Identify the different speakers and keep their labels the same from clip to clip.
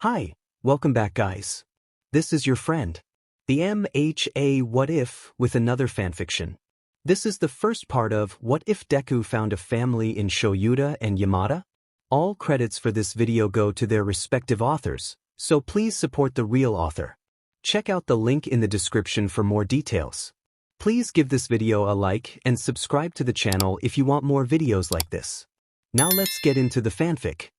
Speaker 1: Hi, welcome back guys. This is your friend, the MHA What If with another fanfiction. This is the first part of What If Deku Found a Family in Shouta and Yamada? All credits for this video go to their respective authors, so please support the real author. Check out the link in the description for more details. Please give this video a like and subscribe to the channel if you want more videos like this. Now let's get into the fanfic.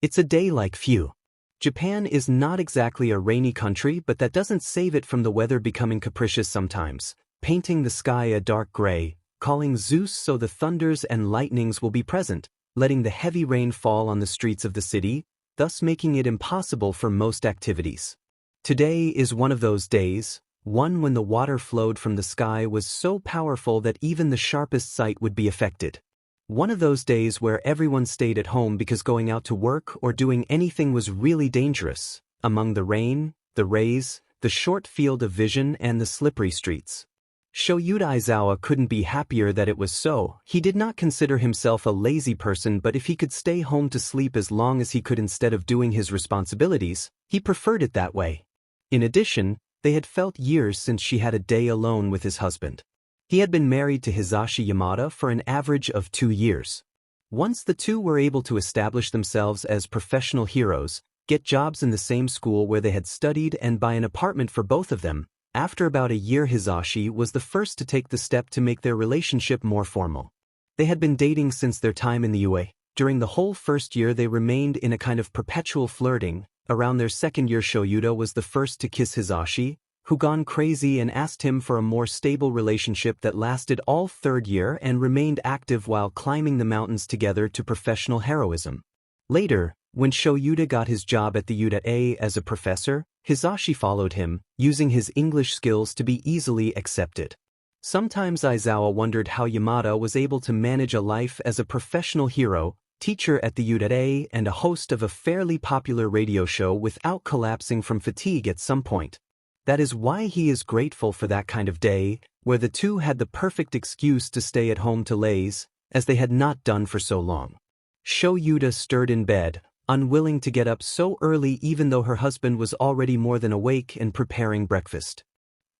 Speaker 1: It's a day like few. Japan is not exactly a rainy country, but that doesn't save it from the weather becoming capricious sometimes, painting the sky a dark gray, calling Zeus so the thunders and lightnings will be present, letting the heavy rain fall on the streets of the city, thus making it impossible for most activities. Today is one of those days, one when the water flowed from the sky was so powerful that even the sharpest sight would be affected. One of those days where everyone stayed at home because going out to work or doing anything was really dangerous, among the rain, the rays, the short field of vision and the slippery streets. Shouta Aizawa couldn't be happier that it was so. He did not consider himself a lazy person, but if he could stay home to sleep as long as he could instead of doing his responsibilities, he preferred it that way. In addition, they had felt years since she had a day alone with his husband. He had been married to Hisashi Yamada for an average of 2 years. Once the two were able to establish themselves as professional heroes, get jobs in the same school where they had studied and buy an apartment for both of them, after about a year Hisashi was the first to take the step to make their relationship more formal. They had been dating since their time in the UA. During the whole first year they remained in a kind of perpetual flirting. Around their second year Shouta was the first to kiss Hisashi, who gone crazy and asked him for a more stable relationship that lasted all third year and remained active while climbing the mountains together to professional heroism. Later, when Shouta got his job at the UA as a professor, Hisashi followed him, using his English skills to be easily accepted. Sometimes Aizawa wondered how Yamada was able to manage a life as a professional hero, teacher at the UA and a host of a fairly popular radio show without collapsing from fatigue at some point. That is why he is grateful for that kind of day, where the two had the perfect excuse to stay at home to laze, as they had not done for so long. Shouta stirred in bed, unwilling to get up so early even though her husband was already more than awake and preparing breakfast.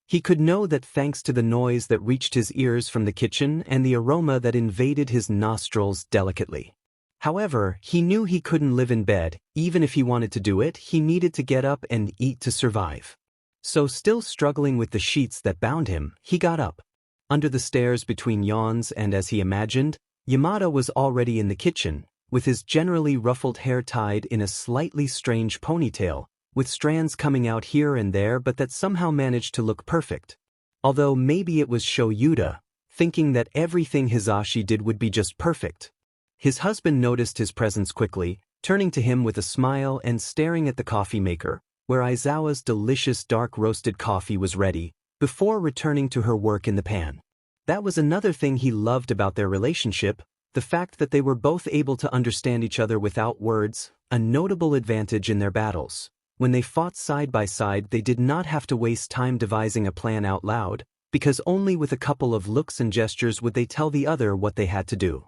Speaker 1: He could know that thanks to the noise that reached his ears from the kitchen and the aroma that invaded his nostrils delicately. However, he knew he couldn't live in bed. Even if he wanted to do it, he needed to get up and eat to survive. So still struggling with the sheets that bound him, he got up. Under the stairs between yawns and as he imagined, Yamada was already in the kitchen, with his generally ruffled hair tied in a slightly strange ponytail, with strands coming out here and there but that somehow managed to look perfect. Although maybe it was Shouta, thinking that everything Hisashi did would be just perfect. His husband noticed his presence quickly, turning to him with a smile and staring at the coffee maker, where Aizawa's delicious dark roasted coffee was ready, before returning to her work in the pan. That was another thing he loved about their relationship, the fact that they were both able to understand each other without words, a notable advantage in their battles. When they fought side by side they did not have to waste time devising a plan out loud, because only with a couple of looks and gestures would they tell the other what they had to do.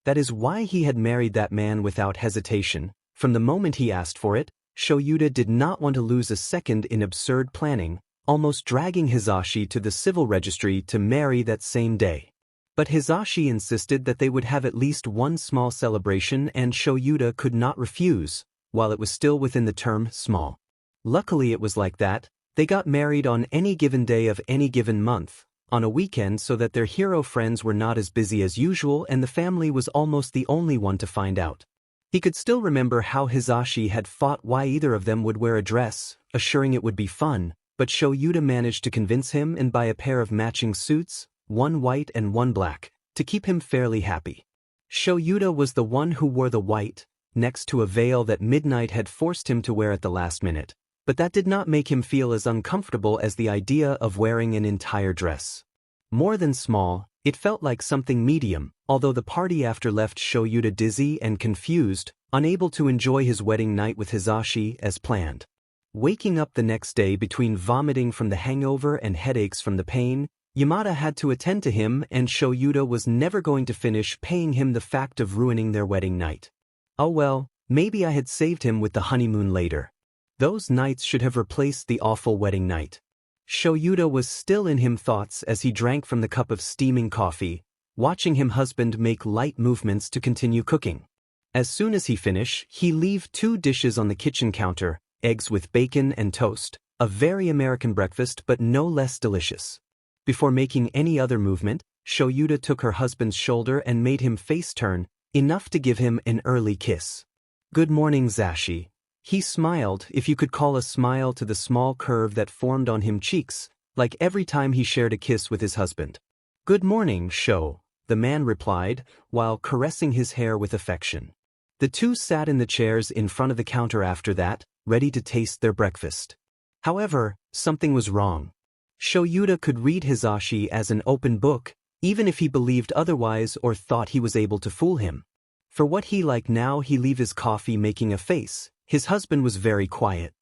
Speaker 1: That is why he had married that man without hesitation. From the moment he asked for it, Shouta did not want to lose a second in absurd planning, almost dragging Hisashi to the civil registry to marry that same day. But Hisashi insisted that they would have at least one small celebration and Shouta could not refuse, while it was still within the term small. Luckily it was like that. They got married on any given day of any given month, on a weekend, so that their hero friends were not as busy as usual and the family was almost the only one to find out. He could still remember how Hisashi had fought why either of them would wear a dress, assuring it would be fun, but Shouta managed to convince him and buy a pair of matching suits, one white and one black, to keep him fairly happy. Shouta was the one who wore the white, next to a veil that Midnight had forced him to wear at the last minute, but that did not make him feel as uncomfortable as the idea of wearing an entire dress. More than small, it felt like something medium, although the party after left Shouta dizzy and confused, unable to enjoy his wedding night with Hisashi as planned. Waking up the next day between vomiting from the hangover and headaches from the pain, Yamada had to attend to him and Shouta was never going to finish paying him the fact of ruining their wedding night. Oh well, maybe I had saved him with the honeymoon later. Those nights should have replaced the awful wedding night. Shouta was still in him thoughts as he drank from the cup of steaming coffee, watching him husband make light movements to continue cooking. As soon as he finished, he leave 2 dishes on the kitchen counter, eggs with bacon and toast, a very American breakfast but no less delicious. Before making any other movement, Shouta took her husband's shoulder and made him face turn, enough to give him an early kiss. "Good morning, Zashi." He smiled, if you could call a smile to the small curve that formed on his cheeks, like every time he shared a kiss with his husband. "Good morning, Shou," the man replied, while caressing his hair with affection. The two sat in the chairs in front of the counter after that, ready to taste their breakfast. However, something was wrong. Shouta could read Hizashi as an open book, even if he believed otherwise or thought he was able to fool him. For what he liked now, he leave his coffee making a face. His husband was very quiet.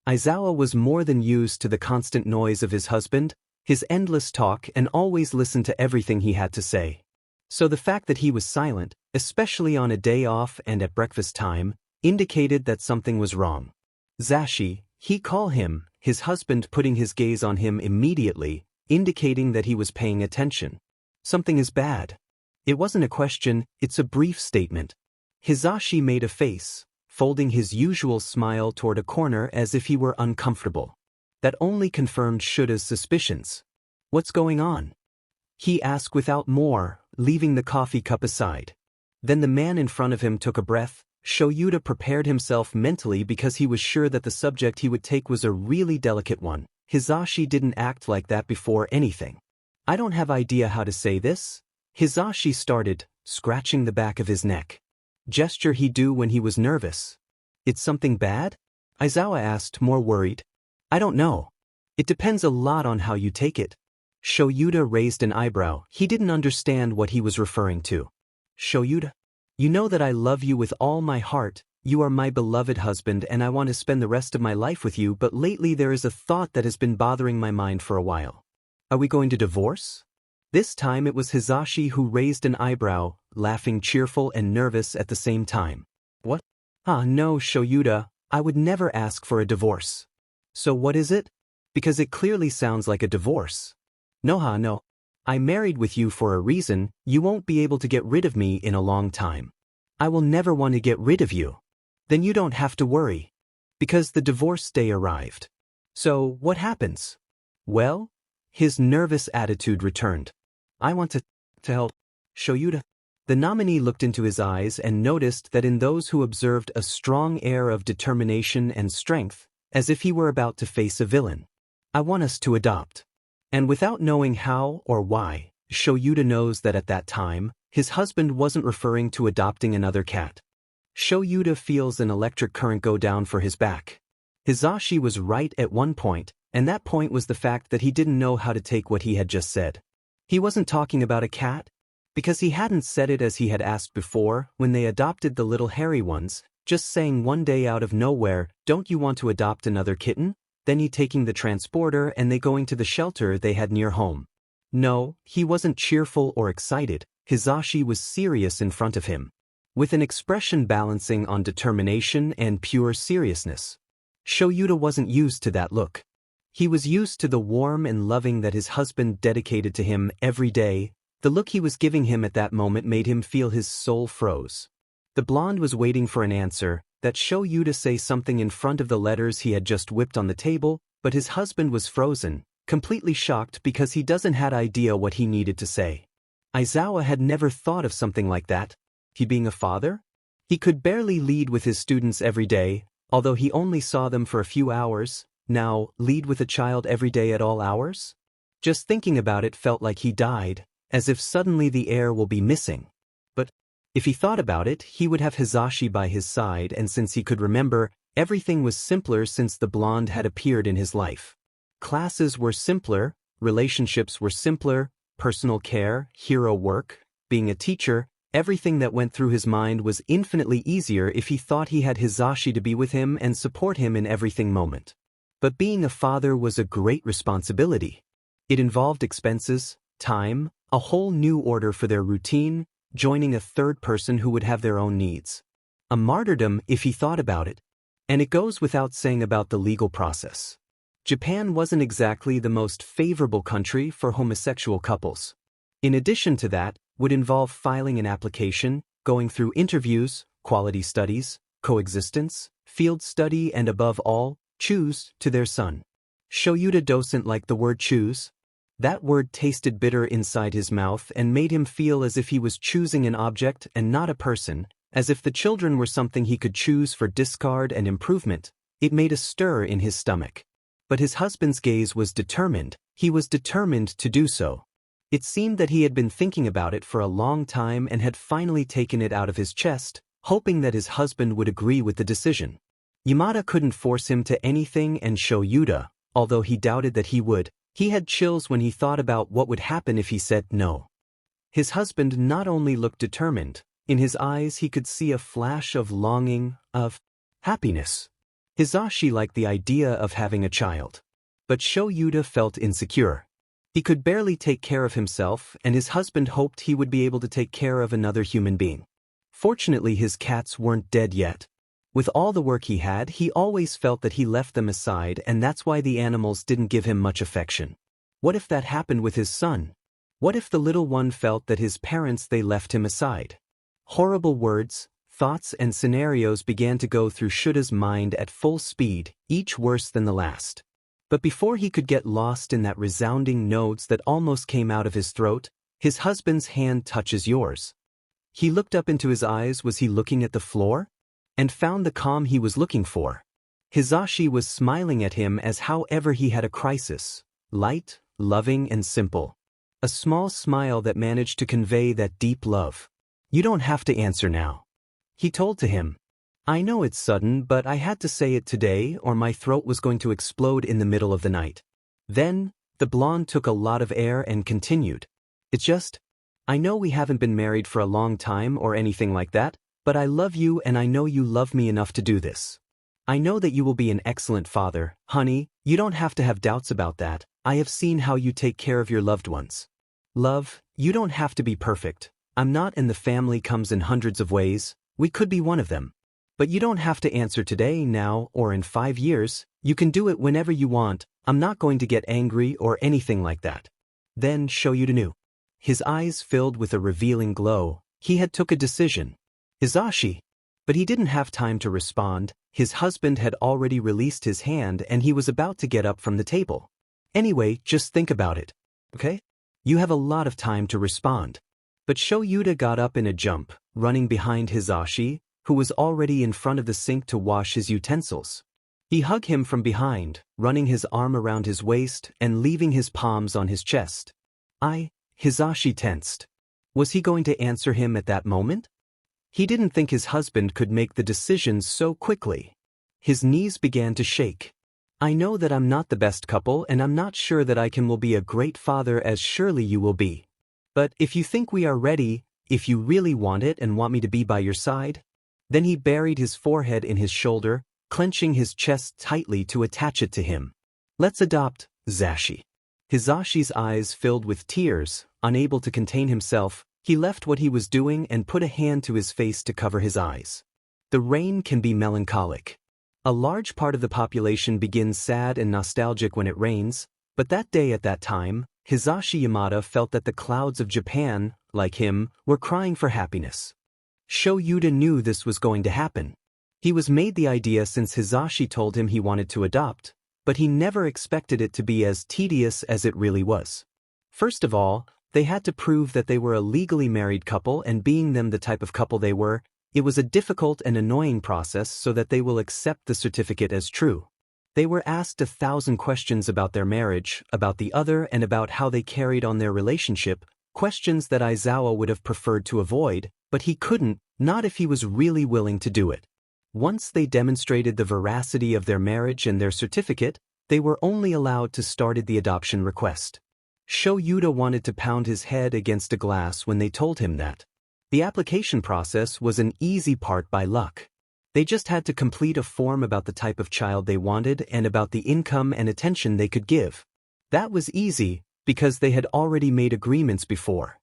Speaker 1: Aizawa was more than used to the constant noise of his husband, his endless talk, and always listened to everything he had to say. So the fact that he was silent, especially on a day off and at breakfast time, indicated that something was wrong. "Zashi," he called him, his husband putting his gaze on him immediately, indicating that he was paying attention. "Something is bad." It wasn't a question, it's a brief statement. Hizashi made a face, folding his usual smile toward a corner as if he were uncomfortable. That only confirmed Shuta's suspicions. "What's going on?" he asked without more, leaving the coffee cup aside. Then the man in front of him took a breath. Shouta prepared himself mentally because he was sure that the subject he would take was a really delicate one. Hizashi didn't act like that before anything. "I don't have idea how to say this." Hizashi started, scratching the back of his neck. Gesture he do when he was nervous. "It's something bad?" Aizawa asked, more worried. "I don't know. It depends a lot on how you take it." Shouta raised an eyebrow. He didn't understand what he was referring to. "Shouta, you know that I love you with all my heart, you are my beloved husband and I want to spend the rest of my life with you, but lately there is a thought that has been bothering my mind for a while. Are we going to divorce?" This time it was Hizashi who raised an eyebrow, laughing cheerful and nervous at the same time. "What? No, Shouta, I would never ask for a divorce." "So what is it? Because it clearly sounds like a divorce." No. I married with you for a reason, you won't be able to get rid of me in a long time. I will never want to get rid of you." "Then you don't have to worry. Because the divorce day arrived." "So, what happens?" "Well?" His nervous attitude returned. "I want to help Shouta." The nominee looked into his eyes and noticed that in those who observed a strong air of determination and strength, as if he were about to face a villain. "I want us to adopt." And without knowing how or why, Shouta knows that at that time, his husband wasn't referring to adopting another cat. Shouta feels an electric current go down for his back. Hizashi was right at one point, and that point was the fact that he didn't know how to take what he had just said. He wasn't talking about a cat, because he hadn't said it as he had asked before when they adopted the little hairy ones, just saying one day out of nowhere, "Don't you want to adopt another kitten?" Then he taking the transporter and they going to the shelter they had near home. No, he wasn't cheerful or excited. Hizashi was serious in front of him, with an expression balancing on determination and pure seriousness. Shouta wasn't used to that look. He was used to the warm and loving that his husband dedicated to him every day. The look he was giving him at that moment made him feel his soul froze. The blonde was waiting for an answer, that Shouta say something in front of the letters he had just whipped on the table, but his husband was frozen, completely shocked because he doesn't had idea what he needed to say. Aizawa had never thought of something like that. He being a father? He could barely lead with his students every day, although he only saw them for a few hours. Now, lead with a child every day at all hours? Just thinking about it felt like he died, as if suddenly the air will be missing. But if he thought about it, he would have Hizashi by his side, and since he could remember, everything was simpler since the blonde had appeared in his life. Classes were simpler, relationships were simpler, personal care, hero work, being a teacher, everything that went through his mind was infinitely easier if he thought he had Hizashi to be with him and support him in everything moment. But being a father was a great responsibility. It involved expenses, time, a whole new order for their routine, joining a third person who would have their own needs. A martyrdom if he thought about it. And it goes without saying about the legal process. Japan wasn't exactly the most favorable country for homosexual couples. In addition to that, would involve filing an application, going through interviews, quality studies, coexistence, field study and above all, choose to their son. Shouta doesn't like the word choose. That word tasted bitter inside his mouth and made him feel as if he was choosing an object and not a person, as if the children were something he could choose for discard and improvement. It made a stir in his stomach. But his husband's gaze was determined. He was determined to do so. It seemed that he had been thinking about it for a long time and had finally taken it out of his chest, hoping that his husband would agree with the decision. Yamada couldn't force him to anything, and Shouta, although he doubted that he would, he had chills when he thought about what would happen if he said no. His husband not only looked determined, in his eyes he could see a flash of longing, of happiness. Hisashi liked the idea of having a child. But Shouta felt insecure. He could barely take care of himself, and his husband hoped he would be able to take care of another human being. Fortunately, his cats weren't dead yet. With all the work he had, he always felt that he left them aside, and that's why the animals didn't give him much affection. What if that happened with his son? What if the little one felt that his parents they left him aside? Horrible words, thoughts and scenarios began to go through Shouta's mind at full speed, each worse than the last. But before he could get lost in that resounding notes that almost came out of his throat, his husband's hand touches yours. He looked up into his eyes. Was he looking at the floor? And found the calm he was looking for. Hisashi was smiling at him as however he had a crisis, light, loving and simple. A small smile that managed to convey that deep love. You don't have to answer now. He told to him. I know it's sudden, but I had to say it today or my throat was going to explode in the middle of the night. Then, the blonde took a lot of air and continued. It's just, I know we haven't been married for a long time or anything like that, but I love you and I know you love me enough to do this. I know that you will be an excellent father, honey, you don't have to have doubts about that. I have seen how you take care of your loved ones. Love, you don't have to be perfect. I'm not, and the family comes in hundreds of ways. We could be one of them. But you don't have to answer today, now, or in 5 years. You can do it whenever you want. I'm not going to get angry or anything like that. Then Shouta knew. His eyes filled with a revealing glow. He had took a decision. Hisashi. But he didn't have time to respond. His husband had already released his hand and he was about to get up from the table. Anyway, just think about it. Okay? You have a lot of time to respond. But Shouta got up in a jump, running behind Hisashi, who was already in front of the sink to wash his utensils. He hugged him from behind, running his arm around his waist and leaving his palms on his chest. Hisashi tensed. Was he going to answer him at that moment? He didn't think his husband could make the decisions so quickly. His knees began to shake. I know that I'm not the best couple and I'm not sure that I will be a great father as surely you will be. But if you think we are ready, if you really want it and want me to be by your side. Then he buried his forehead in his shoulder, clenching his chest tightly to attach it to him. Let's adopt, Zashi. Hisashi's eyes filled with tears, unable to contain himself. He left what he was doing and put a hand to his face to cover his eyes. The rain can be melancholic. A large part of the population begins sad and nostalgic when it rains, but that day at that time, Hisashi Yamada felt that the clouds of Japan, like him, were crying for happiness. Shouta knew this was going to happen. He was made the idea since Hisashi told him he wanted to adopt, but he never expected it to be as tedious as it really was. First of all, they had to prove that they were a legally married couple, and being them the type of couple they were, it was a difficult and annoying process so that they will accept the certificate as true. They were asked 1,000 questions about their marriage, about the other and about how they carried on their relationship, questions that Aizawa would have preferred to avoid, but he couldn't, not if he was really willing to do it. Once they demonstrated the veracity of their marriage and their certificate, they were only allowed to start the adoption request. Shouta wanted to pound his head against a glass when they told him that. The application process was an easy part by luck. They just had to complete a form about the type of child they wanted and about the income and attention they could give. That was easy, because they had already made agreements before.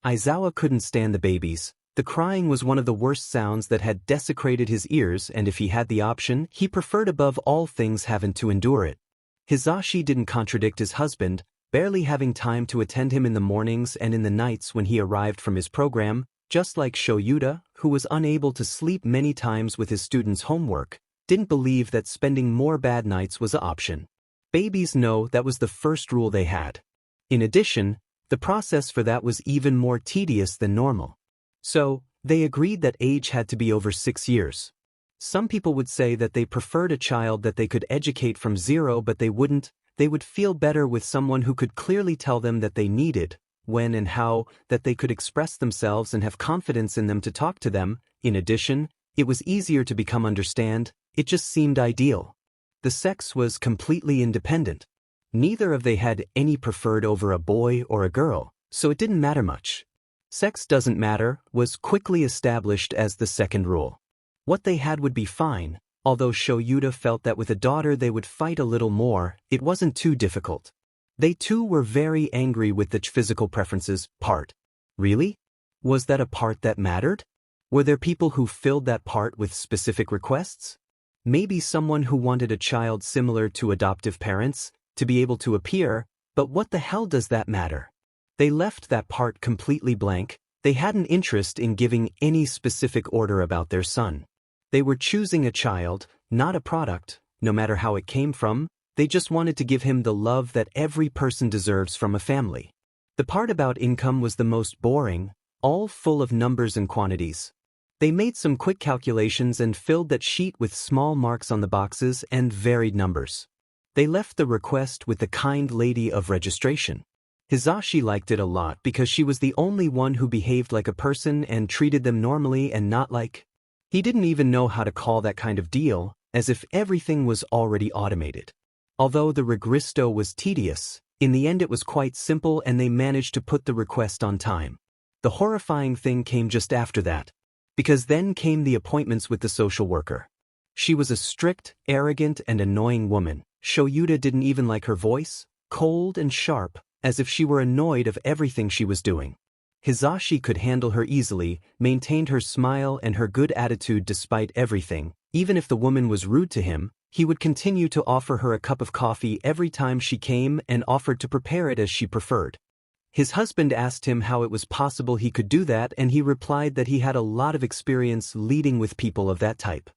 Speaker 1: Aizawa couldn't stand the babies, The crying was one of the worst sounds that had desecrated his ears, and if he had the option, he preferred above all things having to endure it. Hisashi didn't contradict his husband, barely having time to attend him in the mornings and in the nights when he arrived from his program, just like Shouta, who was unable to sleep many times with his students' homework, didn't believe that spending more bad nights was an option. Babies know that was the first rule they had. In addition, the process for that was even more tedious than normal. So, they agreed that age had to be over 6 years. Some people would say that they preferred a child that they could educate from zero, but they wouldn't. They would feel better with someone who could clearly tell them that they needed, when and how, that they could express themselves and have confidence in them to talk to them. In addition, it was easier to become understand. It just seemed ideal. The sex was completely independent. Neither of they had any preferred over a boy or a girl, so it didn't matter much. Sex doesn't matter was quickly established as the second rule. What they had would be fine, although Shouta felt that with a daughter they would fight a little more. It wasn't too difficult. They too were very angry with the physical preferences part. Really? Was that a part that mattered? Were there people who filled that part with specific requests? Maybe someone who wanted a child similar to adoptive parents, to be able to appear, but what the hell does that matter? They left that part completely blank. They had an interest in giving any specific order about their son. They were choosing a child, not a product, no matter how it came from. They just wanted to give him the love that every person deserves from a family. The part about income was the most boring, all full of numbers and quantities. They made some quick calculations and filled that sheet with small marks on the boxes and varied numbers. They left the request with the kind lady of registration. Hisashi liked it a lot because she was the only one who behaved like a person and treated them normally and not like. He didn't even know how to call that kind of deal, as if everything was already automated. Although the regristo was tedious, in the end it was quite simple and they managed to put the request on time. The horrifying thing came just after that, because then came the appointments with the social worker. She was a strict, arrogant, and annoying woman. Shouta didn't even like her voice, cold and sharp, as if she were annoyed of everything she was doing. Hisashi could handle her easily, maintained her smile and her good attitude despite everything. Even if the woman was rude to him, he would continue to offer her a cup of coffee every time she came and offered to prepare it as she preferred. His husband asked him how it was possible he could do that, and he replied that he had a lot of experience leading with people of that type.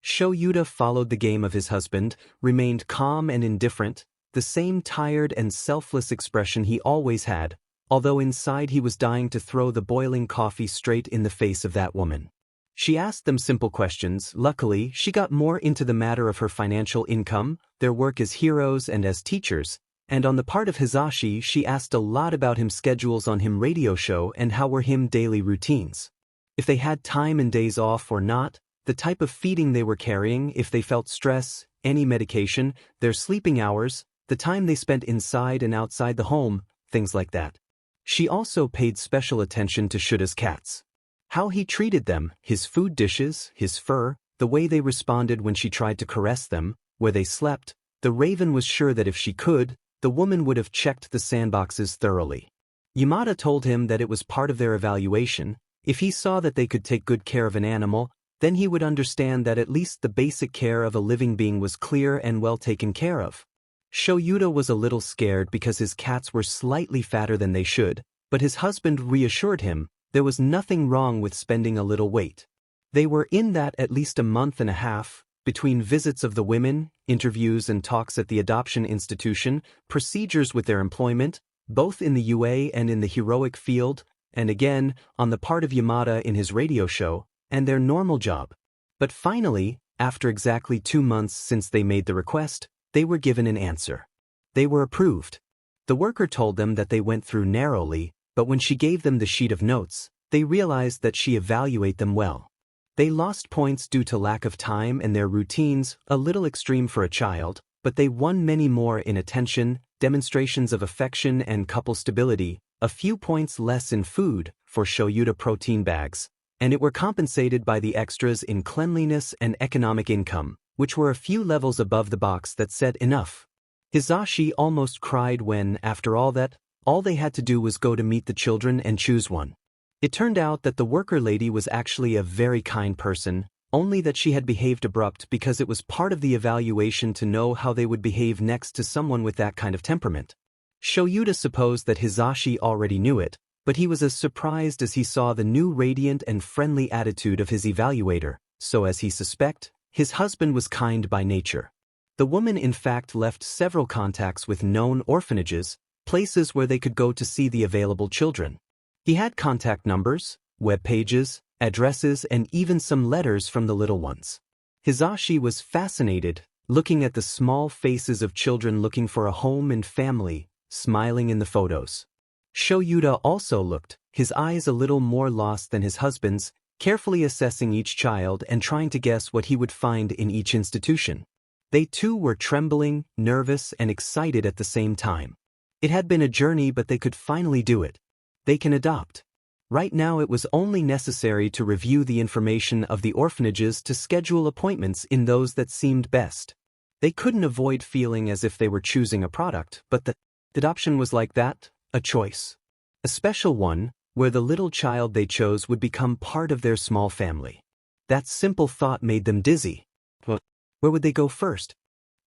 Speaker 1: Shouta followed the game of his husband, remained calm and indifferent, the same tired and selfless expression he always had, although inside he was dying to throw the boiling coffee straight in the face of that woman. She asked them simple questions. Luckily, she got more into the matter of her financial income, their work as heroes and as teachers, and on the part of Hisashi she asked a lot about him schedules on him radio show and how were him daily routines. If they had time and days off or not, the type of feeding they were carrying, if they felt stress, any medication, their sleeping hours, the time they spent inside and outside the home, things like that. She also paid special attention to Shouta's cats. How he treated them, his food dishes, his fur, the way they responded when she tried to caress them, where they slept. The raven was sure that if she could, the woman would have checked the sandboxes thoroughly. Yamada told him that it was part of their evaluation. If he saw that they could take good care of an animal, then he would understand that at least the basic care of a living being was clear and well taken care of. Shouta was a little scared because his cats were slightly fatter than they should, but his husband reassured him there was nothing wrong with spending a little weight. They were in that at least a month and a half, between visits of the women, interviews and talks at the adoption institution, procedures with their employment, both in the UA and in the heroic field, and again, on the part of Yamada in his radio show, and their normal job. But finally, after exactly 2 months since they made the request, they were given an answer. They were approved. The worker told them that they went through narrowly, but when she gave them the sheet of notes, they realized that she evaluated them well. They lost points due to lack of time and their routines, a little extreme for a child, but they won many more in attention, demonstrations of affection and couple stability, a few points less in food, for Shouta protein bags, and it were compensated by the extras in cleanliness and economic income, which were a few levels above the box that said enough. Hisashi almost cried when, after all that, all they had to do was go to meet the children and choose one. It turned out that the worker lady was actually a very kind person, only that she had behaved abrupt because it was part of the evaluation to know how they would behave next to someone with that kind of temperament. Shouta supposed that Hisashi already knew it, but he was as surprised as he saw the new radiant and friendly attitude of his evaluator, so as he suspected, his husband was kind by nature. The woman in fact left several contacts with known orphanages, places where they could go to see the available children. He had contact numbers, web pages, addresses, and even some letters from the little ones. Hisashi was fascinated, looking at the small faces of children looking for a home and family, smiling in the photos. Shouta also looked, his eyes a little more lost than his husband's, carefully assessing each child and trying to guess what he would find in each institution. They too were trembling, nervous, and excited at the same time. It had been a journey, but they could finally do it. They can adopt. Right now it was only necessary to review the information of the orphanages to schedule appointments in those that seemed best. They couldn't avoid feeling as if they were choosing a product, but the adoption was like that, a choice. A special one, where the little child they chose would become part of their small family. That simple thought made them dizzy. Where would they go first?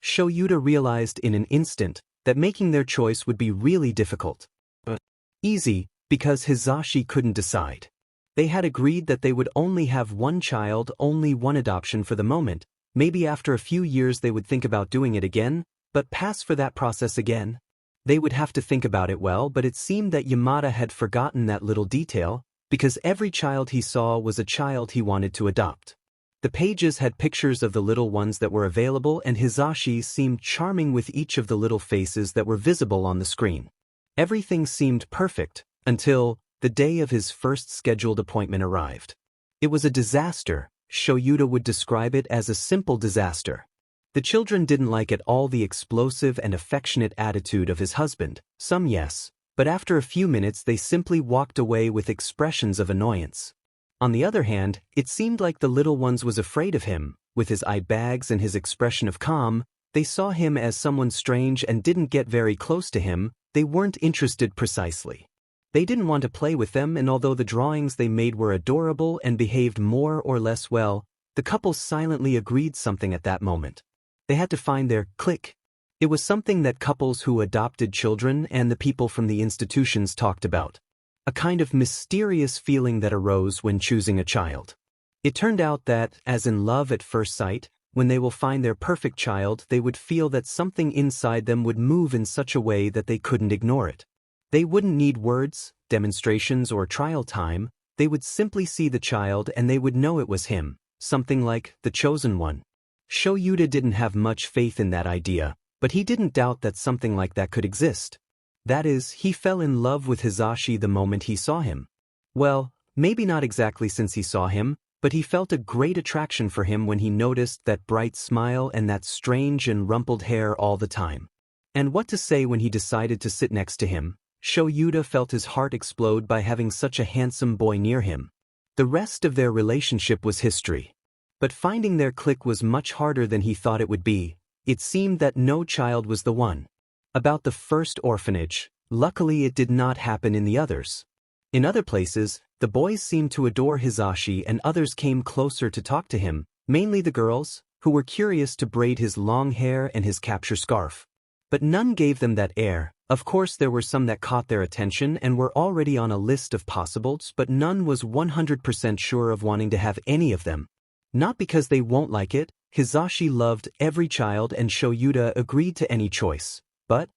Speaker 1: Shouta realized in an instant that making their choice would be really difficult. But easy, because Hisashi couldn't decide. They had agreed that they would only have one child, only one adoption for the moment. Maybe after a few years they would think about doing it again, but pass for that process again. They would have to think about it well, but it seemed that Yamada had forgotten that little detail, because every child he saw was a child he wanted to adopt. The pages had pictures of the little ones that were available, and Hisashi seemed charming with each of the little faces that were visible on the screen. Everything seemed perfect, until the day of his first scheduled appointment arrived. It was a disaster. Shouta would describe it as a simple disaster. The children didn't like at all the explosive and affectionate attitude of his husband, some yes, but after a few minutes they simply walked away with expressions of annoyance. On the other hand, it seemed like the little ones was afraid of him. With his eye bags and his expression of calm, they saw him as someone strange and didn't get very close to him. They weren't interested precisely. They didn't want to play with them, and although the drawings they made were adorable and behaved more or less well, the couple silently agreed something at that moment. They had to find their click. It was something that couples who adopted children and the people from the institutions talked about. A kind of mysterious feeling that arose when choosing a child. It turned out that, as in love at first sight, when they will find their perfect child, they would feel that something inside them would move in such a way that they couldn't ignore it. They wouldn't need words, demonstrations, or trial time. They would simply see the child and they would know it was him, something like the chosen one. Shouta didn't have much faith in that idea, but he didn't doubt that something like that could exist. That is, he fell in love with Hisashi the moment he saw him. Well, maybe not exactly since he saw him, but he felt a great attraction for him when he noticed that bright smile and that strange and rumpled hair all the time. And what to say when he decided to sit next to him? Shouta felt his heart explode by having such a handsome boy near him. The rest of their relationship was history. But finding their click was much harder than he thought it would be. It seemed that no child was the one. About the first orphanage, luckily it did not happen in the others. In other places, the boys seemed to adore Hisashi and others came closer to talk to him, mainly the girls, who were curious to braid his long hair and his capture scarf. But none gave them that air. Of course there were some that caught their attention and were already on a list of possibles, but none was 100% sure of wanting to have any of them. Not because they won't like it. Hisashi loved every child and Shouta agreed to any choice. But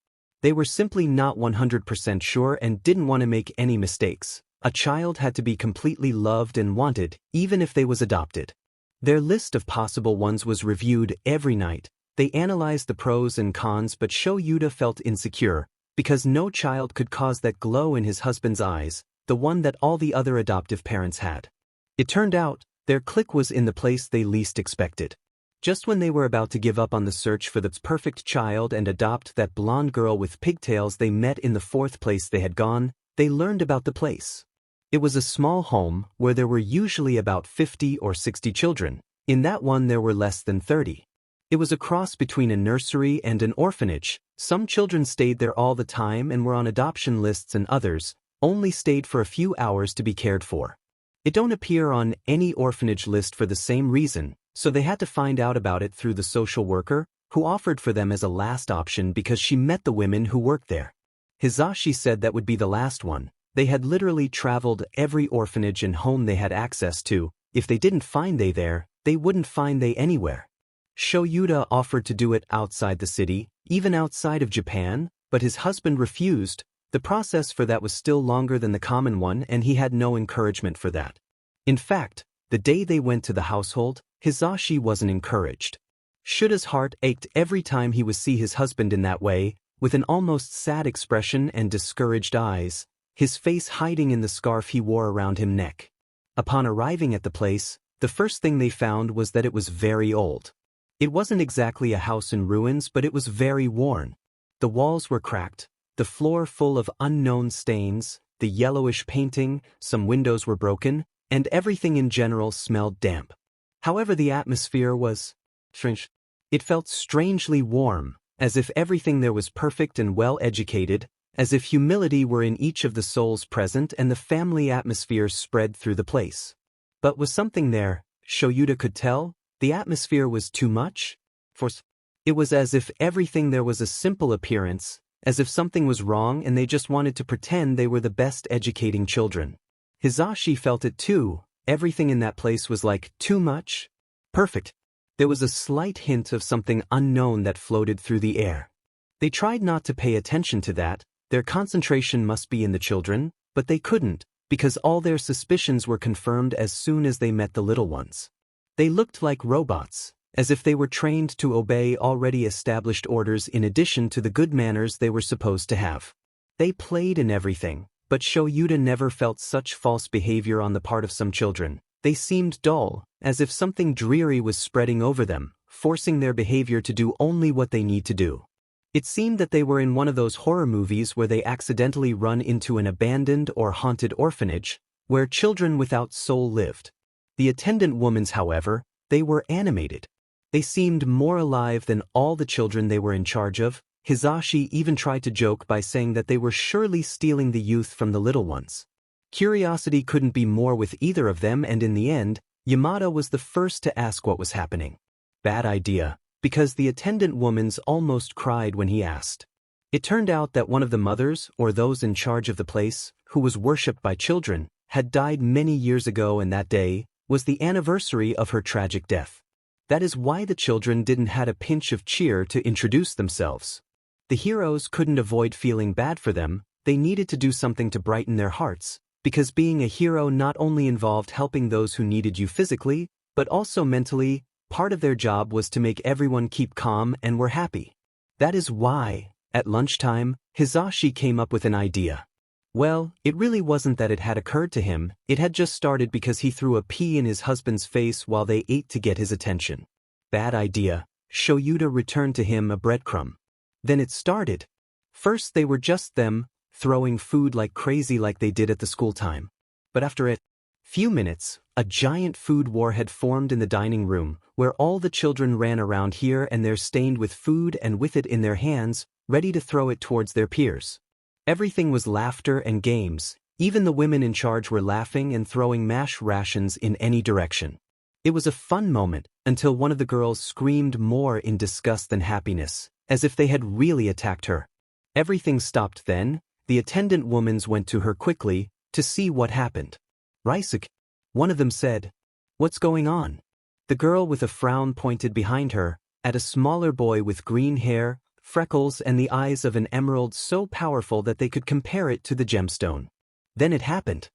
Speaker 1: they were simply not 100% sure and didn't want to make any mistakes. A child had to be completely loved and wanted, even if they was adopted. Their list of possible ones was reviewed every night. They analyzed the pros and cons, but Shouta felt insecure, because no child could cause that glow in his husband's eyes, the one that all the other adoptive parents had. It turned out, their click was in the place they least expected. Just when they were about to give up on the search for the perfect child and adopt that blonde girl with pigtails they met in the fourth place they had gone, they learned about the place. It was a small home where there were usually about 50 or 60 children. In that one there were less than 30. It was a cross between a nursery and an orphanage. Some children stayed there all the time and were on adoption lists and others, only stayed for a few hours to be cared for. It don't appear on any orphanage list for the same reason, so they had to find out about it through the social worker, who offered for them as a last option because she met the women who worked there. Hizashi said that would be the last one. They had literally traveled every orphanage and home they had access to. If they didn't find they there, they wouldn't find they anywhere. Shouta offered to do it outside the city, even outside of Japan, but his husband refused. The process for that was still longer than the common one, and he had no encouragement for that. In fact, the day they went to the household, Hizashi wasn't encouraged. Shuta's heart ached every time he would see his husband in that way, with an almost sad expression and discouraged eyes, his face hiding in the scarf he wore around his neck. Upon arriving at the place, the first thing they found was that it was very old. It wasn't exactly a house in ruins, but it was very worn. The walls were cracked, the floor full of unknown stains, the yellowish painting, some windows were broken, and everything in general smelled damp. However, the atmosphere was strange. It felt strangely warm, as if everything there was perfect and well-educated, as if humility were in each of the souls present and the family atmosphere spread through the place. But was something there, Shouta could tell? The atmosphere was too much? It was as if everything there was a simple appearance, as if something was wrong and they just wanted to pretend they were the best educating children. Hizashi felt it too. Everything in that place was like, too much? Perfect. There was a slight hint of something unknown that floated through the air. They tried not to pay attention to that. Their concentration must be in the children, but they couldn't, because all their suspicions were confirmed as soon as they met the little ones. They looked like robots, as if they were trained to obey already established orders in addition to the good manners they were supposed to have. They played and everything, but Shouta never felt such false behavior on the part of some children. They seemed dull, as if something dreary was spreading over them, forcing their behavior to do only what they need to do. It seemed that they were in one of those horror movies where they accidentally run into an abandoned or haunted orphanage, where children without soul lived. The attendant women's, however, they were animated. They seemed more alive than all the children they were in charge of. Hizashi even tried to joke by saying that they were surely stealing the youth from the little ones. Curiosity couldn't be more with either of them, and in the end, Yamada was the first to ask what was happening. Bad idea, because the attendant woman's almost cried when he asked. It turned out that one of the mothers, or those in charge of the place, who was worshipped by children, had died many years ago, and that day was the anniversary of her tragic death. That is why the children didn't had a pinch of cheer to introduce themselves. The heroes couldn't avoid feeling bad for them. They needed to do something to brighten their hearts, because being a hero not only involved helping those who needed you physically, but also mentally. Part of their job was to make everyone keep calm and were happy. That is why, at lunchtime, Hizashi came up with an idea. Well, it really wasn't that it had occurred to him, it had just started because he threw a pea in his husband's face while they ate to get his attention. Bad idea. Shouta returned to him a breadcrumb. Then it started. First they were just them, throwing food like crazy like they did at the school time. But after a few minutes, a giant food war had formed in the dining room, where all the children ran around here and there stained with food and with it in their hands, ready to throw it towards their peers. Everything was laughter and games. Even the women in charge were laughing and throwing mash rations in any direction. It was a fun moment, until one of the girls screamed more in disgust than happiness, as if they had really attacked her. Everything stopped then. The attendant women's went to her quickly, to see what happened. Ryusuke, one of them said. What's going on? The girl with a frown pointed behind her, at a smaller boy with green hair, freckles and the eyes of an emerald so powerful that they could compare it to the gemstone. Then it happened.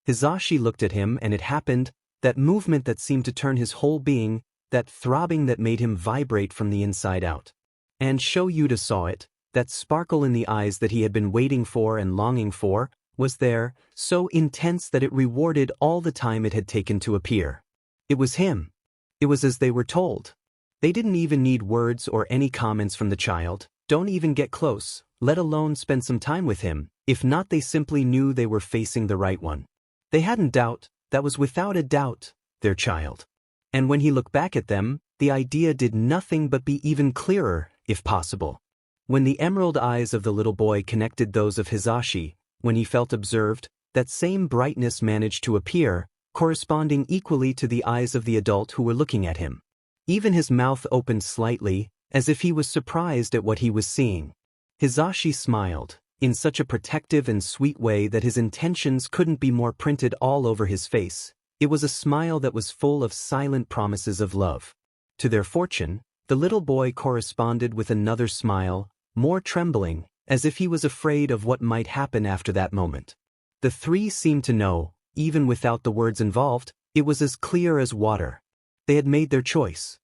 Speaker 1: Hizashi looked at him and it happened, that movement that seemed to turn his whole being, that throbbing that made him vibrate from the inside out. And Shouta saw it, that sparkle in the eyes that he had been waiting for and longing for, was there, so intense that it rewarded all the time it had taken to appear. It was him. It was as they were told. They didn't even need words or any comments from the child. Don't even get close, let alone spend some time with him. If not, they simply knew they were facing the right one. They hadn't doubt, that was without a doubt, their child. And when he looked back at them, the idea did nothing but be even clearer, if possible. When the emerald eyes of the little boy connected those of Hizashi, When he felt observed, that same brightness managed to appear, corresponding equally to the eyes of the adult who were looking at him. Even his mouth opened slightly, as if he was surprised at what he was seeing. Hisashi smiled, in such a protective and sweet way that his intentions couldn't be more printed all over his face. It was a smile that was full of silent promises of love. To their fortune, the little boy corresponded with another smile, more trembling, as if he was afraid of what might happen after that moment. The three seemed to know, even without the words involved, it was as clear as water. They had made their choice.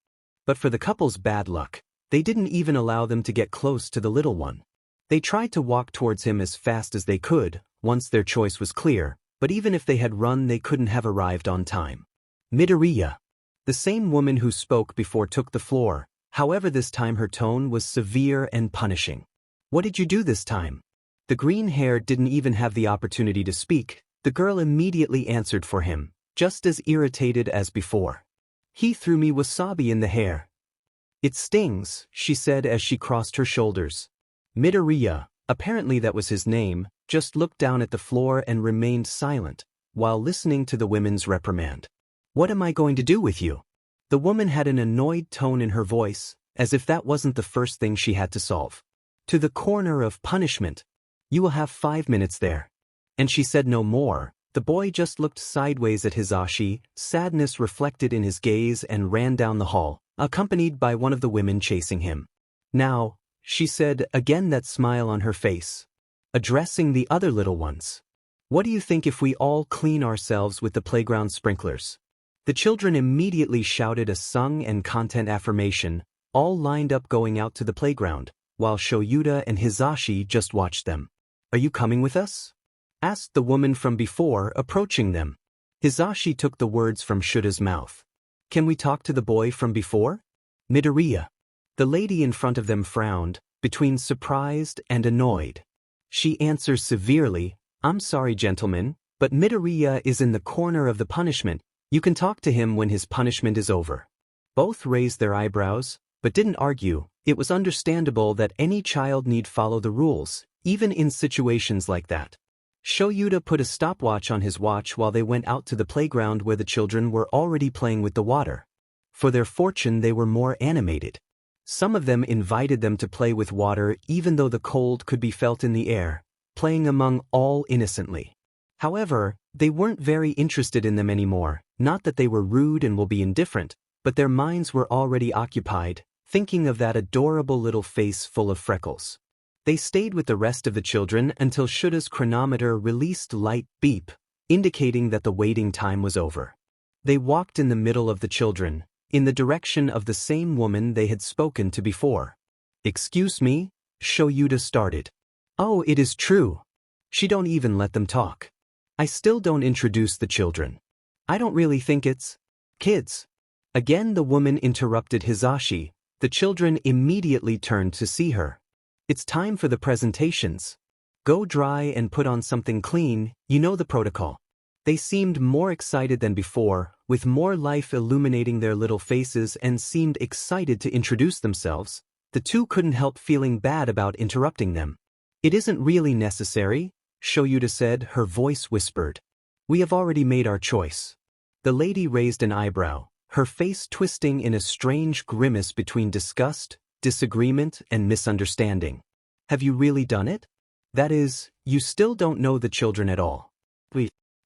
Speaker 1: But for the couple's bad luck, they didn't even allow them to get close to the little one. They tried to walk towards him as fast as they could, once their choice was clear, but even if they had run they couldn't have arrived on time. Midoriya. The same woman who spoke before took the floor, however this time her tone was severe and punishing. What did you do this time? The green hair didn't even have the opportunity to speak. The girl immediately answered for him, just as irritated as before. He threw me wasabi in the hair. It stings, she said as she crossed her shoulders. Midoriya, apparently that was his name, just looked down at the floor and remained silent, while listening to the women's reprimand. What am I going to do with you? The woman had an annoyed tone in her voice, as if that wasn't the first thing she had to solve. To the corner of punishment. You will have 5 minutes there. And she said no more. The boy just looked sideways at Hisashi, sadness reflected in his gaze, and ran down the hall, accompanied by one of the women chasing him. Now, she said, again that smile on her face, addressing the other little ones. What do you think if we all clean ourselves with the playground sprinklers? The children immediately shouted a sung and content affirmation, all lined up going out to the playground, while Shouta and Hisashi just watched them. Are you coming with us? Asked the woman from before, approaching them. Hisashi took the words from Shuta's mouth. Can we talk to the boy from before? Midoriya. The lady in front of them frowned, between surprised and annoyed. She answers severely, I'm sorry gentlemen, but Midoriya is in the corner of the punishment. You can talk to him when his punishment is over. Both raised their eyebrows, but didn't argue. It was understandable that any child need follow the rules, even in situations like that. Shouta put a stopwatch on his watch while they went out to the playground where the children were already playing with the water. For their fortune they were more animated. Some of them invited them to play with water even though the cold could be felt in the air, playing among all innocently. However, they weren't very interested in them anymore, not that they were rude and will be indifferent, but their minds were already occupied, thinking of that adorable little face full of freckles. They stayed with the rest of the children until Shuta's chronometer released light beep, indicating that the waiting time was over. They walked in the middle of the children, in the direction of the same woman they had spoken to before. Excuse me? Shouta started. Oh, it is true. She don't even let them talk. I still don't introduce the children. I don't really think it's kids. Again the woman interrupted Hisashi. The children immediately turned to see her. It's time for the presentations. Go dry and put on something clean, you know the protocol. They seemed more excited than before, with more life illuminating their little faces, and seemed excited to introduce themselves. The two couldn't help feeling bad about interrupting them. It isn't really necessary, Shouta said, her voice whispered. We have already made our choice. The lady raised an eyebrow, her face twisting in a strange grimace between disgust, disagreement, and misunderstanding. Have you really done it? That is, you still don't know the children at all.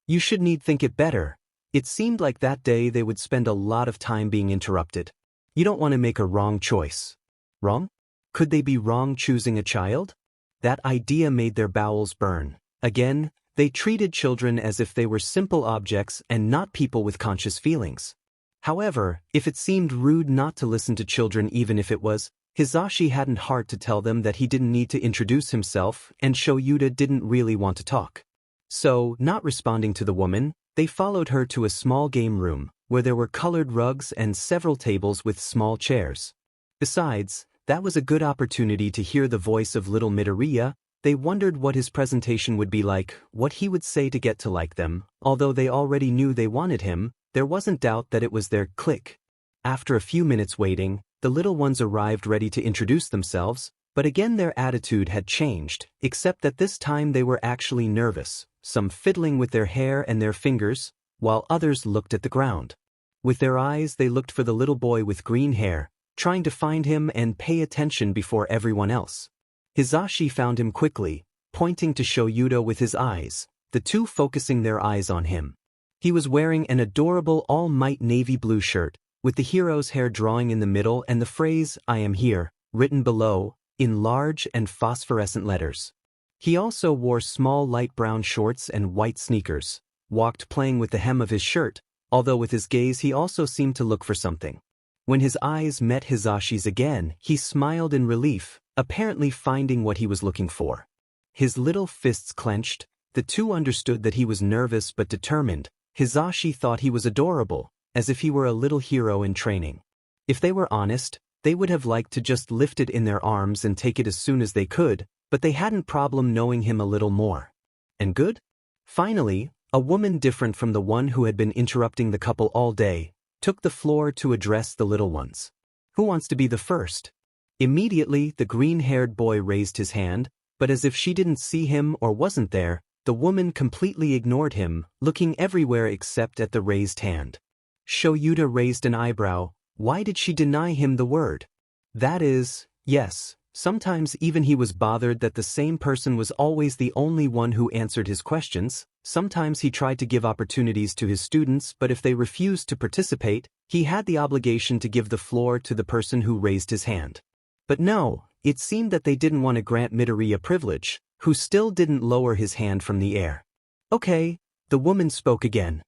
Speaker 1: You should need think it better. It seemed like that day they would spend a lot of time being interrupted. You don't want to make a wrong choice. Wrong? Could they be wrong choosing a child? That idea made their bowels burn. Again, they treated children as if they were simple objects and not people with conscious feelings. However, if it seemed rude not to listen to children even if it was, Hisashi hadn't heart to tell them that he didn't need to introduce himself, and Shouta didn't really want to talk. So, not responding to the woman, they followed her to a small game room, where there were colored rugs and several tables with small chairs. Besides, that was a good opportunity to hear the voice of little Midoriya. They wondered what his presentation would be like, what he would say to get to like them. Although they already knew they wanted him, there wasn't doubt that it was their clique. After a few minutes waiting, the little ones arrived ready to introduce themselves, But again their attitude had changed, except that this time they were actually nervous, some fiddling with their hair and their fingers, while others looked at the ground. With their eyes they looked for the little boy with green hair, trying to find him and pay attention before everyone else. Hisashi found him quickly, pointing to Shouta with his eyes, the two focusing their eyes on him. He was wearing an adorable all-might navy blue shirt, with the hero's hair drawing in the middle and the phrase, "I am here," written below, in large and phosphorescent letters. He also wore small light brown shorts and white sneakers, walked playing with the hem of his shirt, although with his gaze he also seemed to look for something. When his eyes met Hisashi's again, he smiled in relief, apparently finding what he was looking for. His little fists clenched. The two understood that he was nervous but determined. Hisashi thought he was adorable, as if he were a little hero in training. If they were honest, they would have liked to just lift it in their arms and take it as soon as they could, but they hadn't problem knowing him a little more. And good? Finally, a woman different from the one who had been interrupting the couple all day, took the floor to address the little ones. Who wants to be the first? Immediately, the green-haired boy raised his hand, but as if she didn't see him or wasn't there, the woman completely ignored him, looking everywhere except at the raised hand. Shouta raised an eyebrow. Why did she deny him the word? That is, yes, sometimes even he was bothered that the same person was always the only one who answered his questions. Sometimes he tried to give opportunities to his students, but if they refused to participate, he had the obligation to give the floor to the person who raised his hand. But no, it seemed that they didn't want to grant Midoriya privilege, who still didn't lower his hand from the air. Okay, the woman spoke again.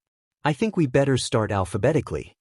Speaker 1: I think we better start alphabetically.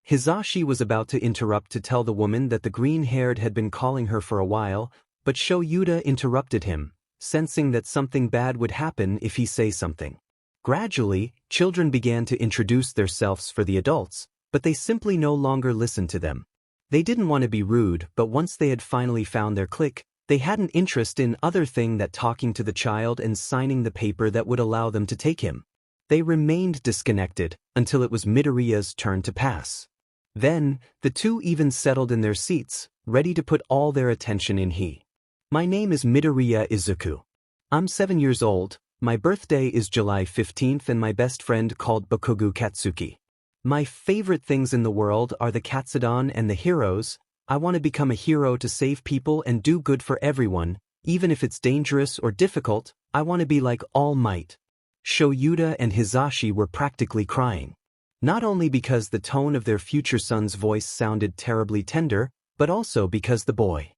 Speaker 1: Hisashi was about to interrupt to tell the woman that the green-haired had been calling her for a while, but Shouta interrupted him, sensing that something bad would happen if he say something. Gradually, children began to introduce themselves for the adults, but they simply no longer listened to them. They didn't want to be rude, but once they had finally found their clique, they had an interest in other thing than talking to the child and signing the paper that would allow them to take him. They remained disconnected until it was Midoriya's turn to pass. Then, the two even settled in their seats, ready to put all their attention in he. My name is Midoriya Izuku. I'm 7 years old, my birthday is July 15th and my best friend called Bakugo Katsuki. My favorite things in the world are the Katsudon and the heroes. I want to become a hero to save people and do good for everyone, even if it's dangerous or difficult. I want to be like All Might. Shouta and Hisashi were practically crying. Not only because the tone of their future son's voice sounded terribly tender, but also because the boy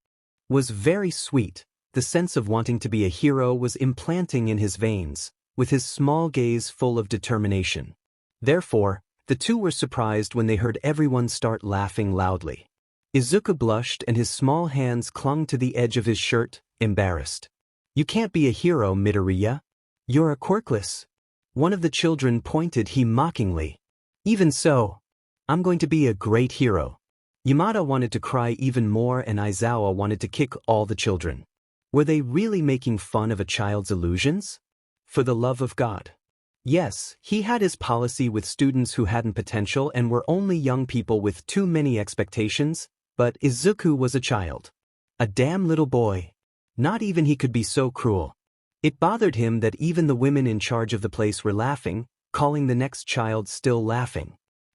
Speaker 1: was very sweet. The sense of wanting to be a hero was implanting in his veins, with his small gaze full of determination. Therefore, the two were surprised when they heard everyone start laughing loudly. Izuku blushed and his small hands clung to the edge of his shirt, embarrassed. You can't be a hero, Midoriya. You're a quirkless. One of the children pointed he mockingly. Even so, I'm going to be a great hero. Yamada wanted to cry even more and Aizawa wanted to kick all the children. Were they really making fun of a child's illusions? For the love of God. Yes, he had his policy with students who hadn't potential and were only young people with too many expectations, but Izuku was a child. A damn little boy. Not even he could be so cruel. It bothered him that even the women in charge of the place were laughing, calling the next child still laughing.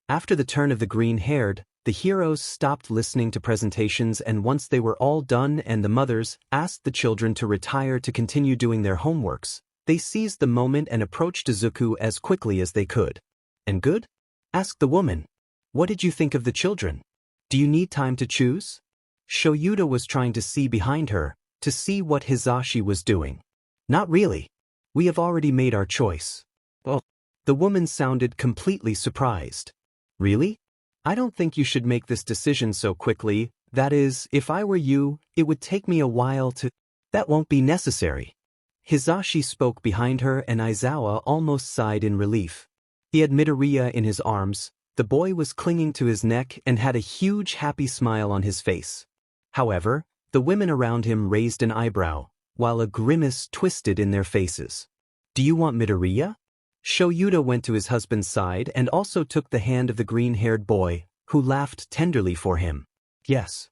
Speaker 1: After the turn of the green-haired, the heroes stopped listening to presentations and once they were all done and the mothers asked the children to retire to continue doing their homeworks, they seized the moment and approached Izuku as quickly as they could. And good? Asked the woman. What did you think of the children? Do you need time to choose? Shouta was trying to see behind her, to see what Hisashi was doing. Not really. We have already made our choice. Well, the woman sounded completely surprised. Really? I don't think you should make this decision so quickly. That is, if I were you, it would take me a while to... That won't be necessary. Hisashi spoke behind her and Aizawa almost sighed in relief. He had Midoriya in his arms, the boy was clinging to his neck and had a huge happy smile on his face. However, the women around him raised an eyebrow, while a grimace twisted in their faces. Do you want Midoriya? Shouta went to his husband's side and also took the hand of the green-haired boy, who laughed tenderly for him. Yes.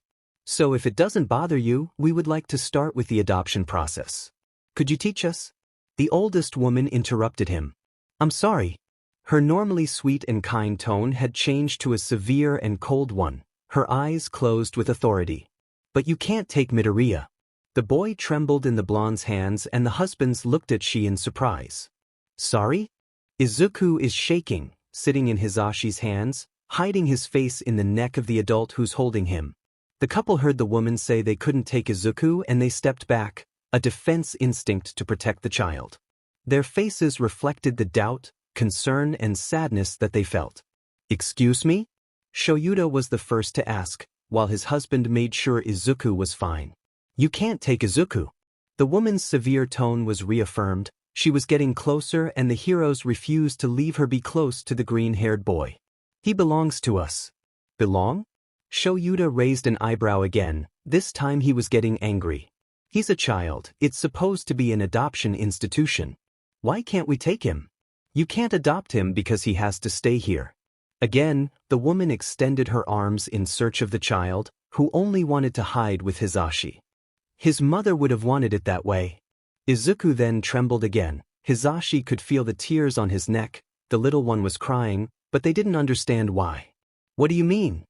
Speaker 1: So if it doesn't bother you, we would like to start with the adoption process. Could you teach us? The oldest woman interrupted him. I'm sorry. Her normally sweet and kind tone had changed to a severe and cold one, her eyes closed with authority. But you can't take Midoriya. The boy trembled in the blonde's hands and the husbands looked at she in surprise. Sorry? Izuku is shaking, sitting in Hisashi's hands, hiding his face in the neck of the adult who's holding him. The couple heard the woman say they couldn't take Izuku and they stepped back, a defense instinct to protect the child. Their faces reflected the doubt, concern and sadness that they felt. Excuse me? Shouta was the first to ask, while his husband made sure Izuku was fine. You can't take Izuku. The woman's severe tone was reaffirmed, she was getting closer and the heroes refused to leave her be close to the green-haired boy. He belongs to us. Belong? Shouta raised an eyebrow again, this time he was getting angry. He's a child, it's supposed to be an adoption institution. Why can't we take him? You can't adopt him because he has to stay here. Again, the woman extended her arms in search of the child, who only wanted to hide with Hisashi. His mother would have wanted it that way. Izuku then trembled again. Hisashi could feel the tears on his neck, the little one was crying, but they didn't understand why. What do you mean?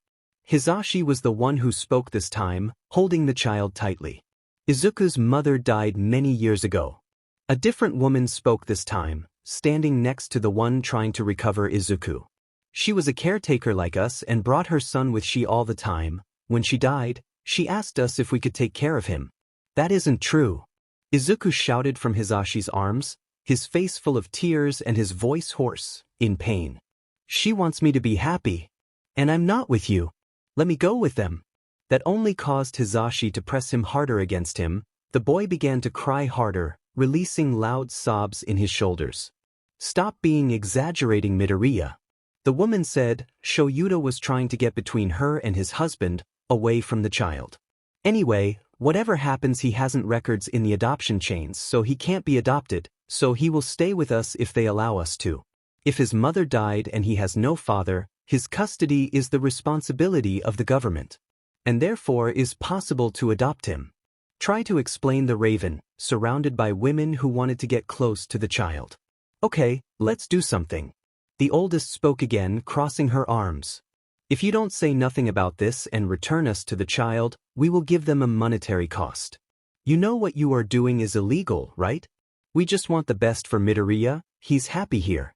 Speaker 1: Hisashi was the one who spoke this time, holding the child tightly. Izuku's mother died many years ago. A different woman spoke this time, standing next to the one trying to recover Izuku. She was a caretaker like us and brought her son with she all the time. When she died, she asked us if we could take care of him. That isn't true. Izuku shouted from Hisashi's arms, his face full of tears and his voice hoarse, in pain. She wants me to be happy. And I'm not with you. Let me go with them. That only caused Hisashi to press him harder against him. The boy began to cry harder, releasing loud sobs in his shoulders. Stop being exaggerating, Midoriya. The woman said. Shouta was trying to get between her and his husband, away from the child. Anyway, whatever happens, he hasn't records in the adoption chains, so he can't be adopted, so he will stay with us if they allow us to. If his mother died and he has no father, his custody is the responsibility of the government, and therefore is possible to adopt him. Try to explain the raven, surrounded by women who wanted to get close to the child. Okay, let's do something. The oldest spoke again, crossing her arms. If you don't say nothing about this and return us to the child, we will give them a monetary cost. You know what you are doing is illegal, right? We just want the best for Midoriya, he's happy here.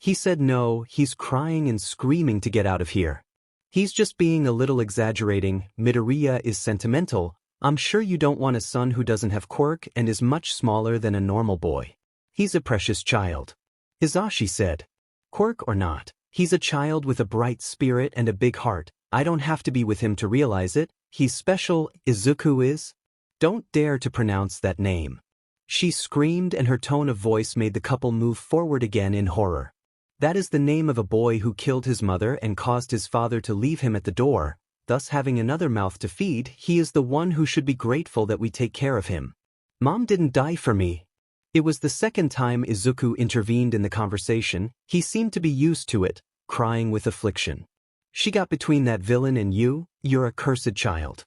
Speaker 1: He said no, he's crying and screaming to get out of here. He's just being a little exaggerating. Midoriya is sentimental. I'm sure you don't want a son who doesn't have quirk and is much smaller than a normal boy. He's a precious child. Hisashi said. Quirk or not, he's a child with a bright spirit and a big heart. I don't have to be with him to realize it. He's special. Izuku is? Don't dare to pronounce that name. She screamed and her tone of voice made the couple move forward again in horror. That is the name of a boy who killed his mother and caused his father to leave him at the door, thus having another mouth to feed. He is the one who should be grateful that we take care of him. Mom didn't die for me. It was the second time Izuku intervened in the conversation. He seemed to be used to it, crying with affliction. She got between that villain and you're a cursed child.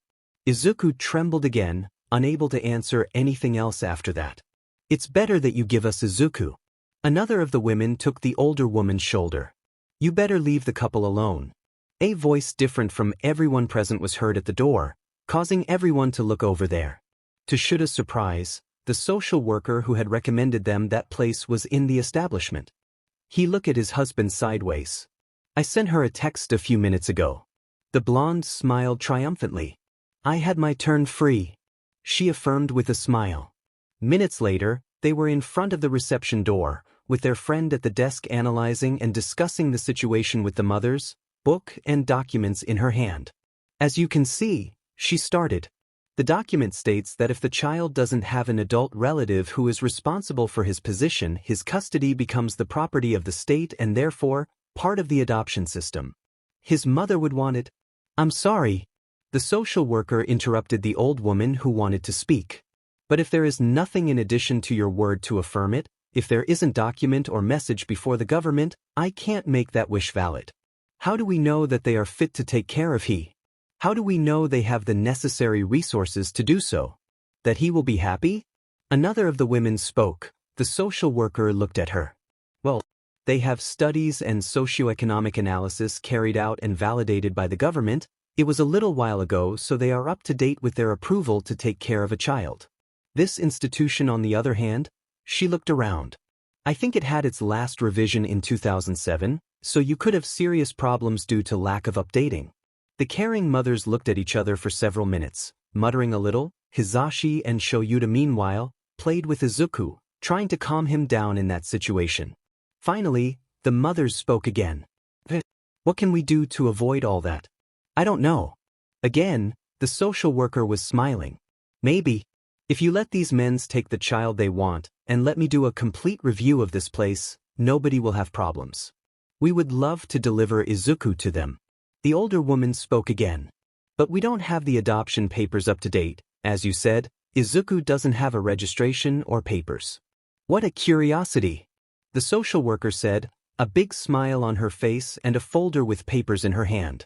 Speaker 1: Izuku trembled again, unable to answer anything else after that. It's better that you give us Izuku. Another of the women took the older woman's shoulder. You better leave the couple alone. A voice different from everyone present was heard at the door, causing everyone to look over there. To Shouda's surprise, the social worker who had recommended them that place was in the establishment. He looked at his husband sideways. I sent her a text a few minutes ago. The blonde smiled triumphantly. I had my turn free. She affirmed with a smile. Minutes later, they were in front of the reception door, with their friend at the desk analyzing and discussing the situation with the mother's book and documents in her hand. As you can see, she started. The document states that if the child doesn't have an adult relative who is responsible for his position, his custody becomes the property of the state and therefore, part of the adoption system. His mother would want it. I'm sorry. The social worker interrupted the old woman who wanted to speak. But if there is nothing in addition to your word to affirm it, if there isn't document or message before the government, I can't make that wish valid. How do we know that they are fit to take care of he? How do we know they have the necessary resources to do so? That he will be happy? Another of the women spoke. The social worker looked at her. Well, they have studies and socioeconomic analysis carried out and validated by the government. It was a little while ago, so they are up to date with their approval to take care of a child. This institution, on the other hand, she looked around. I think it had its last revision in 2007, so you could have serious problems due to lack of updating. The caring mothers looked at each other for several minutes, muttering a little. Hisashi and Shouta, meanwhile, played with Izuku, trying to calm him down in that situation. Finally, the mothers spoke again. What can we do to avoid all that? I don't know. Again, the social worker was smiling. Maybe, if you let these men take the child they want, and let me do a complete review of this place, nobody will have problems. We would love to deliver Izuku to them. The older woman spoke again. But we don't have the adoption papers up to date. As you said, Izuku doesn't have a registration or papers. What a curiosity! The social worker said, a big smile on her face and a folder with papers in her hand.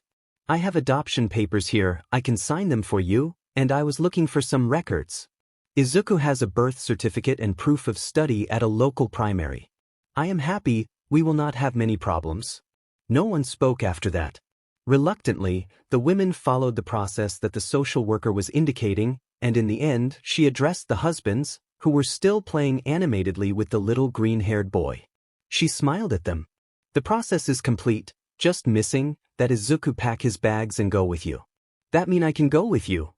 Speaker 1: I have adoption papers here, I can sign them for you, and I was looking for some records. Izuku has a birth certificate and proof of study at a local primary. I am happy, we will not have many problems. No one spoke after that. Reluctantly, the women followed the process that the social worker was indicating, and in the end, she addressed the husbands, who were still playing animatedly with the little green-haired boy. She smiled at them. The process is complete, just missing that Izuku pack his bags and go with you. That mean I can go with you?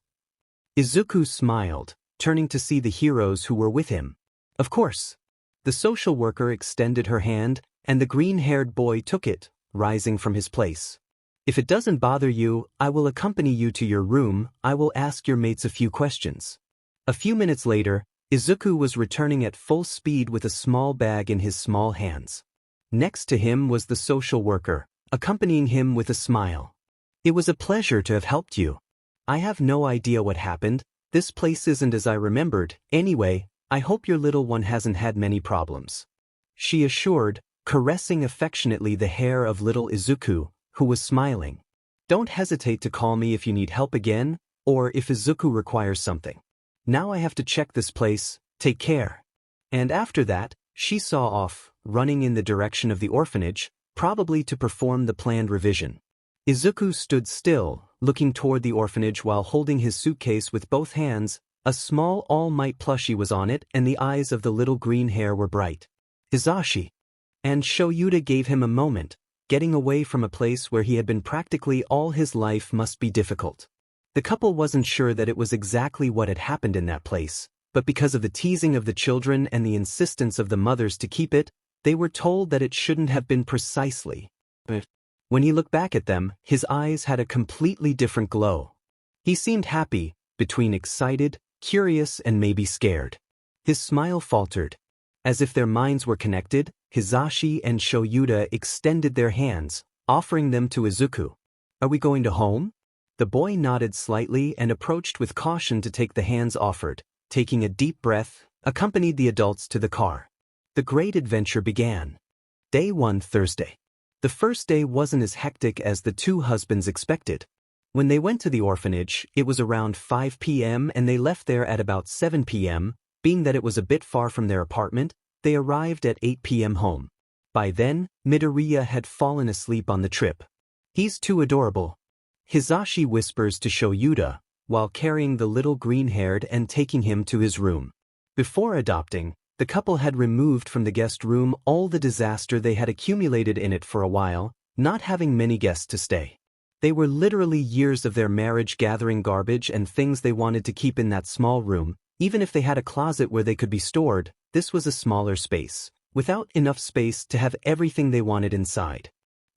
Speaker 1: Izuku smiled, turning to see the heroes who were with him. Of course. The social worker extended her hand, and the green-haired boy took it, rising from his place. If it doesn't bother you, I will accompany you to your room. I will ask your mates a few questions. A few minutes later, Izuku was returning at full speed with a small bag in his small hands. Next to him was the social worker, accompanying him with a smile. It was a pleasure to have helped you. I have no idea what happened. This place isn't as I remembered. Anyway, I hope your little one hasn't had many problems. She assured, caressing affectionately the hair of little Izuku, who was smiling. Don't hesitate to call me if you need help again, or if Izuku requires something. Now I have to check this place, take care. And after that, she saw off, running in the direction of the orphanage, probably to perform the planned revision. Izuku stood still, looking toward the orphanage while holding his suitcase with both hands. A small All Might plushie was on it, and the eyes of the little green hair were bright. Hisashi. And Shouta gave him a moment. Getting away from a place where he had been practically all his life must be difficult. The couple wasn't sure that it was exactly what had happened in that place, but because of the teasing of the children and the insistence of the mothers to keep it, they were told that it shouldn't have been precisely. But when he looked back at them, his eyes had a completely different glow. He seemed happy, between excited, curious, and maybe scared. His smile faltered. As if their minds were connected, Hisashi and Shouta extended their hands, offering them to Izuku. Are we going to home? The boy nodded slightly and approached with caution to take the hands offered. Taking a deep breath, accompanied the adults to the car. The great adventure began. Day 1, Thursday. The first day wasn't as hectic as the two husbands expected. When they went to the orphanage, it was around 5 p.m. and they left there at about 7 p.m. Being that it was a bit far from their apartment, they arrived at 8 p.m. home. By then, Midoriya had fallen asleep on the trip. He's too adorable. Hisashi whispers to Shouta, while carrying the little green-haired and taking him to his room. Before adopting, the couple had removed from the guest room all the disaster they had accumulated in it for a while, not having many guests to stay. They were literally years of their marriage gathering garbage and things they wanted to keep in that small room. Even if they had a closet where they could be stored, this was a smaller space, without enough space to have everything they wanted inside.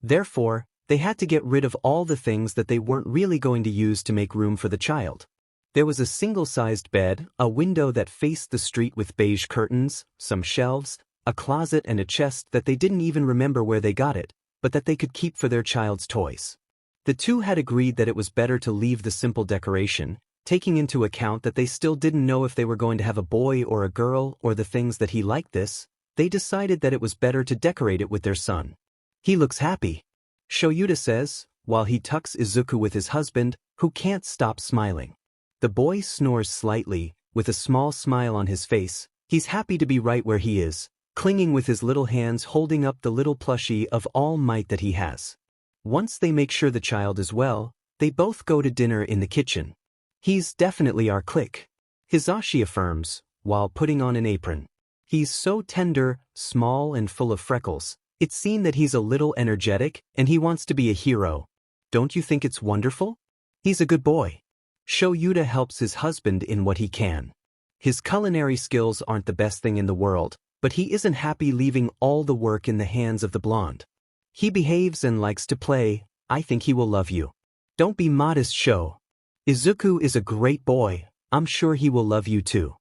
Speaker 1: Therefore, they had to get rid of all the things that they weren't really going to use to make room for the child. There was a single-sized bed, a window that faced the street with beige curtains, some shelves, a closet and a chest that they didn't even remember where they got it, but that they could keep for their child's toys. The two had agreed that it was better to leave the simple decoration, taking into account that they still didn't know if they were going to have a boy or a girl or the things that he liked this. They decided that it was better to decorate it with their son. He looks happy. Shouta says, while he tucks Izuku with his husband, who can't stop smiling. The boy snores slightly, with a small smile on his face. He's happy to be right where he is, clinging with his little hands holding up the little plushie of all might that he has. Once they make sure the child is well, they both go to dinner in the kitchen. "He's definitely our clique," Hisashi affirms, while putting on an apron. He's so tender, small and full of freckles. It's seen that he's a little energetic and he wants to be a hero. Don't you think it's wonderful? He's a good boy. Shouta helps his husband in what he can. His culinary skills aren't the best thing in the world, but he isn't happy leaving all the work in the hands of the blonde. He behaves and likes to play. I think he will love you. Don't be modest, Sho. Izuku is a great boy. I'm sure he will love you too.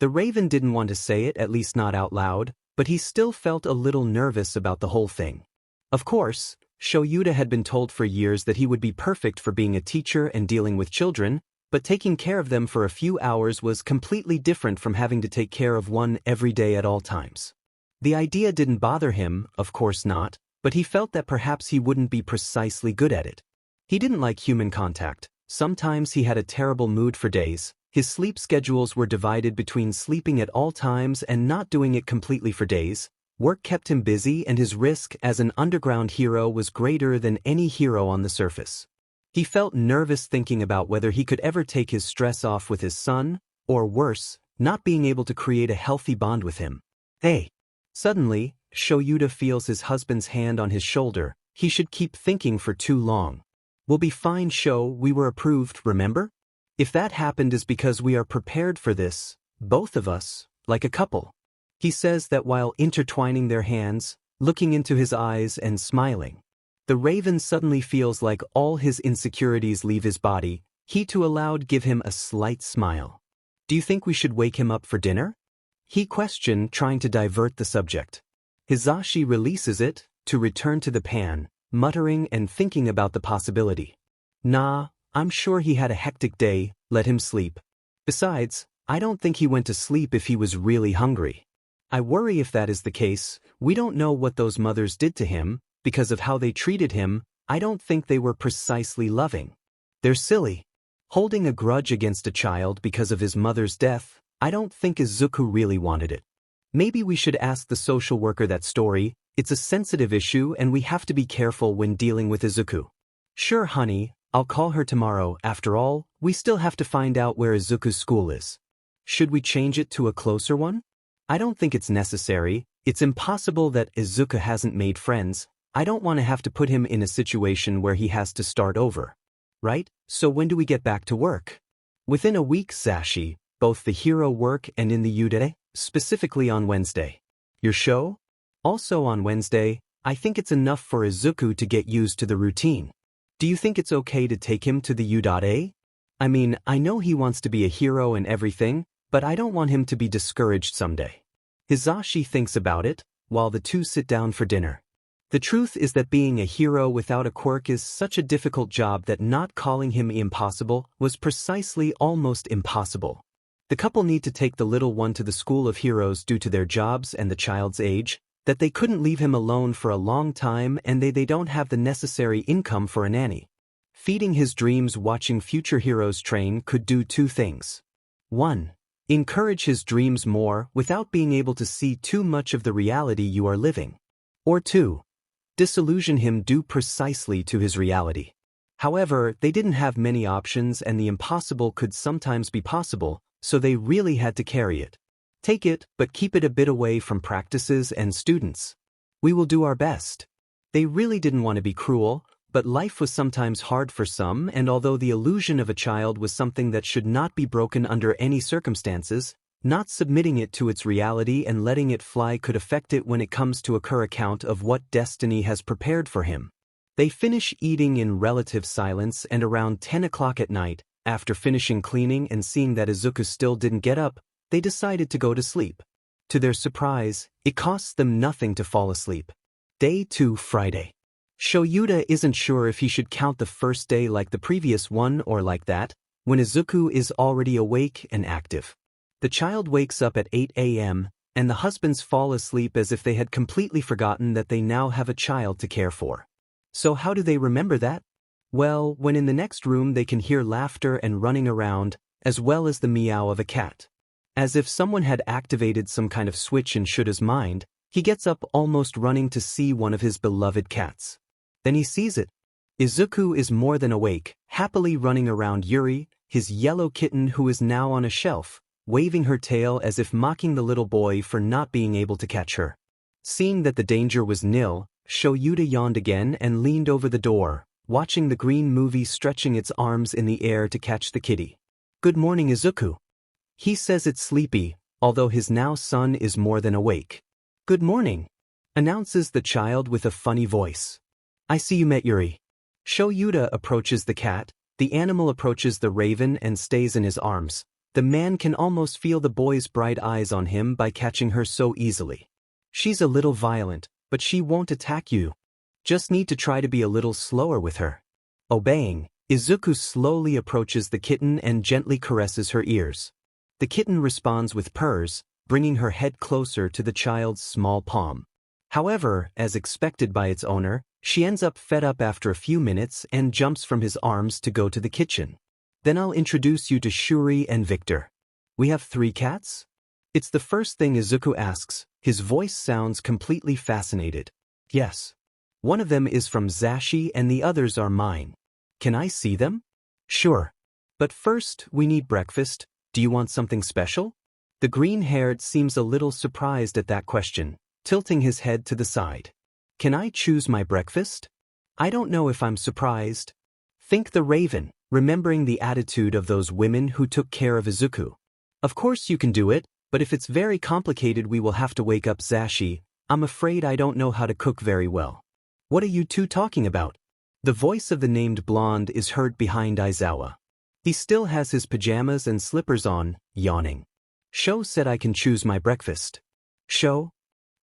Speaker 1: The Raven didn't want to say it, at least not out loud, but he still felt a little nervous about the whole thing. Of course, Shouta had been told for years that he would be perfect for being a teacher and dealing with children, but taking care of them for a few hours was completely different from having to take care of one every day at all times. The idea didn't bother him, of course not, but he felt that perhaps he wouldn't be precisely good at it. He didn't like human contact. Sometimes he had a terrible mood for days. His sleep schedules were divided between sleeping at all times and not doing it completely for days. Work kept him busy and his risk as an underground hero was greater than any hero on the surface. He felt nervous thinking about whether he could ever take his stress off with his son, or worse, not being able to create a healthy bond with him. Hey! Suddenly, Shouta feels his husband's hand on his shoulder. He should keep thinking for too long. "We'll be fine, Sho, we were approved, remember? If that happened is because we are prepared for this, both of us, like a couple." He says that while intertwining their hands, looking into his eyes and smiling. The Raven suddenly feels like all his insecurities leave his body. He too allowed give him a slight smile. "Do you think we should wake him up for dinner?" He questioned, trying to divert the subject. Hisashi releases it, to return to the pan, muttering and thinking about the possibility. "Nah, I'm sure he had a hectic day, let him sleep. Besides, I don't think he went to sleep if he was really hungry. I worry if that is the case. We don't know what those mothers did to him. Because of how they treated him, I don't think they were precisely loving. They're silly. Holding a grudge against a child because of his mother's death, I don't think Izuku really wanted it. Maybe we should ask the social worker that story. It's a sensitive issue and we have to be careful when dealing with Izuku." "Sure, honey, I'll call her tomorrow. After all, we still have to find out where Izuku's school is." "Should we change it to a closer one?" "I don't think it's necessary. It's impossible that Izuku hasn't made friends. I don't want to have to put him in a situation where he has to start over. Right? So when do we get back to work?" "Within a week, Sashi, both the hero work and in the Yudere, specifically on Wednesday." "Your show?" "Also on Wednesday. I think it's enough for Izuku to get used to the routine. Do you think it's okay to take him to the U.A? I mean, I know he wants to be a hero and everything, but I don't want him to be discouraged someday." Hisashi thinks about it, while the two sit down for dinner. The truth is that being a hero without a quirk is such a difficult job that not calling him impossible was precisely almost impossible. The couple need to take the little one to the school of heroes due to their jobs and the child's age, that they couldn't leave him alone for a long time and they don't have the necessary income for a nanny. Feeding his dreams watching future heroes train could do two things. 1. Encourage his dreams more without being able to see too much of the reality you are living. Or 2. Disillusion him due precisely to his reality. However, they didn't have many options and the impossible could sometimes be possible, so they really had to carry it. Take it, but keep it a bit away from practices and students. We will do our best. They really didn't want to be cruel, but life was sometimes hard for some, and although the illusion of a child was something that should not be broken under any circumstances, not submitting it to its reality and letting it fly could affect it when it comes to a account of what destiny has prepared for him. They finish eating in relative silence and around 10 o'clock at night, after finishing cleaning and seeing that Izuku still didn't get up, they decided to go to sleep. To their surprise, it costs them nothing to fall asleep. Day 2, Friday. Shouta isn't sure if he should count the first day like the previous one or like that, when Izuku is already awake and active. The child wakes up at 8 a.m., and the husbands fall asleep as if they had completely forgotten that they now have a child to care for. So how do they remember that? Well, when in the next room they can hear laughter and running around, as well as the meow of a cat. As if someone had activated some kind of switch in Shouta's mind, he gets up almost running to see one of his beloved cats. Then he sees it. Izuku is more than awake, happily running around Yuri, his yellow kitten who is now on a shelf, waving her tail as if mocking the little boy for not being able to catch her. Seeing that the danger was nil, Shouta yawned again and leaned over the door, watching the green movie stretching its arms in the air to catch the kitty. "Good morning, Izuku." He says it's sleepy, although his now son is more than awake. "Good morning," announces the child with a funny voice. "I see you met Yuri." Shouta approaches the cat, the animal approaches the raven and stays in his arms. The man can almost feel the boy's bright eyes on him by catching her so easily. "She's a little violent, but she won't attack you. Just need to try to be a little slower with her." Obeying, Izuku slowly approaches the kitten and gently caresses her ears. The kitten responds with purrs, bringing her head closer to the child's small palm. However, as expected by its owner, she ends up fed up after a few minutes and jumps from his arms to go to the kitchen. "Then I'll introduce you to Shuri and Victor." "We have 3 cats?" It's the first thing Izuku asks. His voice sounds completely fascinated. "Yes. One of them is from Zashi and the others are mine." "Can I see them?" "Sure. But first, we need breakfast. Do you want something special?" The green-haired seems a little surprised at that question, tilting his head to the side. "Can I choose my breakfast?" "I don't know if I'm surprised." Think the raven, remembering the attitude of those women who took care of Izuku. "Of course you can do it, but if it's very complicated we will have to wake up Zashi. I'm afraid I don't know how to cook very well." "What are you two talking about?" The voice of the named blonde is heard behind Aizawa. He still has his pajamas and slippers on, yawning. "Sho said I can choose my breakfast." "Sho?"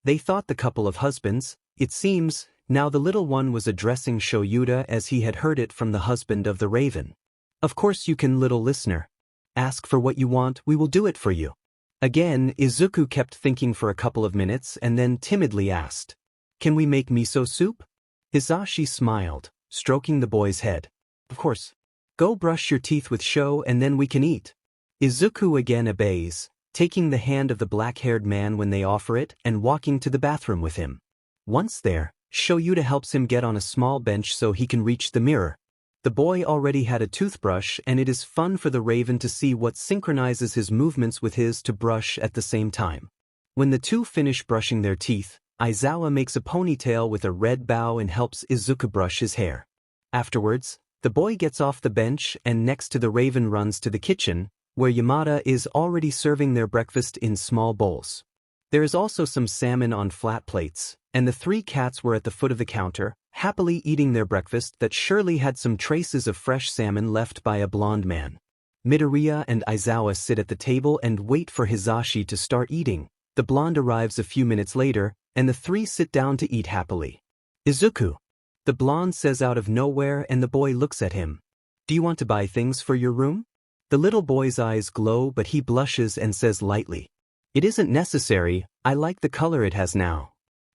Speaker 1: They thought the couple of husbands. It seems, now the little one was addressing Shouta as he had heard it from the husband of the raven. "Of course you can, little listener. Ask for what you want, we will do it for you." Again, Izuku kept thinking for a couple of minutes and then timidly asked, "Can we make miso soup?" Hizashi smiled, stroking the boy's head. "Of course. Go brush your teeth with Sho and then we can eat." Izuku again obeys, taking the hand of the black-haired man when they offer it and walking to the bathroom with him. Once there, Shouta helps him get on a small bench so he can reach the mirror. The boy already had a toothbrush and it is fun for the raven to see what synchronizes his movements with his to brush at the same time. When the two finish brushing their teeth, Aizawa makes a ponytail with a red bow and helps Izuku brush his hair. Afterwards, the boy gets off the bench and next to the raven runs to the kitchen, where Yamada is already serving their breakfast in small bowls. There is also some salmon on flat plates, and the 3 cats were at the foot of the counter, happily eating their breakfast that surely had some traces of fresh salmon left by a blonde man. Midoriya and Aizawa sit at the table and wait for Hizashi to start eating. The blonde arrives a few minutes later, and the 3 sit down to eat happily. "Izuku," the blonde says out of nowhere, and the boy looks at him. "Do you want to buy things for your room?" The little boy's eyes glow but he blushes and says lightly, "It isn't necessary, I like the color it has now."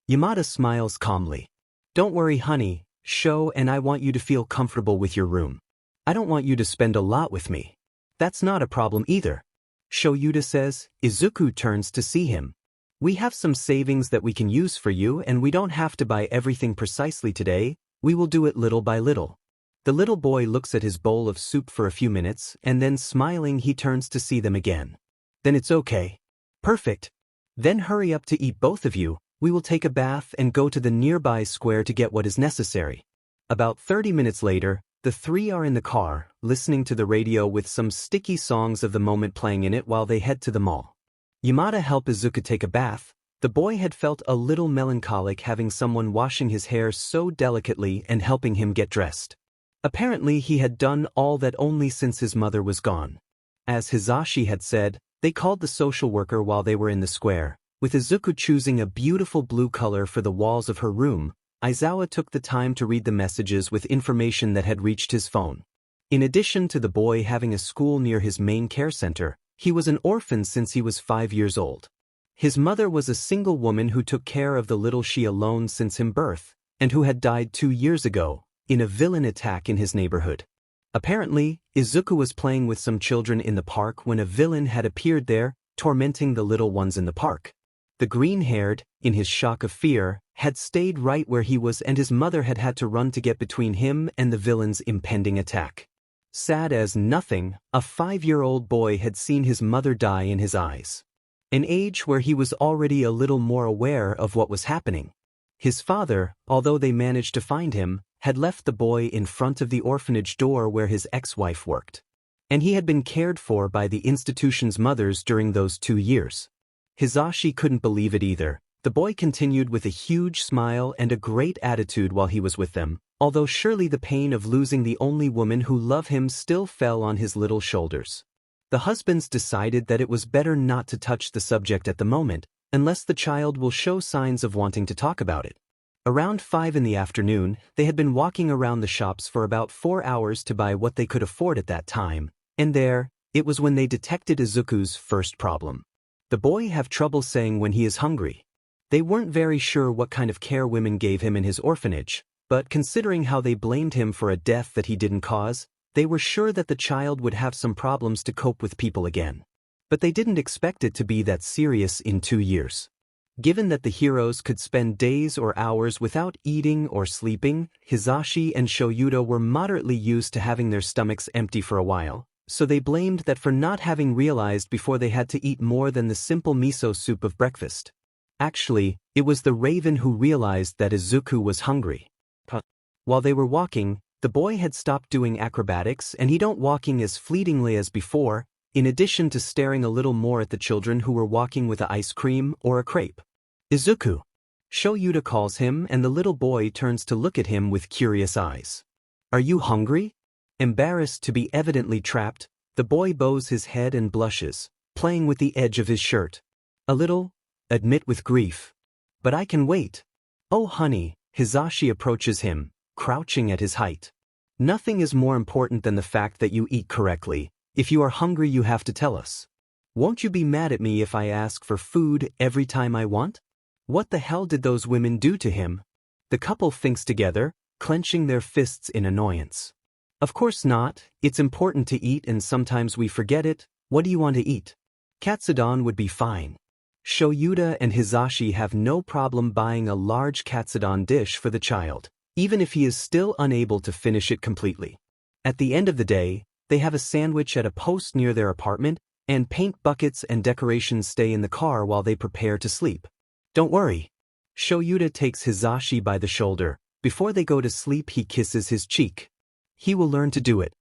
Speaker 1: Yamada smiles calmly. "Don't worry, honey, Sho and I want you to feel comfortable with your room. I don't want you to spend a lot with me." "That's not a problem either," Shouta says. Izuku turns to see him. "We have some savings that we can use for you and we don't have to buy everything precisely today, we will do it little by little." The little boy looks at his bowl of soup for a few minutes and then smiling he turns to see them again. "Then it's okay." "Perfect. Then hurry up to eat both of you, we will take a bath and go to the nearby square to get what is necessary." About 30 minutes later, the 3 are in the car, listening to the radio with some sticky songs of the moment playing in it while they head to the mall. Yamada helped Izuku take a bath. The boy had felt a little melancholic having someone washing his hair so delicately and helping him get dressed. Apparently he had done all that only since his mother was gone. As Hizashi had said, they called the social worker while they were in the square. With Izuku choosing a beautiful blue color for the walls of her room, Aizawa took the time to read the messages with information that had reached his phone. In addition to the boy having a school near his main care center, he was an orphan since he was 5 years old. His mother was a single woman who took care of the little she alone since his birth, and who had died 2 years ago. in a villain attack in his neighborhood. Apparently, Izuku was playing with some children in the park when a villain had appeared there, tormenting the little ones in the park. The green-haired, in his shock of fear, had stayed right where he was, and his mother had had to run to get between him and the villain's impending attack. Sad as nothing, a 5-year-old boy had seen his mother die in his eyes. An age where he was already a little more aware of what was happening. His father, although they managed to find him, had left the boy in front of the orphanage door where his ex-wife worked. And he had been cared for by the institution's mothers during those 2 years. Hisashi couldn't believe it either. The boy continued with a huge smile and a great attitude while he was with them, although surely the pain of losing the only woman who loved him still fell on his little shoulders. The husbands decided that it was better not to touch the subject at the moment, unless the child will show signs of wanting to talk about it. Around 5 in the afternoon, they had been walking around the shops for about 4 hours to buy what they could afford at that time, and there, it was when they detected Izuku's first problem. The boy have trouble saying when he is hungry. They weren't very sure what kind of care women gave him in his orphanage, but considering how they blamed him for a death that he didn't cause, they were sure that the child would have some problems to cope with people again. But they didn't expect it to be that serious in 2 years. Given that the heroes could spend days or hours without eating or sleeping, Hisashi and Shouta were moderately used to having their stomachs empty for a while, so they blamed that for not having realized before they had to eat more than the simple miso soup of breakfast. Actually, it was the raven who realized that Izuku was hungry. While they were walking, the boy had stopped doing acrobatics and he don't walking as fleetingly as before, in addition to staring a little more at the children who were walking with an ice cream or a crepe. Izuku. Shouta calls him and the little boy turns to look at him with curious eyes. Are you hungry? Embarrassed to be evidently trapped, the boy bows his head and blushes, playing with the edge of his shirt. A little, admit with grief. But I can wait. Oh honey, Hisashi approaches him, crouching at his height. Nothing is more important than the fact that you eat correctly. If you are hungry you have to tell us. Won't you be mad at me if I ask for food every time I want? What the hell did those women do to him? The couple thinks together, clenching their fists in annoyance. Of course not, it's important to eat and sometimes we forget it. What do you want to eat? Katsudon would be fine. Shouta and Hisashi have no problem buying a large katsudon dish for the child, even if he is still unable to finish it completely. At the end of the day, they have a sandwich at a post near their apartment, and paint buckets and decorations stay in the car while they prepare to sleep. Don't worry. Shouta takes Hisashi by the shoulder. Before they go to sleep he kisses his cheek. He will learn to do it.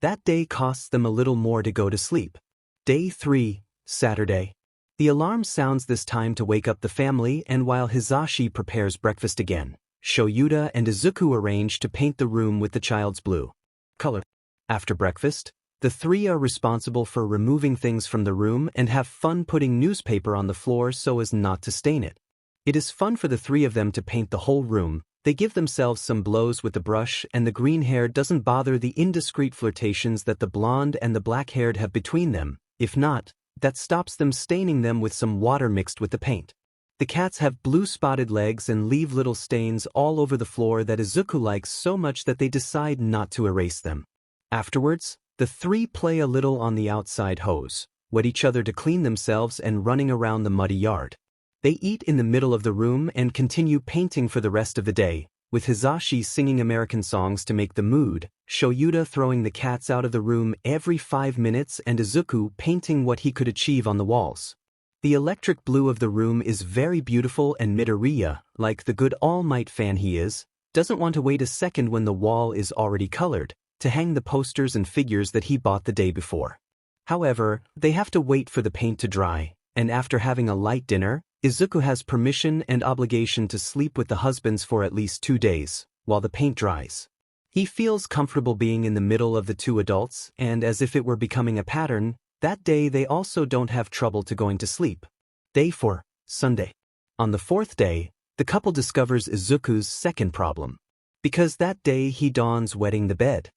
Speaker 1: That day costs them a little more to go to sleep. Day 3, Saturday. The alarm sounds this time to wake up the family, and while Hisashi prepares breakfast again, Shouta and Izuku arrange to paint the room with the child's blue color. After breakfast, the three are responsible for removing things from the room and have fun putting newspaper on the floor so as not to stain it. It is fun for the three of them to paint the whole room. They give themselves some blows with the brush, and the green hair doesn't bother the indiscreet flirtations that the blonde and the black-haired have between them. If not, that stops them staining them with some water mixed with the paint. The cats have blue spotted legs and leave little stains all over the floor that Izuku likes so much that they decide not to erase them. Afterwards, the three play a little on the outside hose, wet each other to clean themselves and running around the muddy yard. They eat in the middle of the room and continue painting for the rest of the day, with Hisashi singing American songs to make the mood, Shouta throwing the cats out of the room every 5 minutes and Izuku painting what he could achieve on the walls. The electric blue of the room is very beautiful, and Midoriya, like the good All Might fan he is, doesn't want to wait a second when the wall is already colored, to hang the posters and figures that he bought the day before. However, they have to wait for the paint to dry, and after having a light dinner, Izuku has permission and obligation to sleep with the husbands for at least 2 days, while the paint dries. He feels comfortable being in the middle of the two adults, and as if it were becoming a pattern, that day they also don't have trouble to going to sleep. Day 4, Sunday. On the 4th day, the couple discovers Izuku's second problem. Because that day he dons wetting the bed.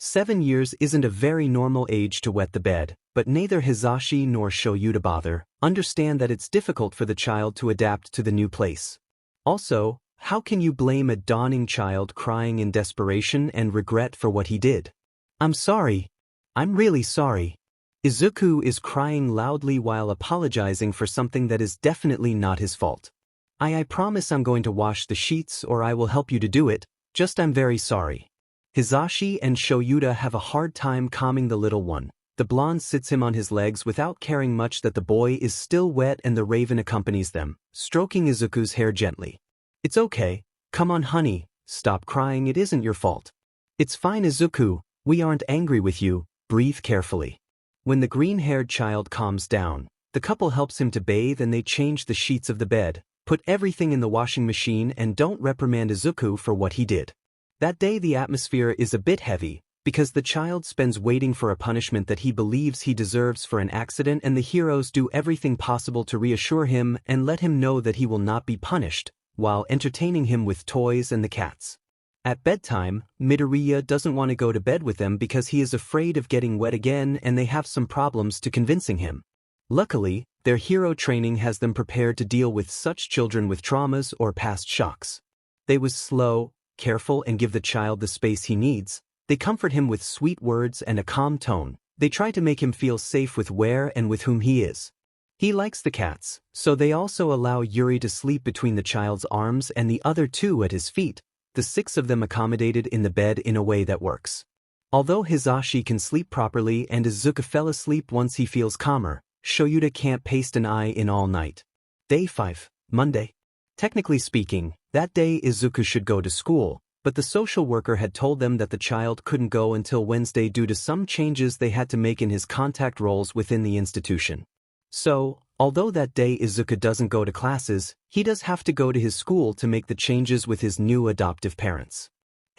Speaker 1: 7 years isn't a very normal age to wet the bed, but neither Hisashi nor Shouta bother, understand that it's difficult for the child to adapt to the new place. Also, how can you blame a dawning child crying in desperation and regret for what he did? I'm sorry. I'm really sorry. Izuku is crying loudly while apologizing for something that is definitely not his fault. I promise I'm going to wash the sheets or I will help you to do it, just I'm very sorry. Hisashi and Shouta have a hard time calming the little one. The blonde sits him on his legs without caring much that the boy is still wet and the raven accompanies them, stroking Izuku's hair gently. It's okay, come on honey, stop crying, it isn't your fault. It's fine Izuku, we aren't angry with you, breathe carefully. When the green-haired child calms down, the couple helps him to bathe and they change the sheets of the bed, put everything in the washing machine and don't reprimand Izuku for what he did. That day the atmosphere is a bit heavy, because the child spends waiting for a punishment that he believes he deserves for an accident and the heroes do everything possible to reassure him and let him know that he will not be punished, while entertaining him with toys and the cats. At bedtime, Midoriya doesn't want to go to bed with them because he is afraid of getting wet again and they have some problems to convincing him. Luckily, their hero training has them prepared to deal with such children with traumas or past shocks. They was slow, careful and give the child the space he needs. They comfort him with sweet words and a calm tone. They try to make him feel safe with where and with whom he is. He likes the cats, so they also allow Yuri to sleep between the child's arms and the other two at his feet, the 6 of them accommodated in the bed in a way that works. Although Hisashi can sleep properly and Izuku fell asleep once he feels calmer, Shouta can't paste an eye in all night. Day 5, Monday. Technically speaking, that day Izuku should go to school, but the social worker had told them that the child couldn't go until Wednesday due to some changes they had to make in his contact roles within the institution. So, although that day Izuku doesn't go to classes, he does have to go to his school to make the changes with his new adoptive parents.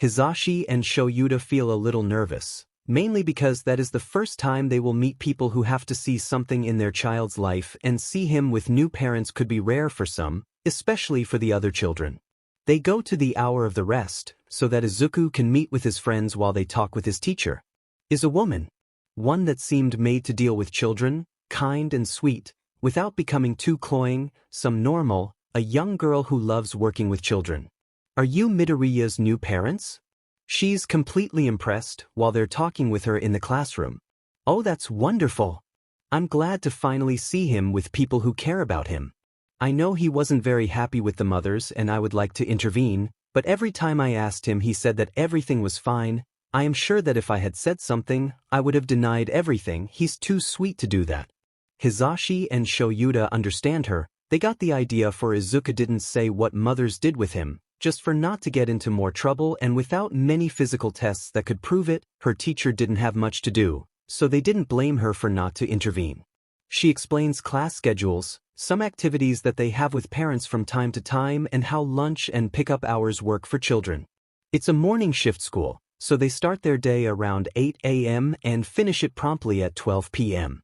Speaker 1: Hisashi and Shouta feel a little nervous, mainly because that is the first time they will meet people who have to see something in their child's life and see him with new parents could be rare for some, especially for the other children. They go to the hour of the rest, so that Izuku can meet with his friends while they talk with his teacher. Is a woman. One that seemed made to deal with children, kind and sweet, without becoming too cloying, some normal, a young girl who loves working with children. Are you Midoriya's new parents? She's completely impressed while they're talking with her in the classroom. Oh, that's wonderful. I'm glad to finally see him with people who care about him. I know he wasn't very happy with the mothers and I would like to intervene, but every time I asked him he said that everything was fine. I am sure that if I had said something, I would have denied everything. He's too sweet to do that. Hisashi and Shouta understand her. They got the idea for Izuku didn't say what mothers did with him, just for not to get into more trouble and without many physical tests that could prove it, her teacher didn't have much to do, so they didn't blame her for not to intervene. She explains class schedules, some activities that they have with parents from time to time and how lunch and pickup hours work for children. It's a morning shift school, so they start their day around 8 a.m. and finish it promptly at 12 p.m.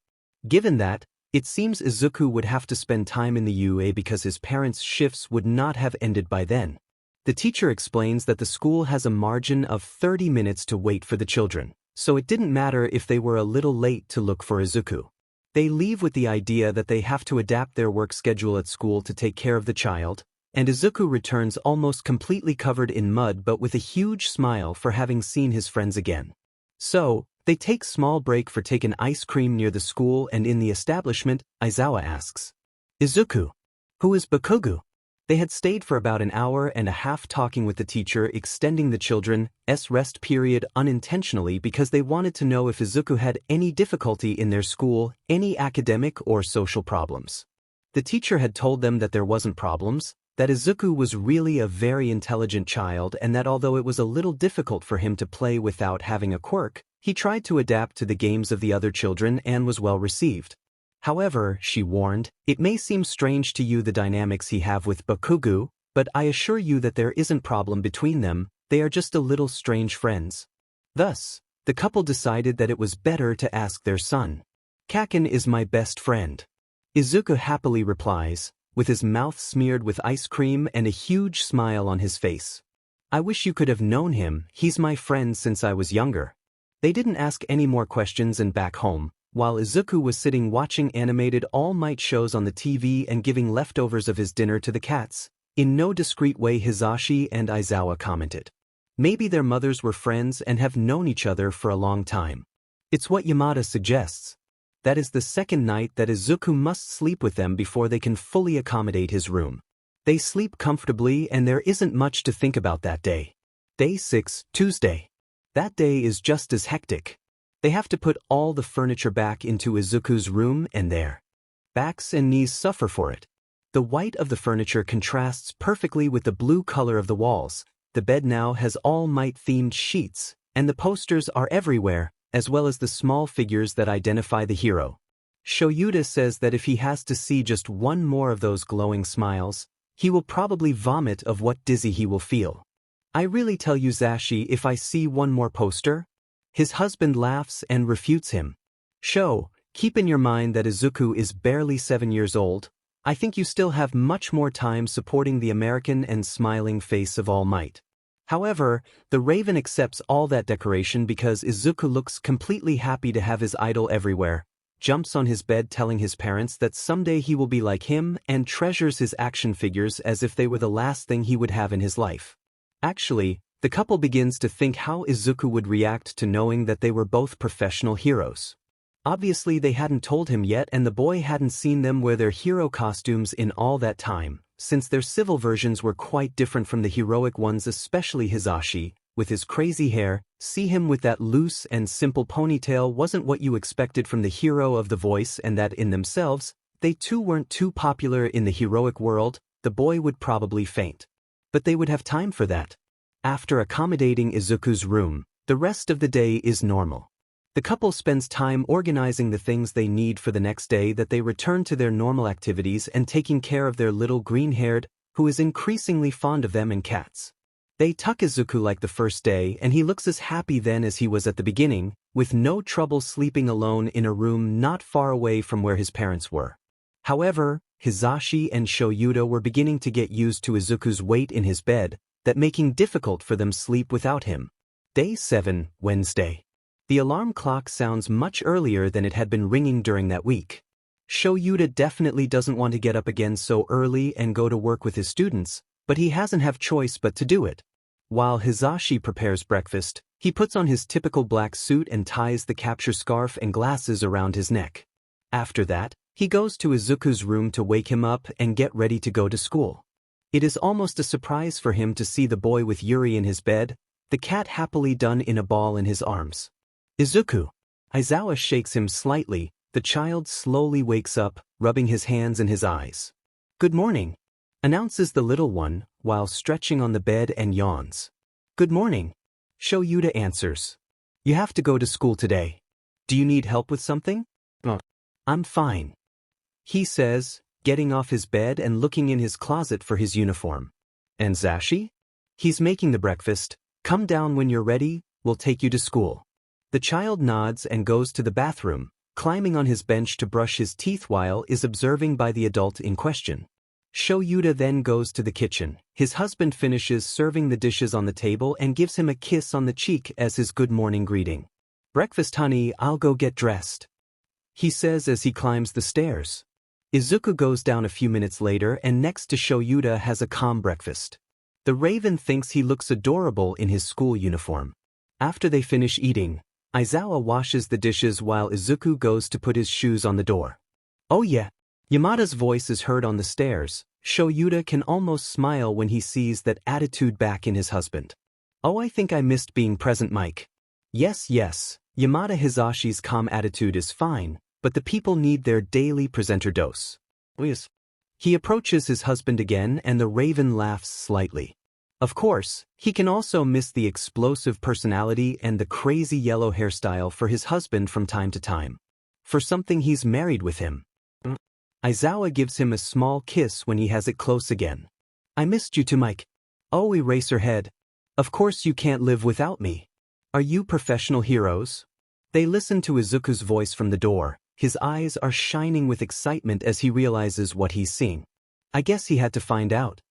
Speaker 1: Given that, it seems Izuku would have to spend time in the UA because his parents' shifts would not have ended by then. The teacher explains that the school has a margin of 30 minutes to wait for the children, so it didn't matter if they were a little late to look for Izuku. They leave with the idea that they have to adapt their work schedule at school to take care of the child, and Izuku returns almost completely covered in mud but with a huge smile for having seen his friends again. So, they take small break for taking ice cream near the school and in the establishment, Aizawa asks, Izuku, who is Bakugo? They had stayed for about an hour and a half talking with the teacher, extending the children's rest period unintentionally because they wanted to know if Izuku had any difficulty in their school, any academic or social problems. The teacher had told them that there wasn't problems, that Izuku was really a very intelligent child and that although it was a little difficult for him to play without having a quirk, he tried to adapt to the games of the other children and was well received. However, she warned, it may seem strange to you the dynamics he have with Bakugo, but I assure you that there isn't problem between them, they are just a little strange friends. Thus, the couple decided that it was better to ask their son. Kaken is my best friend. Izuku happily replies, with his mouth smeared with ice cream and a huge smile on his face. I wish you could have known him, he's my friend since I was younger. They didn't ask any more questions and back home, while Izuku was sitting watching animated All Might shows on the TV and giving leftovers of his dinner to the cats, In no discreet way Hisashi and Aizawa commented. Maybe their mothers were friends and have known each other for a long time. It's what Yamada suggests. That is the second night that Izuku must sleep with them before they can fully accommodate his room. They sleep comfortably and there isn't much to think about that day. Day 6, Tuesday. That day is just as hectic. They have to put all the furniture back into Izuku's room and their backs and knees suffer for it. The white of the furniture contrasts perfectly with the blue color of the walls. The bed now has All Might-themed sheets, and the posters are everywhere, as well as the small figures that identify the hero. Shouta says that if he has to see just one more of those glowing smiles, he will probably vomit of what dizzy he will feel. I really tell you Zashi, if I see one more poster? His husband laughs and refutes him. Keep in your mind that Izuku is barely 7 years old. I think you still have much more time supporting the American and smiling face of All Might. However, the Raven accepts all that decoration because Izuku looks completely happy to have his idol everywhere, jumps on his bed telling his parents that someday he will be like him and treasures his action figures as if they were the last thing he would have in his life. Actually, the couple begins to think how Izuku would react to knowing that they were both professional heroes. Obviously they hadn't told him yet and the boy hadn't seen them wear their hero costumes in all that time, since their civil versions were quite different from the heroic ones, especially Hisashi, with his crazy hair. See him with that loose and simple ponytail wasn't what you expected from the hero of the voice, and that in themselves, they too weren't too popular in the heroic world. The boy would probably faint. But they would have time for that. After accommodating Izuku's room, the rest of the day is normal. The couple spends time organizing the things they need for the next day, that they return to their normal activities and taking care of their little green-haired, who is increasingly fond of them and cats. They tuck Izuku like the first day and he looks as happy then as he was at the beginning, with no trouble sleeping alone in a room not far away from where his parents were. However, Hisashi and Shouta were beginning to get used to Izuku's weight in his bed, that making difficult for them sleep without him. Day 7, Wednesday. The alarm clock sounds much earlier than it had been ringing during that week. Shouta definitely doesn't want to get up again so early and go to work with his students, but he hasn't have choice but to do it. While Hisashi prepares breakfast, he puts on his typical black suit and ties the capture scarf and glasses around his neck. After that, he goes to Izuku's room to wake him up and get ready to go to school. It is almost a surprise for him to see the boy with Yuri in his bed, the cat happily done in a ball in his arms. Izuku. Aizawa shakes him slightly. The child slowly wakes up, rubbing his hands and his eyes. Good morning, announces the little one, while stretching on the bed and yawns. Good morning, Shouta answers. You have to go to school today. Do you need help with something? No. I'm fine, he says, getting off his bed and looking in his closet for his uniform. And Zashi? He's making the breakfast. Come down when you're ready, we'll take you to school. The child nods and goes to the bathroom, climbing on his bench to brush his teeth while is observing by the adult in question. Shouta then goes to the kitchen. His husband finishes serving the dishes on the table and gives him a kiss on the cheek as his good morning greeting. Breakfast, honey, I'll go get dressed, he says as he climbs the stairs. Izuku goes down a few minutes later and next to Shouta has a calm breakfast. The Raven thinks he looks adorable in his school uniform. After they finish eating, Aizawa washes the dishes while Izuku goes to put his shoes on the door. Oh yeah. Yamada's voice is heard on the stairs. Shouta can almost smile when he sees that attitude back in his husband. Oh, I think I missed being present, Mike. Yes. Yamada. Hisashi's calm attitude is fine, but the people need their daily presenter dose. Yes. He approaches his husband again and the Raven laughs slightly. Of course, he can also miss the explosive personality and the crazy yellow hairstyle for his husband from time to time. For something he's married with him. Aizawa gives him a small kiss when he has it close again. I missed you too, Mike. Oh, Eraserhead. Of course you can't live without me. Are you professional heroes? They listen to Izuku's voice from the door. His eyes are shining with excitement as he realizes what he's seeing. I guess he had to find out.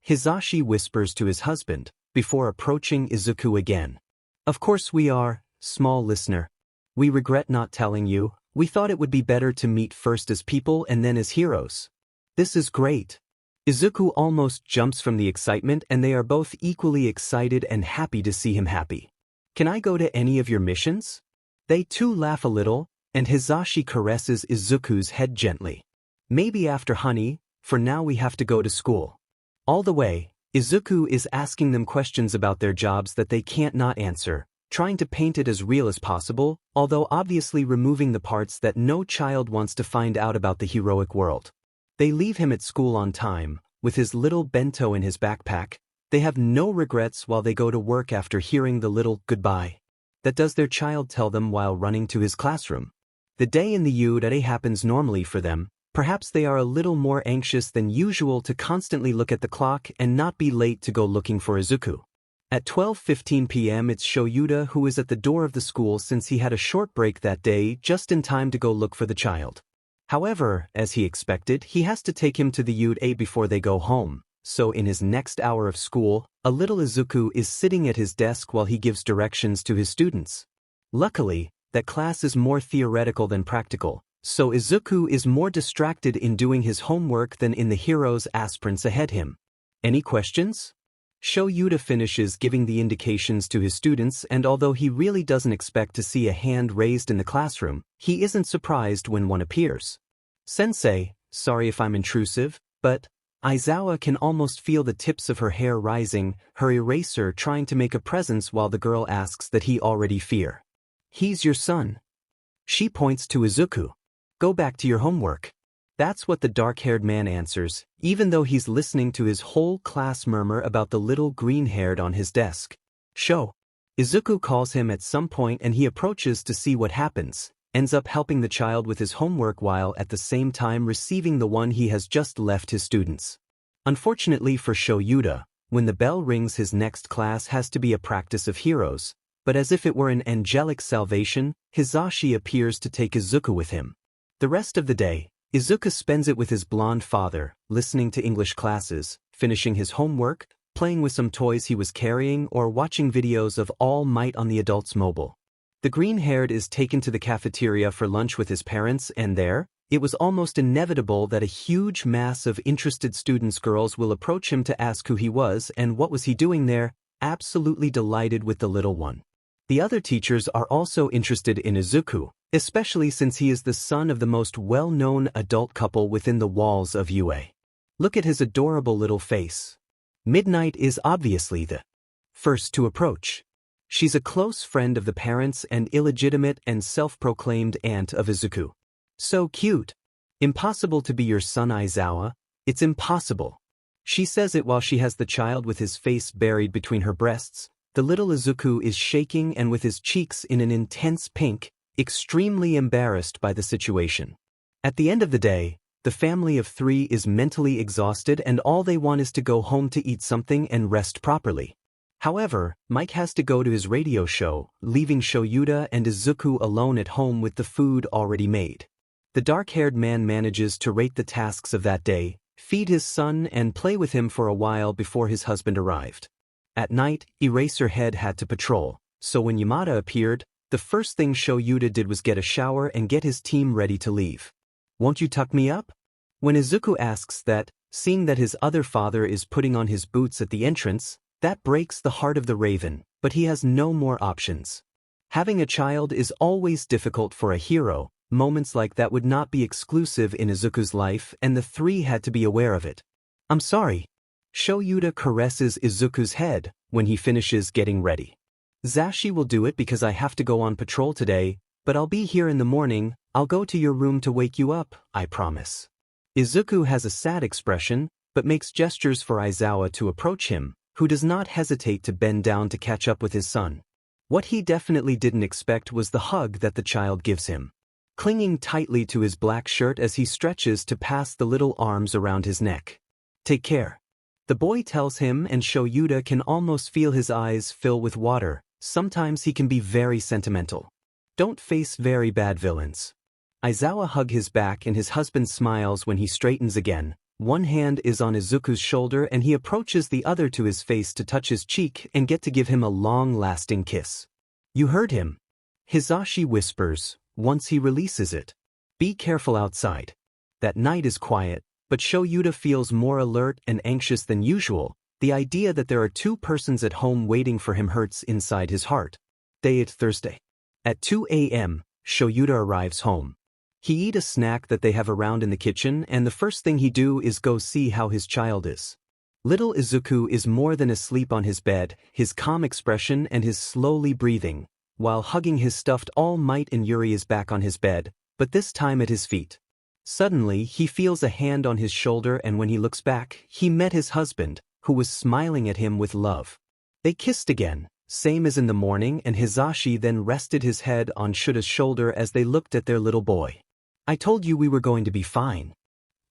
Speaker 1: Hisashi whispers to his husband, before approaching Izuku again. Of course we are, small listener. We regret not telling you. We thought it would be better to meet first as people and then as heroes. This is great. Izuku almost jumps from the excitement and they are both equally excited and happy to see him happy. Can I go to any of your missions? They too laugh a little, and Hisashi caresses Izuku's head gently. Maybe after honey, for now we have to go to school. All the way, Izuku is asking them questions about their jobs that they can't not answer, trying to paint it as real as possible, although obviously removing the parts that no child wants to find out about the heroic world. They leave him at school on time, with his little bento in his backpack. They have no regrets while they go to work after hearing the little goodbye that does their child tell them while running to his classroom. The day in the UDA happens normally for them. Perhaps they are a little more anxious than usual to constantly look at the clock and not be late to go looking for Izuku. At 12:15 p.m. it's Shouta who is at the door of the school since he had a short break that day just in time to go look for the child. However, as he expected, he has to take him to the UDA before they go home, so in his next hour of school, a little Izuku is sitting at his desk while he gives directions to his students. Luckily, that class is more theoretical than practical, so Izuku is more distracted in doing his homework than in the heroes aspirants ahead him. Any questions? Shouta finishes giving the indications to his students, and although he really doesn't expect to see a hand raised in the classroom, he isn't surprised when one appears. Sensei, sorry if I'm intrusive, but Aizawa can almost feel the tips of her hair rising, her eraser trying to make a presence while the girl asks that he already fear. He's your son. She points to Izuku. Go back to your homework. That's what the dark-haired man answers, even though he's listening to his whole class murmur about the little green-haired on his desk. Show. Izuku calls him at some point and he approaches to see what happens, ends up helping the child with his homework while at the same time receiving the one he has just left his students. Unfortunately for Shouta, when the bell rings his next class has to be a practice of heroes, but as if it were an angelic salvation, Hisashi appears to take Izuku with him. The rest of the day, Izuku spends it with his blonde father, listening to English classes, finishing his homework, playing with some toys he was carrying, or watching videos of All Might on the adult's mobile. The green-haired is taken to the cafeteria for lunch with his parents, and there, it was almost inevitable that a huge mass of interested students' girls will approach him to ask who he was and what was he doing there, absolutely delighted with the little one. The other teachers are also interested in Izuku, especially since he is the son of the most well-known adult couple within the walls of UA. Look at his adorable little face. Midnight is obviously the first to approach. She's a close friend of the parents and illegitimate and self-proclaimed aunt of Izuku. So cute. Impossible to be your son, Aizawa. It's impossible. She says it while she has the child with his face buried between her breasts. The little Izuku is shaking and with his cheeks in an intense pink, extremely embarrassed by the situation. At the end of the day, the family of three is mentally exhausted and all they want is to go home to eat something and rest properly. However, Mike has to go to his radio show, leaving Shouta and Izuku alone at home with the food already made. The dark-haired man manages to rate the tasks of that day, feed his son and play with him for a while before his husband arrived. At night, Eraserhead had to patrol, so when Yamada appeared, the first thing Shouta did was get a shower and get his team ready to leave. Won't you tuck me up? When Izuku asks that, seeing that his other father is putting on his boots at the entrance, that breaks the heart of the Raven, but he has no more options. Having a child is always difficult for a hero. Moments like that would not be exclusive in Izuku's life and the three had to be aware of it. I'm sorry. Shouta caresses Izuku's head when he finishes getting ready. Zashi will do it because I have to go on patrol today, but I'll be here in the morning. I'll go to your room to wake you up, I promise. Izuku has a sad expression, but makes gestures for Aizawa to approach him, who does not hesitate to bend down to catch up with his son. What he definitely didn't expect was the hug that the child gives him. Clinging tightly to his black shirt as he stretches to pass the little arms around his neck. Take care. The boy tells him and Shouta can almost feel his eyes fill with water. Sometimes he can be very sentimental. Don't face very bad villains. Aizawa hugs his back and his husband smiles when he straightens again. One hand is on Izuku's shoulder and he approaches the other to his face to touch his cheek and get to give him a long-lasting kiss. You heard him. Hisashi whispers, once he releases it. Be careful outside. That night is quiet, But Shouta feels more alert and anxious than usual. The idea that there are two persons at home waiting for him hurts inside his heart. Thursday. At 2 a.m., Shouta arrives home. He eat a snack that they have around in the kitchen, and the first thing he do is go see how his child is. Little Izuku is more than asleep on his bed, his calm expression and his slowly breathing, while hugging his stuffed All Might, and Yuri is back on his bed, but this time at his feet. Suddenly, he feels a hand on his shoulder, and when he looks back, he met his husband, who was smiling at him with love. They kissed again, same as in the morning, and Hisashi then rested his head on Shuta's shoulder as they looked at their little boy. "I told you we were going to be fine,"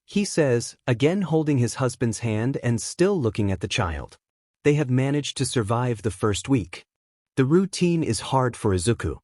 Speaker 1: he says, again holding his husband's hand and still looking at the child. They have managed to survive the first week. The routine is hard for Izuku.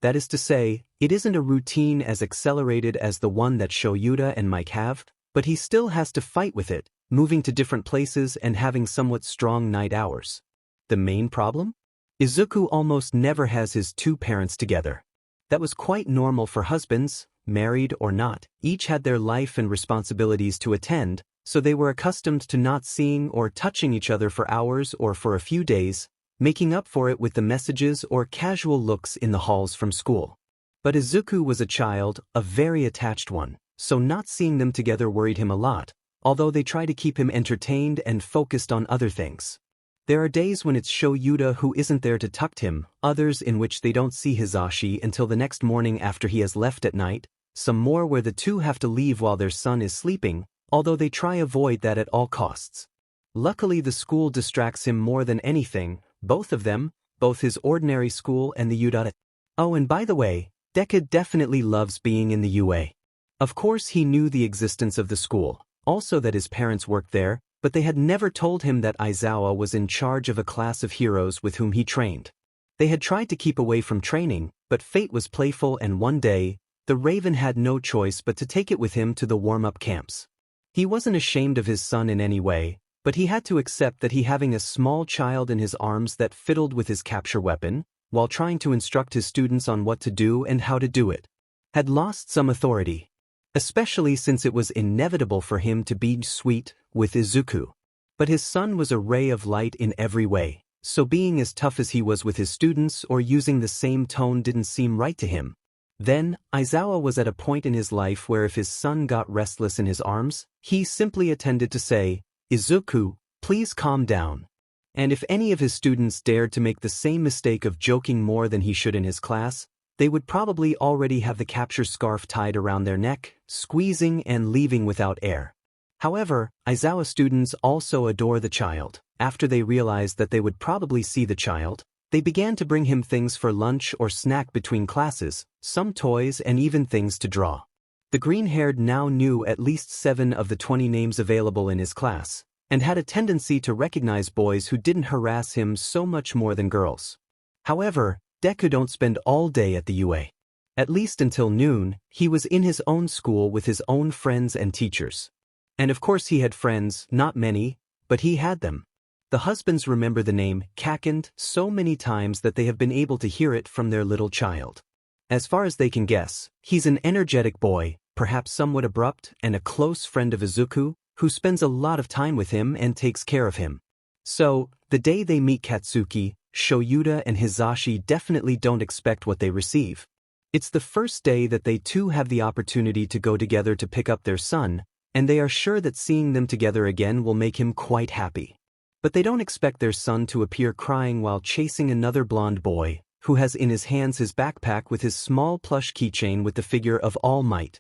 Speaker 1: That is to say, it isn't a routine as accelerated as the one that Shouta and Mike have, but he still has to fight with it, moving to different places and having somewhat strong night hours. The main problem? Izuku almost never has his two parents together. That was quite normal for husbands, married or not. Each had their life and responsibilities to attend, so they were accustomed to not seeing or touching each other for hours or for a few days, making up for it with the messages or casual looks in the halls from school. But Izuku was a child, a very attached one, so not seeing them together worried him a lot, although they try to keep him entertained and focused on other things. There are days when it's Shouta who isn't there to tuck him, others in which they don't see Hisashi until the next morning after he has left at night, some more where the two have to leave while their son is sleeping, although they try avoid that at all costs. Luckily, the school distracts him more than anything, both of them, both his ordinary school and the UA. Oh, and by the way, Deku definitely loves being in the UA. Of course he knew the existence of the school, also that his parents worked there, but they had never told him that Aizawa was in charge of a class of heroes with whom he trained. They had tried to keep away from training, but fate was playful, and one day, the Raven had no choice but to take it with him to the warm-up camps. He wasn't ashamed of his son in any way, but he had to accept that he, having a small child in his arms that fiddled with his capture weapon, while trying to instruct his students on what to do and how to do it, had lost some authority. Especially since it was inevitable for him to be sweet with Izuku. But his son was a ray of light in every way, so being as tough as he was with his students or using the same tone didn't seem right to him. Then, Aizawa was at a point in his life where if his son got restless in his arms, he simply attended to say, "Izuku, please calm down." And if any of his students dared to make the same mistake of joking more than he should in his class, they would probably already have the capture scarf tied around their neck, squeezing and leaving without air. However, Aizawa students also adore the child. After they realized that they would probably see the child, they began to bring him things for lunch or snack between classes, some toys and even things to draw. The green-haired now knew at least 7 of the 20 names available in his class, and had a tendency to recognize boys who didn't harass him so much more than girls. However, Deku don't spend all day at the UA. At least until noon, he was in his own school with his own friends and teachers. And of course he had friends, not many, but he had them. The husbands remember the name Kakand so many times that they have been able to hear it from their little child. As far as they can guess, he's an energetic boy, perhaps somewhat abrupt, and a close friend of Izuku, who spends a lot of time with him and takes care of him. So, the day they meet Katsuki, Shouta and Hisashi definitely don't expect what they receive. It's the first day that they too have the opportunity to go together to pick up their son, and they are sure that seeing them together again will make him quite happy. But they don't expect their son to appear crying while chasing another blonde boy, who has in his hands his backpack with his small plush keychain with the figure of All Might.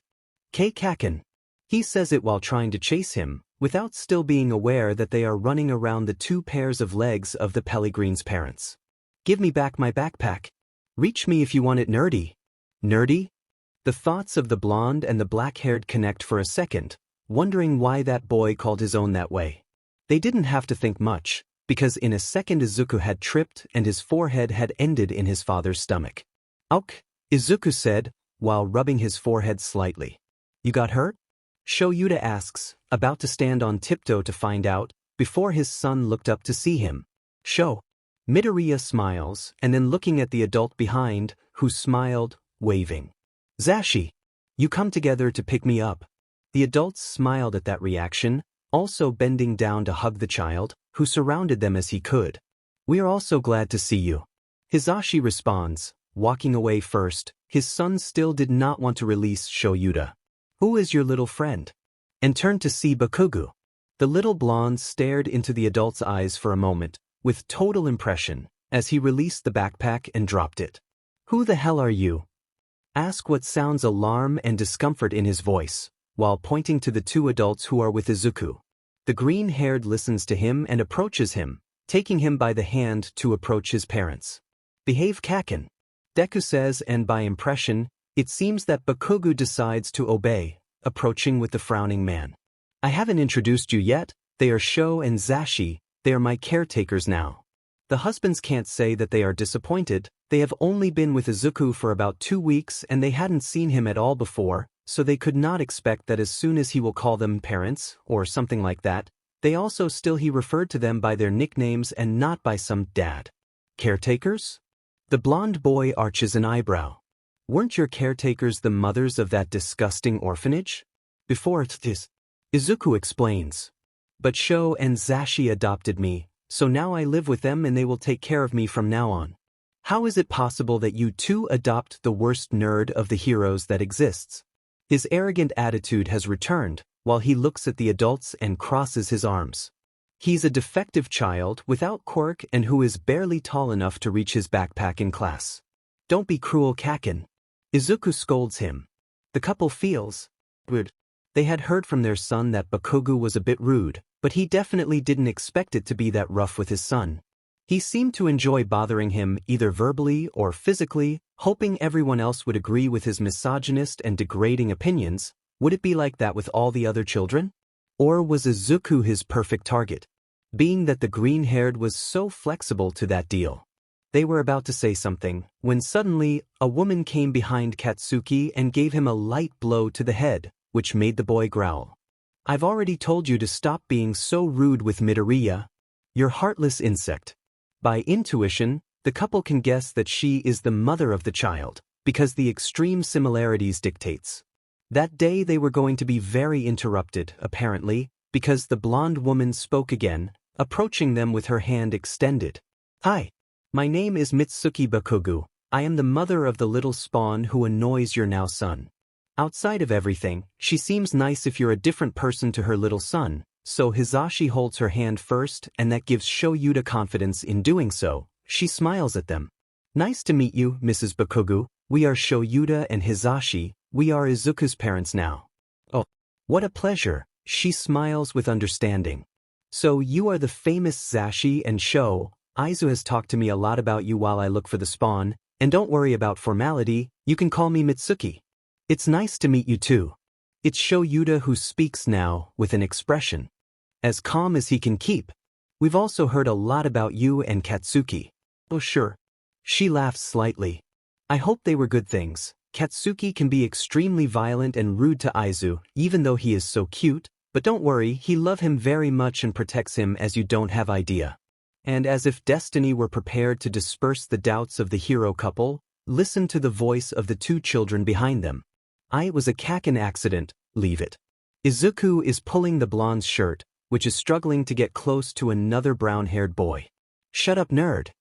Speaker 1: Kaken. He says it while trying to chase him, without still being aware that they are running around the 2 pairs of legs of the Pellegrines' parents. "Give me back my backpack. Reach me if you want it, nerdy." Nerdy? The thoughts of the blonde and the black-haired connect for a second, wondering why that boy called his own that way. They didn't have to think much, because in a second Izuku had tripped and his forehead had ended in his father's stomach. "Auk," Izuku said, while rubbing his forehead slightly. "You got hurt?" Shouta asks, about to stand on tiptoe to find out, before his son looked up to see him. Midoriya smiles, and then looking at the adult behind, who smiled, waving. "Zashi! You come together to pick me up." The adults smiled at that reaction, also bending down to hug the child, who surrounded them as he could. "We are also glad to see you." Hisashi responds, walking away first. His son still did not want to release Shouta. "Who is your little friend?" And turned to see Bakugo. The little blonde stared into the adult's eyes for a moment, with total impression, as he released the backpack and dropped it. "Who the hell are you?" Ask what sounds alarm and discomfort in his voice, while pointing to the two adults who are with Izuku. The green-haired listens to him and approaches him, taking him by the hand to approach his parents. "Behave, Kaken," Deku says, and by impression, it seems that Bakugo decides to obey, approaching with the frowning man. "I haven't introduced you yet, they are Sho and Zashi, they are my caretakers now." The husbands can't say that they are disappointed. They have only been with Izuku for about 2 weeks and they hadn't seen him at all before, so they could not expect that as soon as he will call them parents, or something like that. They also still he referred to them by their nicknames and not by some dad. "Caretakers?" The blonde boy arches an eyebrow. "Weren't your caretakers the mothers of that disgusting orphanage?" "Before this," Izuku explains. "But Sho and Zashi adopted me, so now I live with them and they will take care of me from now on." "How is it possible that you two adopt the worst nerd of the heroes that exists?" His arrogant attitude has returned, while he looks at the adults and crosses his arms. He's a defective child without quirk and who is barely tall enough to reach his backpack in class. "Don't be cruel, Kaken." Izuku scolds him. The couple feels rude. They had heard from their son that Bakugo was a bit rude, but he definitely didn't expect it to be that rough with his son. He seemed to enjoy bothering him either verbally or physically, hoping everyone else would agree with his misogynist and degrading opinions. Would it be like that with all the other children? Or was Izuku his perfect target? Being that the green-haired was so flexible to that deal. They were about to say something, when suddenly, a woman came behind Katsuki and gave him a light blow to the head, which made the boy growl. "I've already told you to stop being so rude with Midoriya. You're heartless insect." By intuition, the couple can guess that she is the mother of the child, because the extreme similarities dictates. That day they were going to be very interrupted, apparently, because the blonde woman spoke again, approaching them with her hand extended. "Hi. My name is Mitsuki Bakugo. I am the mother of the little spawn who annoys your now son. Outside of everything, she seems nice if you're a different person to her little son, so Hisashi holds her hand first and that gives Shouta confidence in doing so. She smiles at them. "Nice to meet you, Mrs. Bakugo. We are Shouta and Hisashi. We are Izuku's parents now." "Oh, what a pleasure." She smiles with understanding. "So you are the famous Zashi and Sho. Izu has talked to me a lot about you while I look for the spawn, and don't worry about formality, you can call me Mitsuki. It's nice to meet you too." It's Shouta who speaks now, with an expression as calm as he can keep. "We've also heard a lot about you and Katsuki." "Oh sure." She laughs slightly. "I hope they were good things. Katsuki can be extremely violent and rude to Izu, even though he is so cute, but don't worry, he loves him very much and protects him as you don't have idea." And as if destiny were prepared to disperse the doubts of the hero couple, listen to the voice of the two children behind them. "It was a Kaken accident, leave it." Izuku is pulling the blonde's shirt, which is struggling to get close to another brown-haired boy. "Shut up, nerd.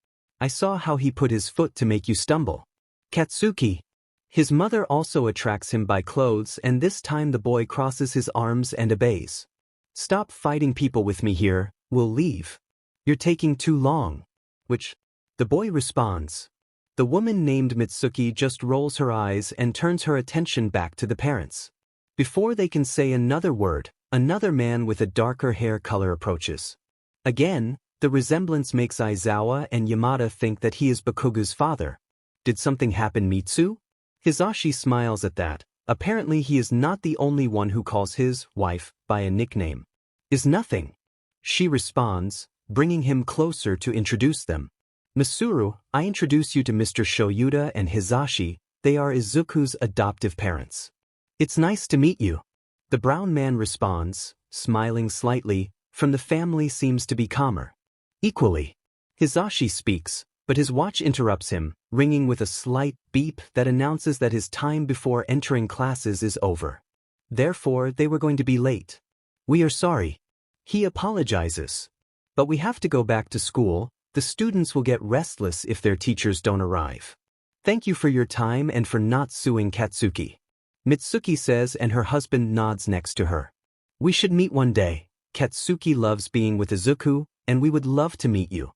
Speaker 1: I saw how he put his foot to make you stumble." "Katsuki." His mother also attracts him by clothes and this time the boy crosses his arms and obeys. "Stop fighting people with me here, we'll leave. You're taking too long." "Which?" the boy responds. The woman named Mitsuki just rolls her eyes and turns her attention back to the parents. Before they can say another word, another man with a darker hair color approaches. Again, the resemblance makes Aizawa and Yamada think that he is Bakugo's father. Did something happen, Mitsu? Hisashi smiles at that. Apparently he is not the only one who calls his wife by a nickname. "Is nothing." She responds, bringing him closer to introduce them. "Misuru, I introduce you to Mr. Shouta and Hisashi. They are Izuku's adoptive parents." "It's nice to meet you." The brown man responds, smiling slightly. From the family seems to be calmer. Equally. Hisashi speaks, but his watch interrupts him, ringing with a slight beep that announces that his time before entering classes is over. Therefore, they were going to be late. We are sorry. He apologizes. But we have to go back to school. The students will get restless if their teachers don't arrive. Thank you for your time and for not suing Katsuki. Mitsuki says, and her husband nods next to her. We should meet one day. Katsuki loves being with Izuku, and we would love to meet you.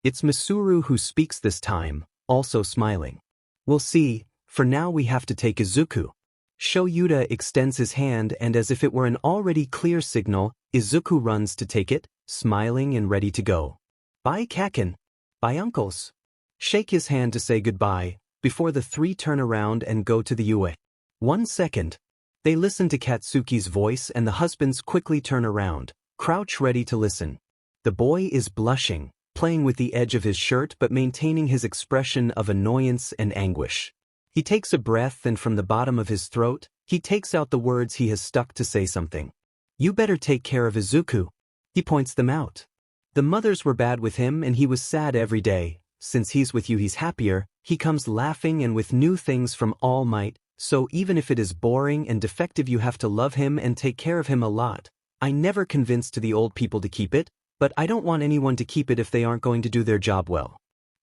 Speaker 1: It's Misuru who speaks this time, also smiling. We'll see. For now we have to take Izuku. Shouta extends his hand, and as if it were an already clear signal, Izuku runs to take it, smiling and ready to go. Bye Kaken. Bye uncles. Shake his hand to say goodbye, before the three turn around and go to the UA. 1 second. They listen to Katsuki's voice and the husbands quickly turn around, crouch ready to listen. The boy is blushing, playing with the edge of his shirt but maintaining his expression of annoyance and anguish. He takes a breath and from the bottom of his throat, he takes out the words he has stuck to say something. You better take care of Izuku. He points them out. The mothers were bad with him and he was sad every day. Since he's with you he's happier, he comes laughing and with new things from All Might, so even if it is boring and defective you have to love him and take care of him a lot. I never convinced the old people to keep it, but I don't want anyone to keep it if they aren't going to do their job well.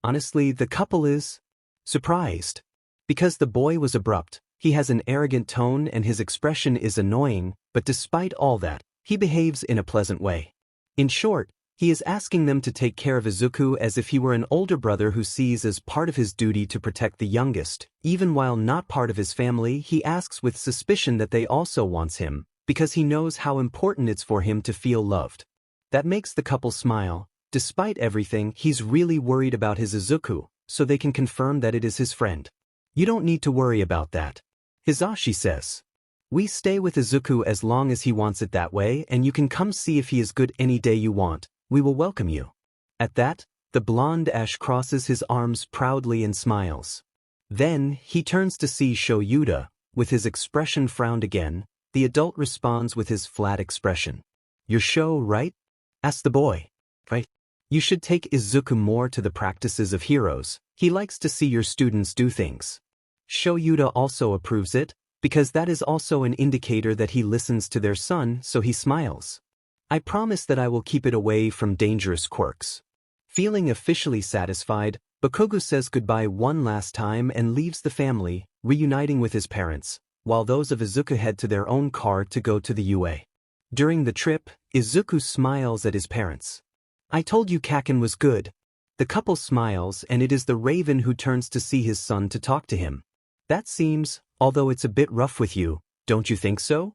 Speaker 1: Honestly, the couple is surprised. Because the boy was abrupt, he has an arrogant tone and his expression is annoying, but despite all that, he behaves in a pleasant way. In short, he is asking them to take care of Izuku as if he were an older brother who sees as part of his duty to protect the youngest. Even while not part of his family, he asks with suspicion that they also wants him, because he knows how important it's for him to feel loved. That makes the couple smile. Despite everything, he's really worried about his Izuku, so they can confirm that it is his friend. You don't need to worry about that. Hisashi says. We stay with Izuku as long as he wants it that way and you can come see if he is good any day you want. We will welcome you. At that, the blonde Ash crosses his arms proudly and smiles. Then, he turns to see Shouta, with his expression frowned again. The adult responds with his flat expression. Your show, right? Asks the boy. Right? You should take Izuku more to the practices of heroes. He likes to see your students do things. Shouta also approves it, because that is also an indicator that he listens to their son, so he smiles. I promise that I will keep it away from dangerous quirks. Feeling officially satisfied, Bakugo says goodbye one last time and leaves the family, reuniting with his parents, while those of Izuku head to their own car to go to the UA. During the trip, Izuku smiles at his parents. I told you Kaken was good. The couple smiles and it is the Raven who turns to see his son to talk to him. That seems, although it's a bit rough with you, don't you think so?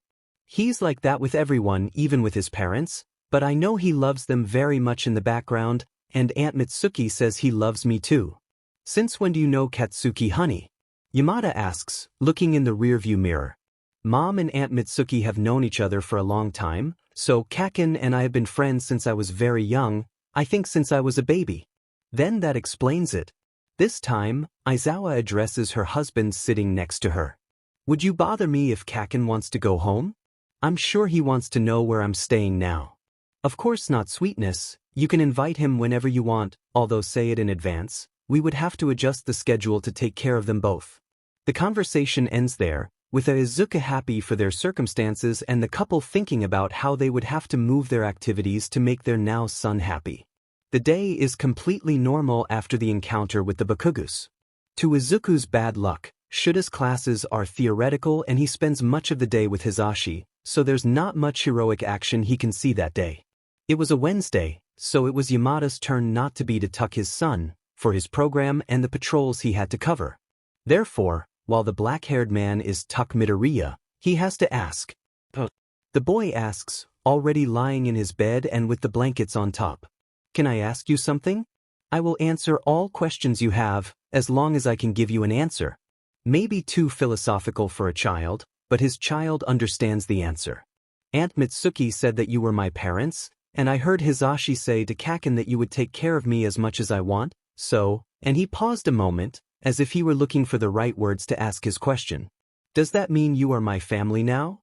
Speaker 1: He's like that with everyone, even with his parents, but I know he loves them very much in the background, and Aunt Mitsuki says he loves me too. Since when do you know Katsuki, honey? Yamada asks, looking in the rearview mirror. Mom and Aunt Mitsuki have known each other for a long time, so Kaken and I have been friends since I was very young, I think since I was a baby. Then that explains it. This time, Aizawa addresses her husband sitting next to her. Would you bother me if Kaken wants to go home? I'm sure he wants to know where I'm staying now. Of course not, sweetness, you can invite him whenever you want, although say it in advance, we would have to adjust the schedule to take care of them both. The conversation ends there, with Izuku happy for their circumstances and the couple thinking about how they would have to move their activities to make their now son happy. The day is completely normal after the encounter with the Bakugus. To Izuku's bad luck, Shuta's classes are theoretical and he spends much of the day with Hisashi, so there's not much heroic action he can see that day. It was a Wednesday, so it was Yamada's turn not to be to tuck his son, for his program and the patrols he had to cover. Therefore, while the black-haired man is Tuck Midoriya, he has to ask. The boy asks, already lying in his bed and with the blankets on top. Can I ask you something? I will answer all questions you have, as long as I can give you an answer. Maybe too philosophical for a child, but his child understands the answer. Aunt Mitsuki said that you were my parents, and I heard Hisashi say to Kaken that you would take care of me as much as I want, so, and he paused a moment, as if he were looking for the right words to ask his question. Does that mean you are my family now?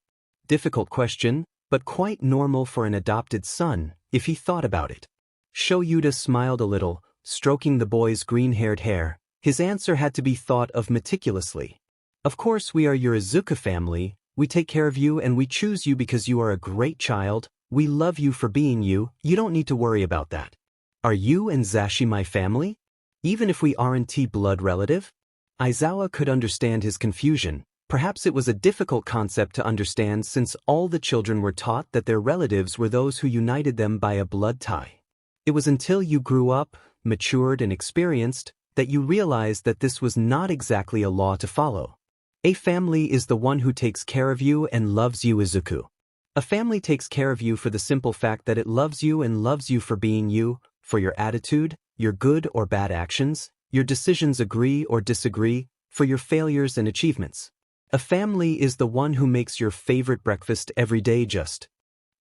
Speaker 1: Difficult question, but quite normal for an adopted son, if he thought about it. Shouta smiled a little, stroking the boy's green-haired hair. His answer had to be thought of meticulously. Of course we are your Izuku family, We take care of you and we choose you because you are a great child. We love you for being you. You don't need to worry about that. Are you and Zashi my family? Even if we aren't blood relative? Aizawa could understand his confusion. Perhaps it was a difficult concept to understand since all the children were taught that their relatives were those who united them by a blood tie. It was until you grew up, matured and experienced, that you realized that this was not exactly a law to follow. A family is the one who takes care of you and loves you, Izuku. A family takes care of you for the simple fact that it loves you and loves you for being you, for your attitude, your good or bad actions, your decisions agree or disagree, for your failures and achievements. A family is the one who makes your favorite breakfast every day just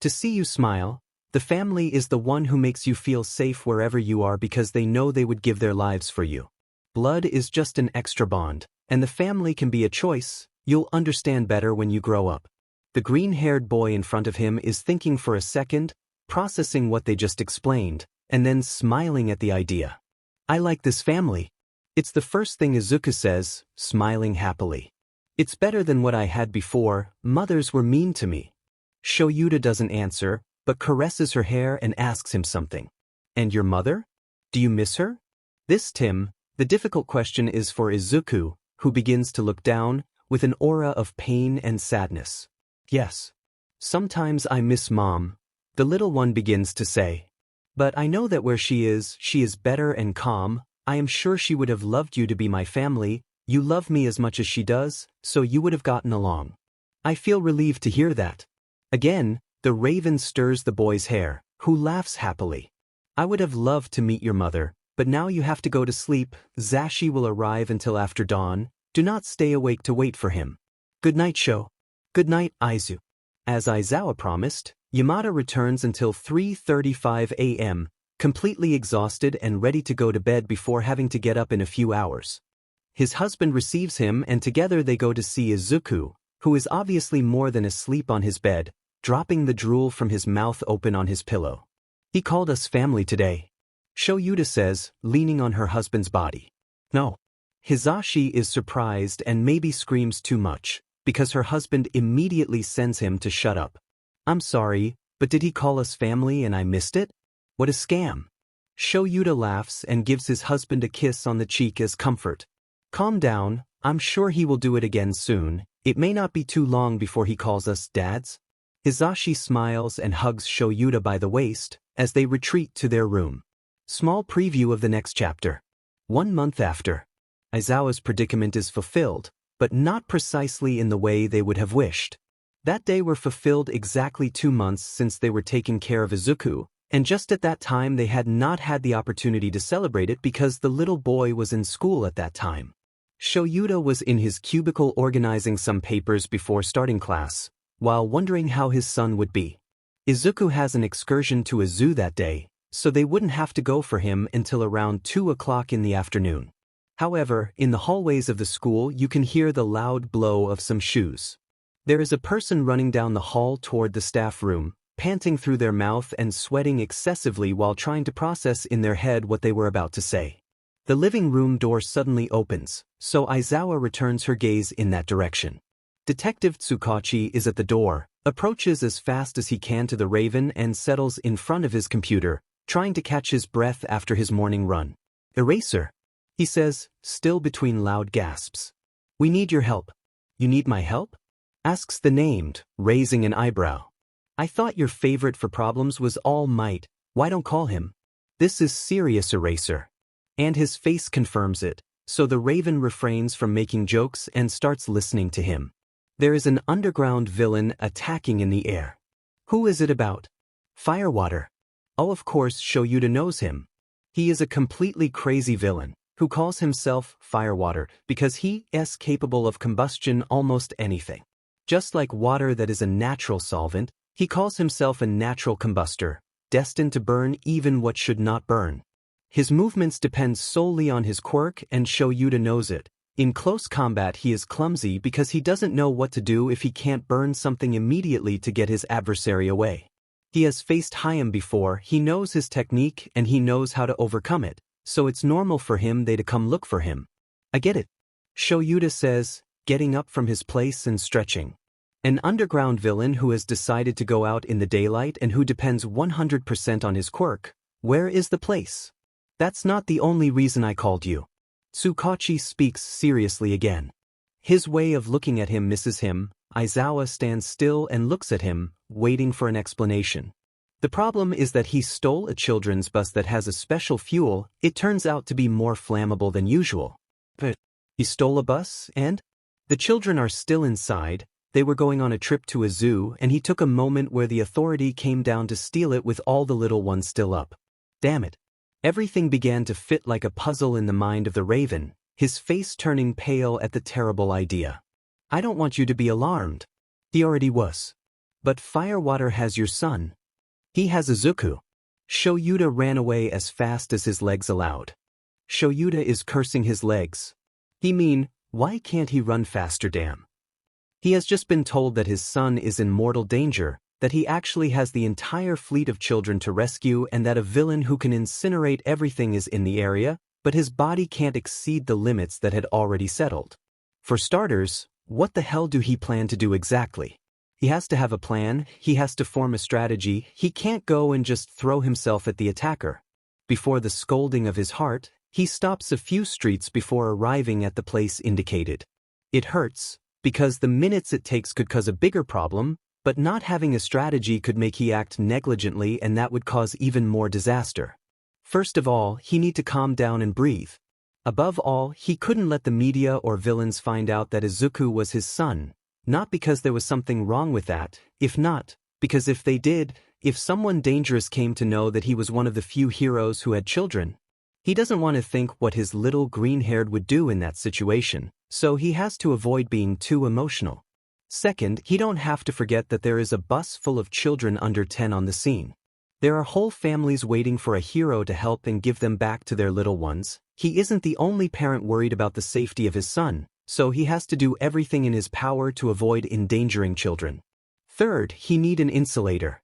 Speaker 1: to see you smile. The family is the one who makes you feel safe wherever you are because they know they would give their lives for you. Blood is just an extra bond, and the family can be a choice. You'll understand better when you grow up. The green-haired boy in front of him is thinking for a second, processing what they just explained, and then smiling at the idea. I like this family. It's the first thing Izuku says, smiling happily. It's better than what I had before. Mothers were mean to me. Shouta doesn't answer, but caresses her hair and asks him something. And your mother? Do you miss her? The difficult question is for Izuku, who begins to look down, with an aura of pain and sadness. Yes. Sometimes I miss Mom, the little one begins to say. But I know that where she is better and calm. I am sure she would have loved you to be my family. You love me as much as she does, so you would have gotten along. I feel relieved to hear that. Again, the raven stirs the boy's hair, who laughs happily. I would have loved to meet your mother, but now you have to go to sleep. Zashi will arrive until after dawn. Do not stay awake to wait for him. Good night, Sho. Good night, Aizu. As Aizawa promised, Yamada returns until 3:35 a.m., completely exhausted and ready to go to bed before having to get up in a few hours. His husband receives him and together they go to see Izuku, who is obviously more than asleep on his bed, dropping the drool from his mouth open on his pillow. He called us family today. Shouta says, leaning on her husband's body. No. Hizashi is surprised and maybe screams too much, because her husband immediately sends him to shut up. I'm sorry, but did he call us family and I missed it? What a scam. Shouta laughs and gives his husband a kiss on the cheek as comfort. Calm down, I'm sure he will do it again soon. It may not be too long before he calls us dads. Hizashi smiles and hugs Shouta by the waist, as they retreat to their room. Small preview of the next chapter. 1 month after. Aizawa's predicament is fulfilled, but not precisely in the way they would have wished. That day were fulfilled exactly 2 months since they were taking care of Izuku, and just at that time they had not had the opportunity to celebrate it because the little boy was in school at that time. Shouta was in his cubicle organizing some papers before starting class, while wondering how his son would be. Izuku has an excursion to a zoo that day, so they wouldn't have to go for him until around 2 o'clock in the afternoon. However, in the hallways of the school you can hear the loud blow of some shoes. There is a person running down the hall toward the staff room, panting through their mouth and sweating excessively while trying to process in their head what they were about to say. The living room door suddenly opens, so Aizawa returns her gaze in that direction. Detective Tsukachi is at the door, approaches as fast as he can to the Raven and settles in front of his computer, trying to catch his breath after his morning run. Eraser, he says, still between loud gasps. We need your help. You need my help? Asks the named, raising an eyebrow. I thought your favorite for problems was All Might. Why don't call him? This is serious, Eraser. And his face confirms it, so the Raven refrains from making jokes and starts listening to him. There is an underground villain attacking in the air. Who is it about? Firewater. Oh, of course, Shouta knows him. He is a completely crazy villain, who calls himself Firewater because he is capable of combustion almost anything. Just like water that is a natural solvent, he calls himself a natural combustor, destined to burn even what should not burn. His movements depend solely on his quirk and Shouta knows it. In close combat he is clumsy because he doesn't know what to do if he can't burn something immediately to get his adversary away. He has faced Hayam before, he knows his technique and he knows how to overcome it, so it's normal for him to come look for him. I get it. Shouta says, getting up from his place and stretching. An underground villain who has decided to go out in the daylight and who depends 100% on his quirk. Where is the place? That's not the only reason I called you. Tsukachi speaks seriously again. His way of looking at him misses him. Aizawa stands still and looks at him, waiting for an explanation. The problem is that he stole a children's bus that has a special fuel. It turns out to be more flammable than usual. But he stole a bus and? The children are still inside. They were going on a trip to a zoo and he took a moment where the authority came down to steal it with all the little ones still up. Damn it. Everything began to fit like a puzzle in the mind of the Raven, his face turning pale at the terrible idea. I don't want you to be alarmed. He already was. But Firewater has your son. He has Izuku. Shouta ran away as fast as his legs allowed. Shouta is cursing his legs. Why can't he run faster, damn? He has just been told that his son is in mortal danger, that he actually has the entire fleet of children to rescue and that a villain who can incinerate everything is in the area, but his body can't exceed the limits that had already settled. For starters, what the hell do he plan to do exactly? He has to have a plan, he has to form a strategy, he can't go and just throw himself at the attacker. Before the scolding of his heart, he stops a few streets before arriving at the place indicated. It hurts, because the minutes it takes could cause a bigger problem, but not having a strategy could make he act negligently and that would cause even more disaster. First of all, he need to calm down and breathe. Above all, he couldn't let the media or villains find out that Izuku was his son, not because there was something wrong with that, if not, because if they did, if someone dangerous came to know that he was one of the few heroes who had children. He doesn't want to think what his little green-haired would do in that situation, so he has to avoid being too emotional. Second, he don't have to forget that there is a bus full of children under 10 on the scene. There are whole families waiting for a hero to help and give them back to their little ones. He isn't the only parent worried about the safety of his son, so he has to do everything in his power to avoid endangering children. Third, he need an insulator.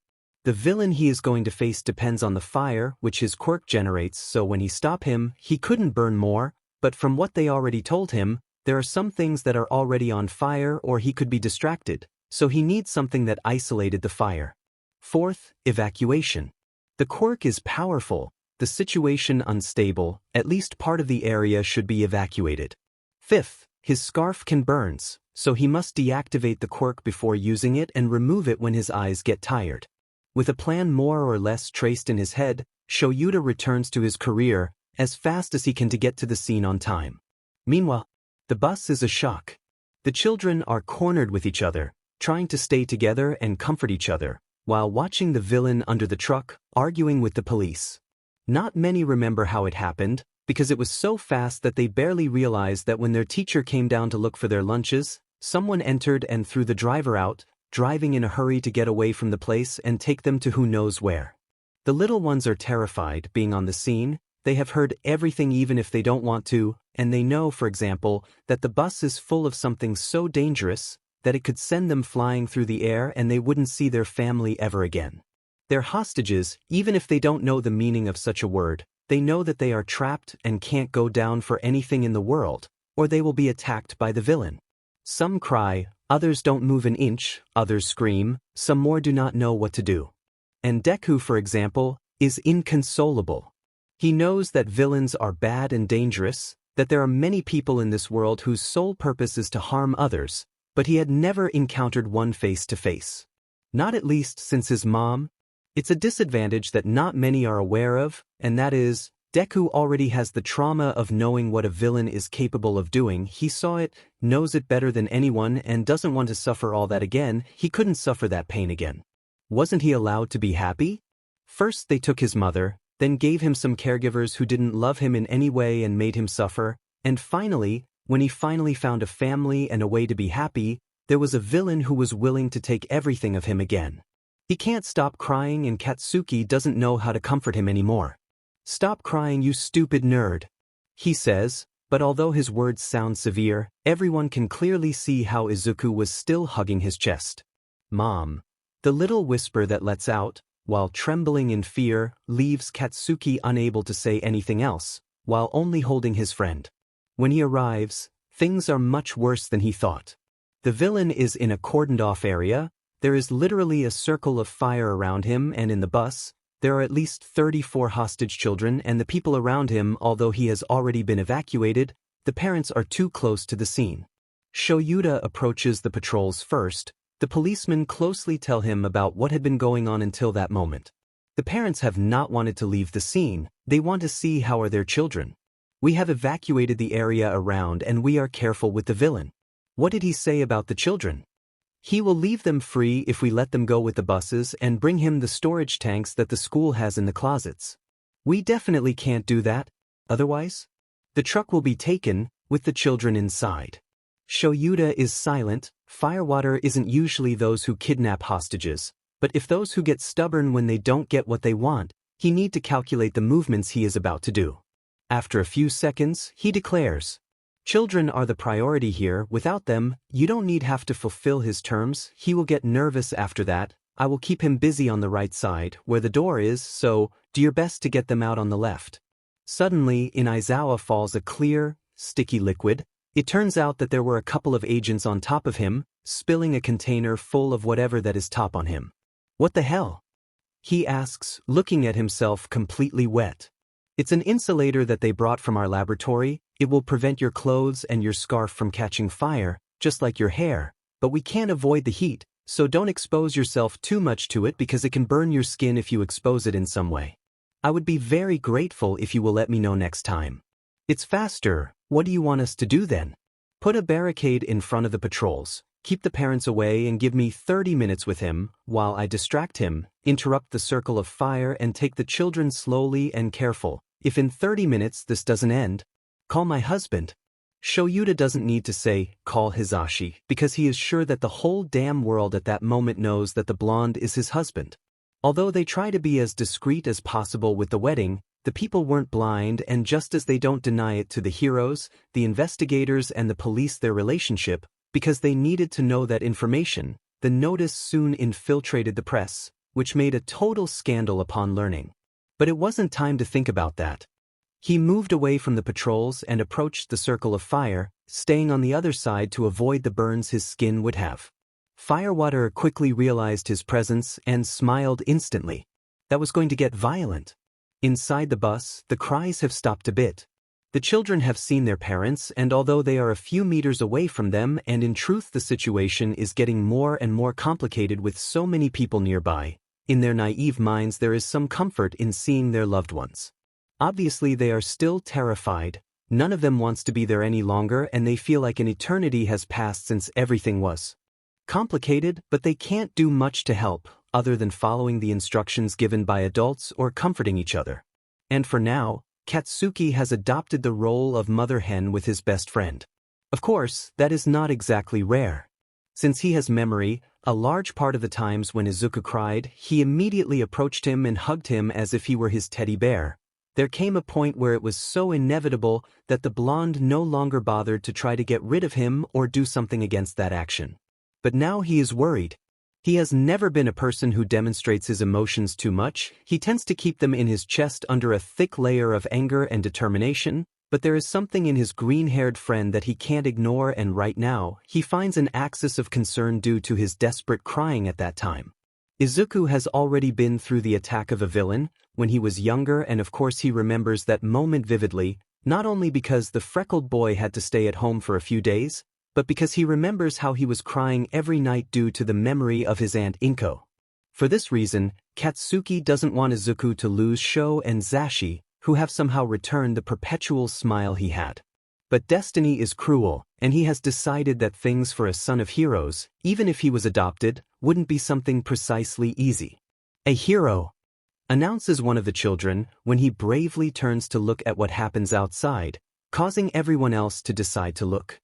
Speaker 1: The villain he is going to face depends on the fire which his quirk generates, so when he stop him, he couldn't burn more, but from what they already told him, there are some things that are already on fire or he could be distracted, so he needs something that isolated the fire. Fourth, evacuation. The quirk is powerful, the situation unstable, at least part of the area should be evacuated. Fifth, his scarf can burns, so he must deactivate the quirk before using it and remove it when his eyes get tired. With a plan more or less traced in his head, Shouta returns to his career as fast as he can to get to the scene on time. Meanwhile, the bus is a shock. The children are cornered with each other, trying to stay together and comfort each other, while watching the villain under the truck, arguing with the police. Not many remember how it happened, because it was so fast that they barely realized that when their teacher came down to look for their lunches, someone entered and threw the driver out, driving in a hurry to get away from the place and take them to who knows where. The little ones are terrified being on the scene. They have heard everything even if they don't want to, and they know, for example, that the bus is full of something so dangerous that it could send them flying through the air and they wouldn't see their family ever again. They're hostages, even if they don't know the meaning of such a word. They know that they are trapped and can't go down for anything in the world, or they will be attacked by the villain. Some cry, others don't move an inch, others scream, some more do not know what to do. And Deku, for example, is inconsolable. He knows that villains are bad and dangerous, that there are many people in this world whose sole purpose is to harm others, but he had never encountered one face to face. Not at least since his mom. It's a disadvantage that not many are aware of, and that is, Deku already has the trauma of knowing what a villain is capable of doing. He saw it, knows it better than anyone, and doesn't want to suffer all that again. He couldn't suffer that pain again. Wasn't he allowed to be happy? First they took his mother, then gave him some caregivers who didn't love him in any way and made him suffer, and finally, when he finally found a family and a way to be happy, there was a villain who was willing to take everything of him again. He can't stop crying and Katsuki doesn't know how to comfort him anymore. "Stop crying, you stupid nerd," he says, but although his words sound severe, everyone can clearly see how Izuku was still hugging his chest. "Mom." The little whisper that lets out, while trembling in fear, leaves Katsuki unable to say anything else, while only holding his friend. When he arrives, things are much worse than he thought. The villain is in a cordoned-off area. There is literally a circle of fire around him, and in the bus, there are at least 34 hostage children, and the people around him, although he has already been evacuated, the parents are too close to the scene. Shouta approaches the patrols first. The policemen closely tell him about what had been going on until that moment. The parents have not wanted to leave the scene. They want to see how are their children. We have evacuated the area around and we are careful with the villain. What did he say about the children? He will leave them free if we let them go with the buses and bring him the storage tanks that the school has in the closets. We definitely can't do that. Otherwise, the truck will be taken with the children inside. Shouta is silent. Firewater isn't usually those who kidnap hostages, but if those who get stubborn when they don't get what they want, he need to calculate the movements he is about to do. After a few seconds, he declares, "Children are the priority here. Without them, you don't need have to fulfill his terms. He will get nervous after that. I will keep him busy on the right side, where the door is, so do your best to get them out on the left." Suddenly, in Izuku falls a clear, sticky liquid. It turns out that there were a couple of agents on top of him, spilling a container full of whatever that is top on him. "What the hell?" he asks, looking at himself completely wet. "It's an insulator that they brought from our laboratory. It will prevent your clothes and your scarf from catching fire, just like your hair, but we can't avoid the heat, so don't expose yourself too much to it because it can burn your skin if you expose it in some way. I would be very grateful if you will let me know next time." "It's faster. What do you want us to do then?" "Put a barricade in front of the patrols, keep the parents away and give me 30 minutes with him, while I distract him, interrupt the circle of fire and take the children slowly and careful. If in 30 minutes this doesn't end, call my husband." Shouta doesn't need to say, "Call Hisashi," because he is sure that the whole damn world at that moment knows that the blonde is his husband. Although they try to be as discreet as possible with the wedding, the people weren't blind, and just as they don't deny it to the heroes, the investigators and the police their relationship, because they needed to know that information, the notice soon infiltrated the press, which made a total scandal upon learning. But it wasn't time to think about that. He moved away from the patrols and approached the circle of fire, staying on the other side to avoid the burns his skin would have. Firewater quickly realized his presence and smiled instantly. That was going to get violent. Inside the bus, the cries have stopped a bit. The children have seen their parents, and although they are a few meters away from them, and in truth the situation is getting more and more complicated with so many people nearby, in their naive minds there is some comfort in seeing their loved ones. Obviously they are still terrified. None of them wants to be there any longer, and they feel like an eternity has passed since everything was complicated, but they can't do much to help, other than following the instructions given by adults or comforting each other. And for now, Katsuki has adopted the role of mother hen with his best friend. Of course, that is not exactly rare. Since he has memory, a large part of the times when Izuku cried, he immediately approached him and hugged him as if he were his teddy bear. There came a point where it was so inevitable that the blonde no longer bothered to try to get rid of him or do something against that action. But now he is worried. He has never been a person who demonstrates his emotions too much. He tends to keep them in his chest under a thick layer of anger and determination, but there is something in his green-haired friend that he can't ignore, and right now, he finds an axis of concern due to his desperate crying at that time. Izuku has already been through the attack of a villain when he was younger, and of course he remembers that moment vividly, not only because the freckled boy had to stay at home for a few days, but because he remembers how he was crying every night due to the memory of his aunt Inko. For this reason, Katsuki doesn't want Izuku to lose Sho and Zashi, who have somehow returned the perpetual smile he had. But destiny is cruel, and he has decided that things for a son of heroes, even if he was adopted, wouldn't be something precisely easy. "A hero," announces one of the children when he bravely turns to look at what happens outside, causing everyone else to decide to look.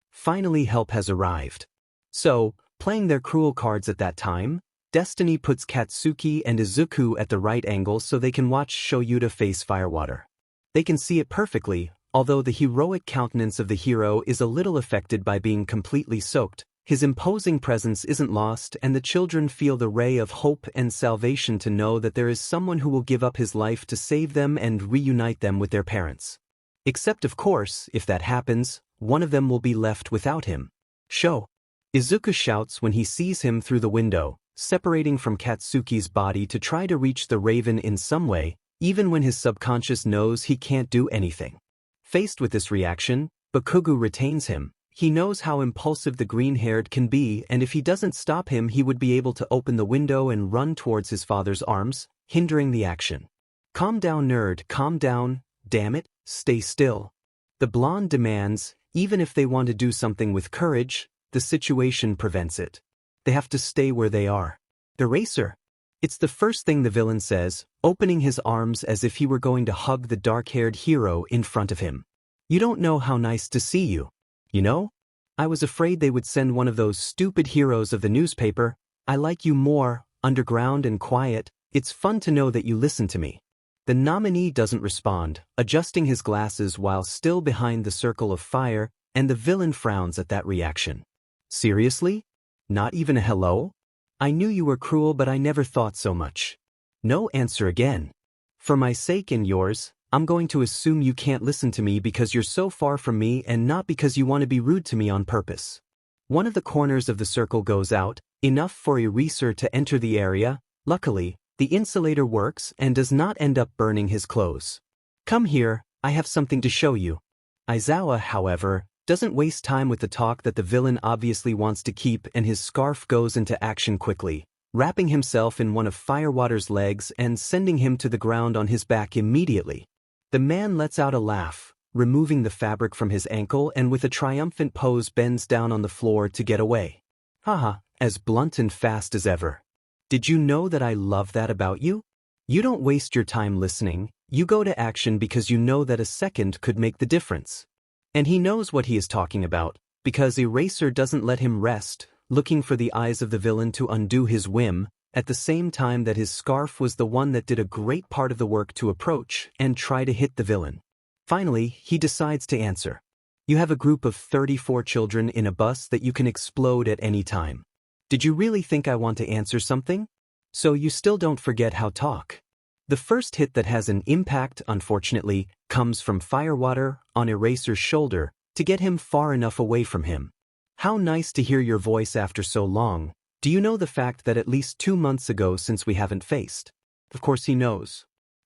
Speaker 1: Finally help has arrived. So, playing their cruel cards at that time, destiny puts Katsuki and Izuku at the right angle so they can watch Shouta face firewater. They can see it perfectly, although the heroic countenance of the hero is a little affected by being completely soaked. His imposing presence isn't lost, and the children feel the ray of hope and salvation to know that there is someone who will give up his life to save them and reunite them with their parents. Except, of course, if that happens, one of them will be left without him. Show. Izuku shouts when he sees him through the window, separating from Katsuki's body to try to reach the raven in some way, even when his subconscious knows he can't do anything. Faced with this reaction, Bakugo retains him. He knows how impulsive the green-haired can be, and if he doesn't stop him he would be able to open the window and run towards his father's arms, hindering the action. Calm down, nerd, calm down, damn it, stay still. The blonde demands, even if they want to do something with courage, the situation prevents it. They have to stay where they are. Eraser. It's the first thing the villain says, opening his arms as if he were going to hug the dark-haired hero in front of him. You don't know how nice to see you. You know? I was afraid they would send one of those stupid heroes of the newspaper. I like you more, underground and quiet. It's fun to know that you listen to me. The nominee doesn't respond, adjusting his glasses while still behind the circle of fire, and the villain frowns at that reaction. Seriously? Not even a hello? I knew you were cruel, but I never thought so much. No answer again. For my sake and yours, I'm going to assume you can't listen to me because you're so far from me and not because you want to be rude to me on purpose. One of the corners of the circle goes out, enough for Eraser to enter the area. Luckily, the insulator works and does not end up burning his clothes. Come here, I have something to show you. Aizawa, however, doesn't waste time with the talk that the villain obviously wants to keep, and his scarf goes into action quickly, wrapping himself in one of Firewater's legs and sending him to the ground on his back immediately. The man lets out a laugh, removing the fabric from his ankle, and with a triumphant pose bends down on the floor to get away. Haha, as blunt and fast as ever. Did you know that I love that about you? You don't waste your time listening, you go to action because you know that a second could make the difference. And he knows what he is talking about, because Eraser doesn't let him rest, looking for the eyes of the villain to undo his whim, at the same time that his scarf was the one that did a great part of the work to approach and try to hit the villain. Finally, he decides to answer. You have a group of 34 children in a bus that you can explode at any time. Did you really think I want to answer something? So you still don't forget how talk. The first hit that has an impact, unfortunately, comes from Firewater on Eraser's shoulder to get him far enough away from him. How nice to hear your voice after so long. Do you know the fact that at least 2 months ago since we haven't faced? Of course he knows.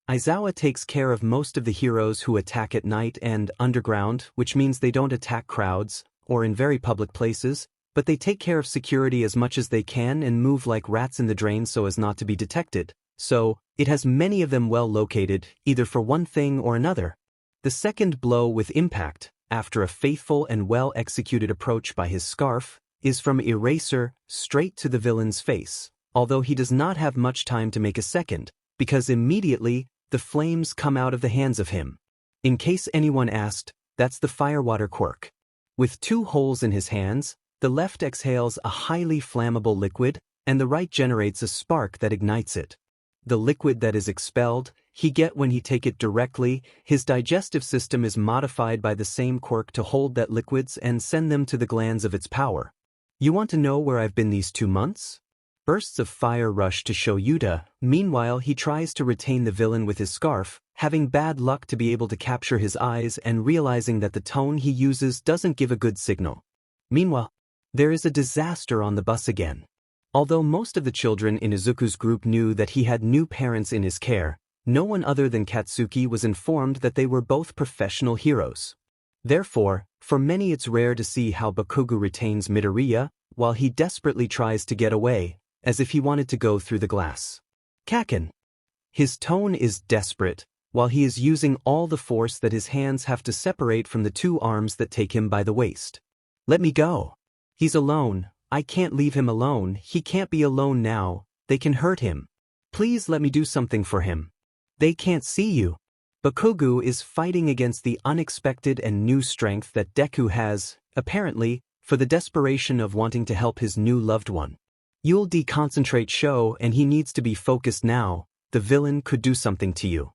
Speaker 1: Aizawa takes care of most of the heroes who attack at night and underground, which means they don't attack crowds or in very public places, but they take care of security as much as they can and move like rats in the drain so as not to be detected. So, it has many of them well located, either for one thing or another. The second blow with impact, after a faithful and well-executed approach by his scarf, is from Eraser straight to the villain's face, although he does not have much time to make a second, because immediately, the flames come out of the hands of him. In case anyone asked, that's the Firewater quirk. With 2 holes in his hands, the left exhales a highly flammable liquid, and the right generates a spark that ignites it. The liquid that is expelled, he get when he take it directly. His digestive system is modified by the same quirk to hold that liquids and send them to the glands of its power. You want to know where I've been these 2 months? Bursts of fire rush to Shouta. Meanwhile, he tries to retain the villain with his scarf, having bad luck to be able to capture his eyes and realizing that the tone he uses doesn't give a good signal. Meanwhile, there is a disaster on the bus again. Although most of the children in Izuku's group knew that he had new parents in his care, no one other than Katsuki was informed that they were both professional heroes. Therefore, for many it's rare to see how Bakugo retains Midoriya, while he desperately tries to get away, as if he wanted to go through the glass. Kaken. His tone is desperate, while he is using all the force that his hands have to separate from the 2 arms that take him by the waist. Let me go. He's alone. I can't leave him alone. He can't be alone now. They can hurt him. Please let me do something for him. They can't see you. Bakugo is fighting against the unexpected and new strength that Deku has, apparently, for the desperation of wanting to help his new loved one. You'll deconcentrate Sho and he needs to be focused now. The villain could do something to you.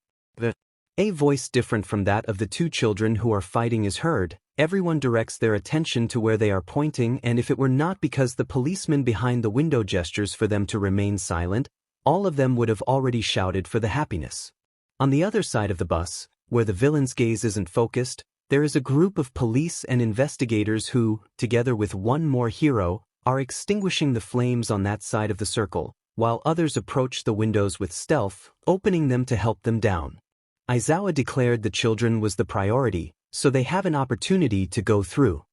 Speaker 1: A voice different from that of the 2 children who are fighting is heard. Everyone directs their attention to where they are pointing, and if it were not because the policeman behind the window gestures for them to remain silent, all of them would have already shouted for the happiness. On the other side of the bus, where the villain's gaze isn't focused, There is a group of police and investigators who, together with one more hero, are extinguishing the flames on that side of the circle, while others approach the windows with stealth, opening them to help them down. Aizawa declared the children was the priority, so they have an opportunity to go through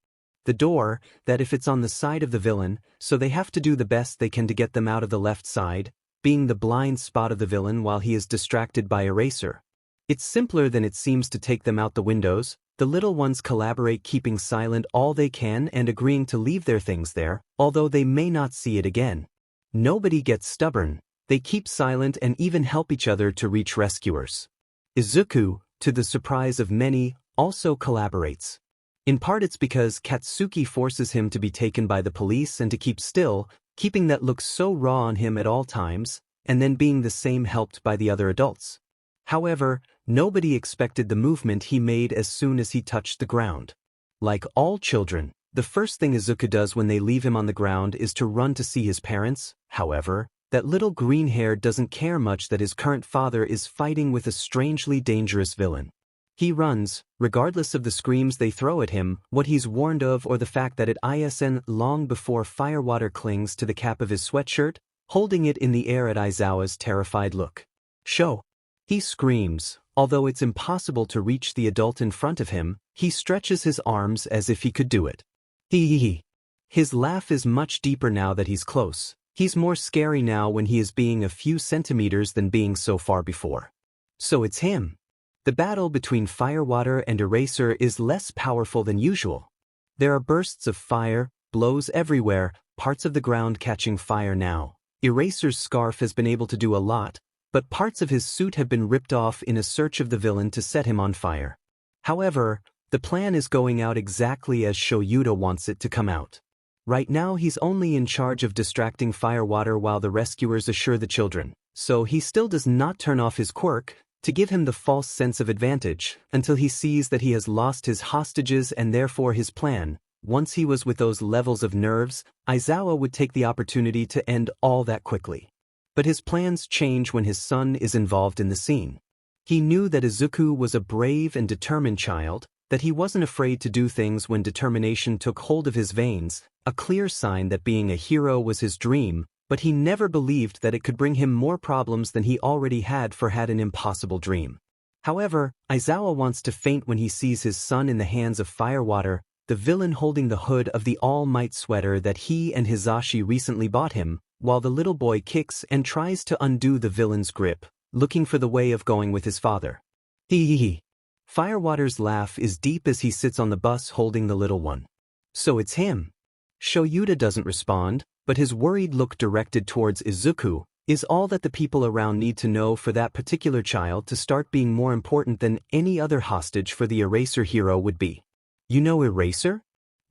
Speaker 1: the door, that if it's on the side of the villain, so they have to do the best they can to get them out of the left side, being the blind spot of the villain while he is distracted by Eraser. It's simpler than it seems to take them out the windows. The little ones collaborate, keeping silent all they can and agreeing to leave their things there, although they may not see it again. Nobody gets stubborn. They keep silent and even help each other to reach rescuers. Izuku, to the surprise of many, also collaborates. In part it's because Katsuki forces him to be taken by the police and to keep still, keeping that look so raw on him at all times, and then being the same helped by the other adults. However, nobody expected the movement he made as soon as he touched the ground. Like all children, the first thing Izuku does when they leave him on the ground is to run to see his parents. However, that little green hair doesn't care much that his current father is fighting with a strangely dangerous villain. He runs, regardless of the screams they throw at him, what he's warned of, or the fact that at ISN long before Firewater clings to the cap of his sweatshirt, holding it in the air at Aizawa's terrified look. Show! He screams. Although it's impossible to reach the adult in front of him, he stretches his arms as if he could do it. Hee. His laugh is much deeper now that he's close. He's more scary now when he is being a few centimeters than being so far before. So it's him. The battle between Firewater and Eraser is less powerful than usual. There are bursts of fire, blows everywhere, parts of the ground catching fire now. Eraser's scarf has been able to do a lot, but parts of his suit have been ripped off in a search of the villain to set him on fire. However, the plan is going out exactly as Shouta wants it to come out. Right now he's only in charge of distracting Firewater while the rescuers assure the children, so he still does not turn off his quirk to give him the false sense of advantage until he sees that he has lost his hostages and therefore his plan. Once he was with those levels of nerves, Aizawa would take the opportunity to end all that quickly. But his plans change when his son is involved in the scene. He knew that Izuku was a brave and determined child, that he wasn't afraid to do things when determination took hold of his veins, a clear sign that being a hero was his dream, but he never believed that it could bring him more problems than he already had an impossible dream. However, Aizawa wants to faint when he sees his son in the hands of Firewater, the villain holding the hood of the All Might sweater that he and Hizashi recently bought him, while the little boy kicks and tries to undo the villain's grip, looking for the way of going with his father. Hee. Firewater's laugh is deep as he sits on the bus holding the little one. So it's him. Shouta doesn't respond, but his worried look directed towards Izuku is all that the people around need to know for that particular child to start being more important than any other hostage for the Eraser hero would be. You know Eraser?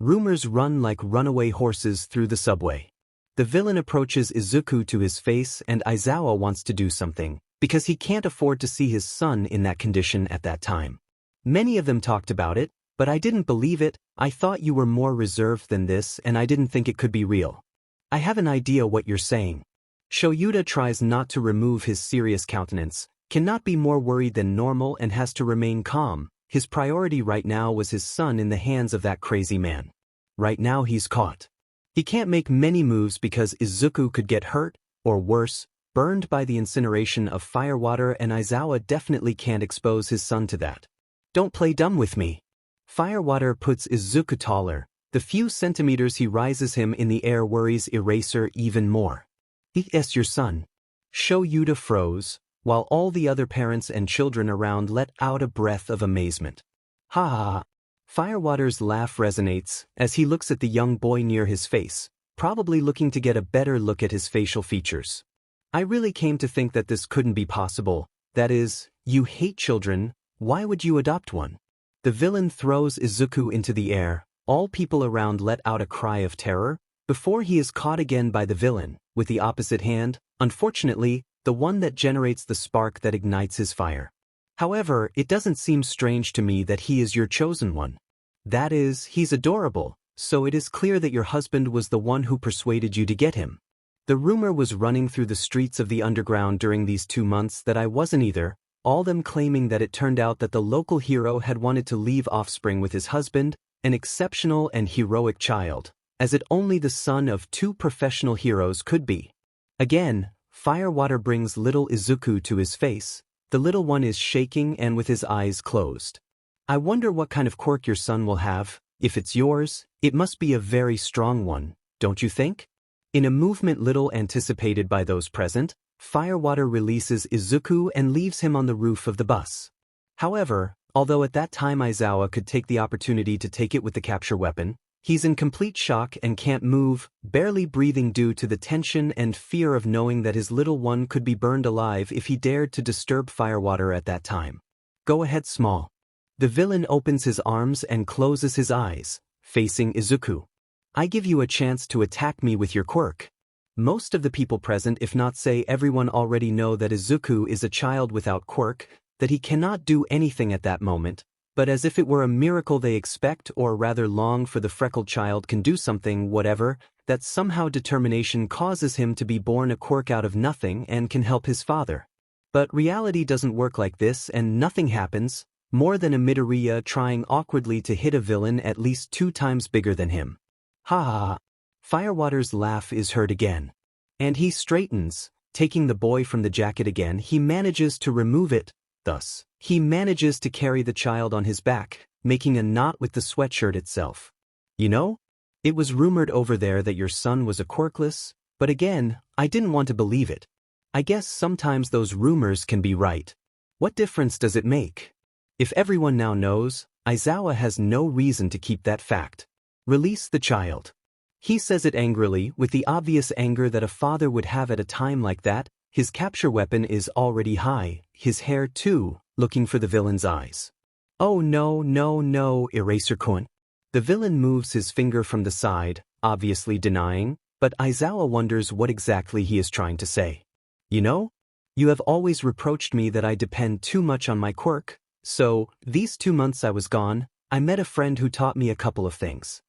Speaker 1: Rumors run like runaway horses through the subway. The villain approaches Izuku to his face and Aizawa wants to do something, because he can't afford to see his son in that condition at that time. Many of them talked about it, but I didn't believe it. I thought you were more reserved than this and I didn't think it could be real. I have an idea what you're saying. Shouta tries not to remove his serious countenance, cannot be more worried than normal and has to remain calm. His priority right now was his son in the hands of that crazy man. Right now he's caught. He can't make many moves because Izuku could get hurt, or worse, burned by the incineration of Firewater, and Aizawa definitely can't expose his son to that. Don't play dumb with me. Firewater puts Izuku taller. The few centimeters he rises him in the air worries Eraser even more. It's your son. Shouta froze, while all the other parents and children around let out a breath of amazement. Ha ha ha. Firewater's laugh resonates as he looks at the young boy near his face, probably looking to get a better look at his facial features. I really came to think that this couldn't be possible. That is, you hate children, why would you adopt one? The villain throws Izuku into the air. All people around let out a cry of terror, before he is caught again by the villain, with the opposite hand, unfortunately, the one that generates the spark that ignites his fire. However, it doesn't seem strange to me that he is your chosen one. That is, he's adorable, so it is clear that your husband was the one who persuaded you to get him. The rumor was running through the streets of the underground during these 2 months that I wasn't either, all them claiming that it turned out that the local hero had wanted to leave offspring with his husband, an exceptional and heroic child, as it only the son of two professional heroes could be. Again, Firewater brings little Izuku to his face. The little one is shaking and with his eyes closed. I wonder what kind of quirk your son will have. If it's yours, it must be a very strong one, don't you think? In a movement little anticipated by those present, Firewater releases Izuku and leaves him on the roof of the bus. However, although at that time Aizawa could take the opportunity to take it with the capture weapon, he's in complete shock and can't move, barely breathing due to the tension and fear of knowing that his little one could be burned alive if he dared to disturb Firewater at that time. Go ahead, Small. The villain opens his arms and closes his eyes, facing Izuku. I give you a chance to attack me with your quirk. Most of the people present, if not say everyone, already know that Izuku is a child without quirk, that he cannot do anything at that moment, but as if it were a miracle they expect or rather long for the freckled child can do something, whatever, that somehow determination causes him to be born a quirk out of nothing and can help his father. But reality doesn't work like this and nothing happens, more than a Midoriya trying awkwardly to hit a villain at least 2 times bigger than him. Ha ha ha. Firewater's laugh is heard again. And he straightens, taking the boy from the jacket again. He manages to remove it, thus, he manages to carry the child on his back, making a knot with the sweatshirt itself. You know? It was rumored over there that your son was a quirkless, but again, I didn't want to believe it. I guess sometimes those rumors can be right. What difference does it make? If everyone now knows, Aizawa has no reason to keep that fact. Release the child. He says it angrily, with the obvious anger that a father would have at a time like that. His capture weapon is already high, his hair too, looking for the villain's eyes. Oh no, no, no, Eraser-kun. The villain moves his finger from the side, obviously denying, but Aizawa wonders what exactly he is trying to say. You know? You have always reproached me that I depend too much on my quirk, so, these 2 months I was gone, I met a friend who taught me a couple of things.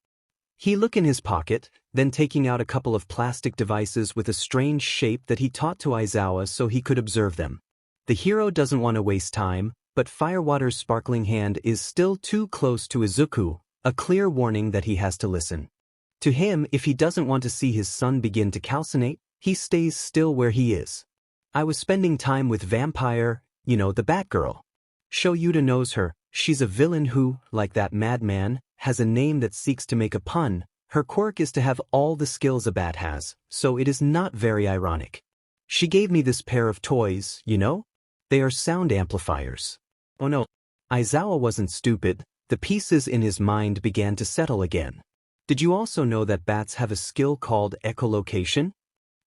Speaker 1: He looked in his pocket, then taking out a couple of plastic devices with a strange shape that he taught to Aizawa so he could observe them. The hero doesn't want to waste time, but Firewater's sparkling hand is still too close to Izuku, a clear warning that he has to listen. To him, if he doesn't want to see his son begin to calcinate, he stays still where he is. I was spending time with Vampire, you know, the Batgirl. Shouta knows her. She's a villain who, like that madman, has a name that seeks to make a pun. Her quirk is to have all the skills a bat has, so it is not very ironic. She gave me this pair of toys, you know? They are sound amplifiers. Oh no. Aizawa wasn't stupid. The pieces in his mind began to settle again. Did you also know that bats have a skill called echolocation?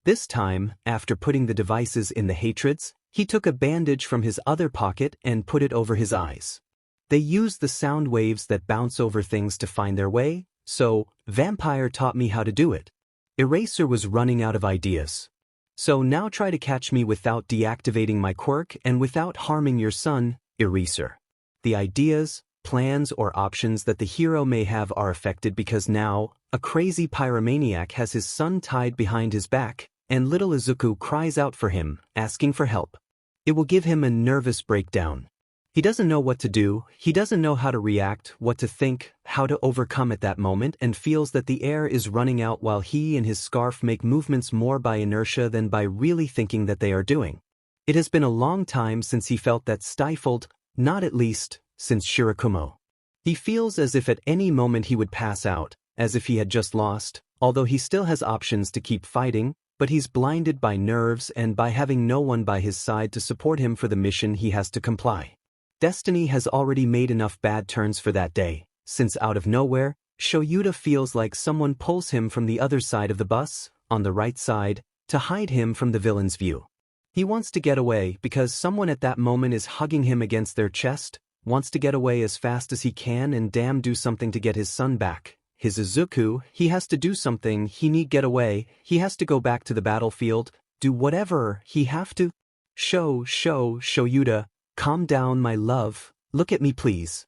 Speaker 1: This time, after putting the devices in the hatreds, he took a bandage from his other pocket and put it over his eyes. They use the sound waves that bounce over things to find their way, so Vampire taught me how to do it. Eraser was running out of ideas. So now try to catch me without deactivating my quirk and without harming your son, Eraser. The ideas, plans or options that the hero may have are affected because now, a crazy pyromaniac has his son tied behind his back, and little Izuku cries out for him, asking for help. It will give him a nervous breakdown. He doesn't know what to do, he doesn't know how to react, what to think, how to overcome at that moment, and feels that the air is running out while he and his scarf make movements more by inertia than by really thinking that they are doing. It has been a long time since he felt that stifled, not at least, since Shirakumo. He feels as if at any moment he would pass out, as if he had just lost, although he still has options to keep fighting, but he's blinded by nerves and by having no one by his side to support him for the mission he has to comply. Destiny has already made enough bad turns for that day, since out of nowhere, Shouta feels like someone pulls him from the other side of the bus, on the right side, to hide him from the villain's view. He wants to get away because someone at that moment is hugging him against their chest, wants to get away as fast as he can and damn do something to get his son back. His Izuku, he has to do something, he need get away, he has to go back to the battlefield, do whatever he have to. Shouta, calm down my love, look at me please.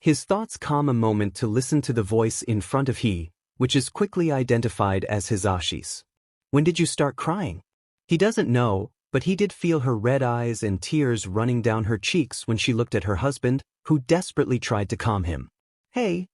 Speaker 1: His thoughts calm a moment to listen to the voice in front of he, which is quickly identified as Hisashi's. When did you start crying? He doesn't know, but he did feel her red eyes and tears running down her cheeks when she looked at her husband, who desperately tried to calm him. Hey,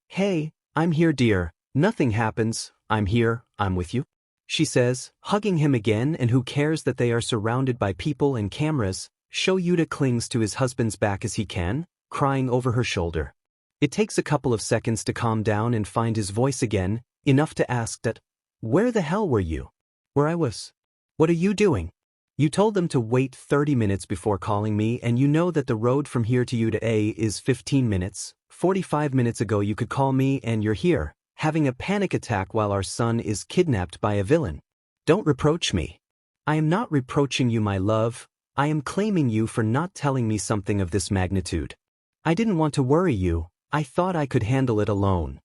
Speaker 1: I'm here, dear. Nothing happens. I'm here, I'm with you," she says, hugging him again, and who cares that they are surrounded by people and cameras. Shouta clings to his husband's back as he can, crying over her shoulder. It takes a couple of seconds to calm down and find his voice again, enough to ask that, "Where the hell were you?" "Where I was. What are you doing?" "You told them to wait 30 minutes before calling me, and you know that the road from here to you to A is 15 minutes. 45 minutes ago you could call me and you're here, having a panic attack while our son is kidnapped by a villain. Don't reproach me." "I am not reproaching you, my love. I am claiming you for not telling me something of this magnitude. I didn't want to worry you. I thought I could handle it alone."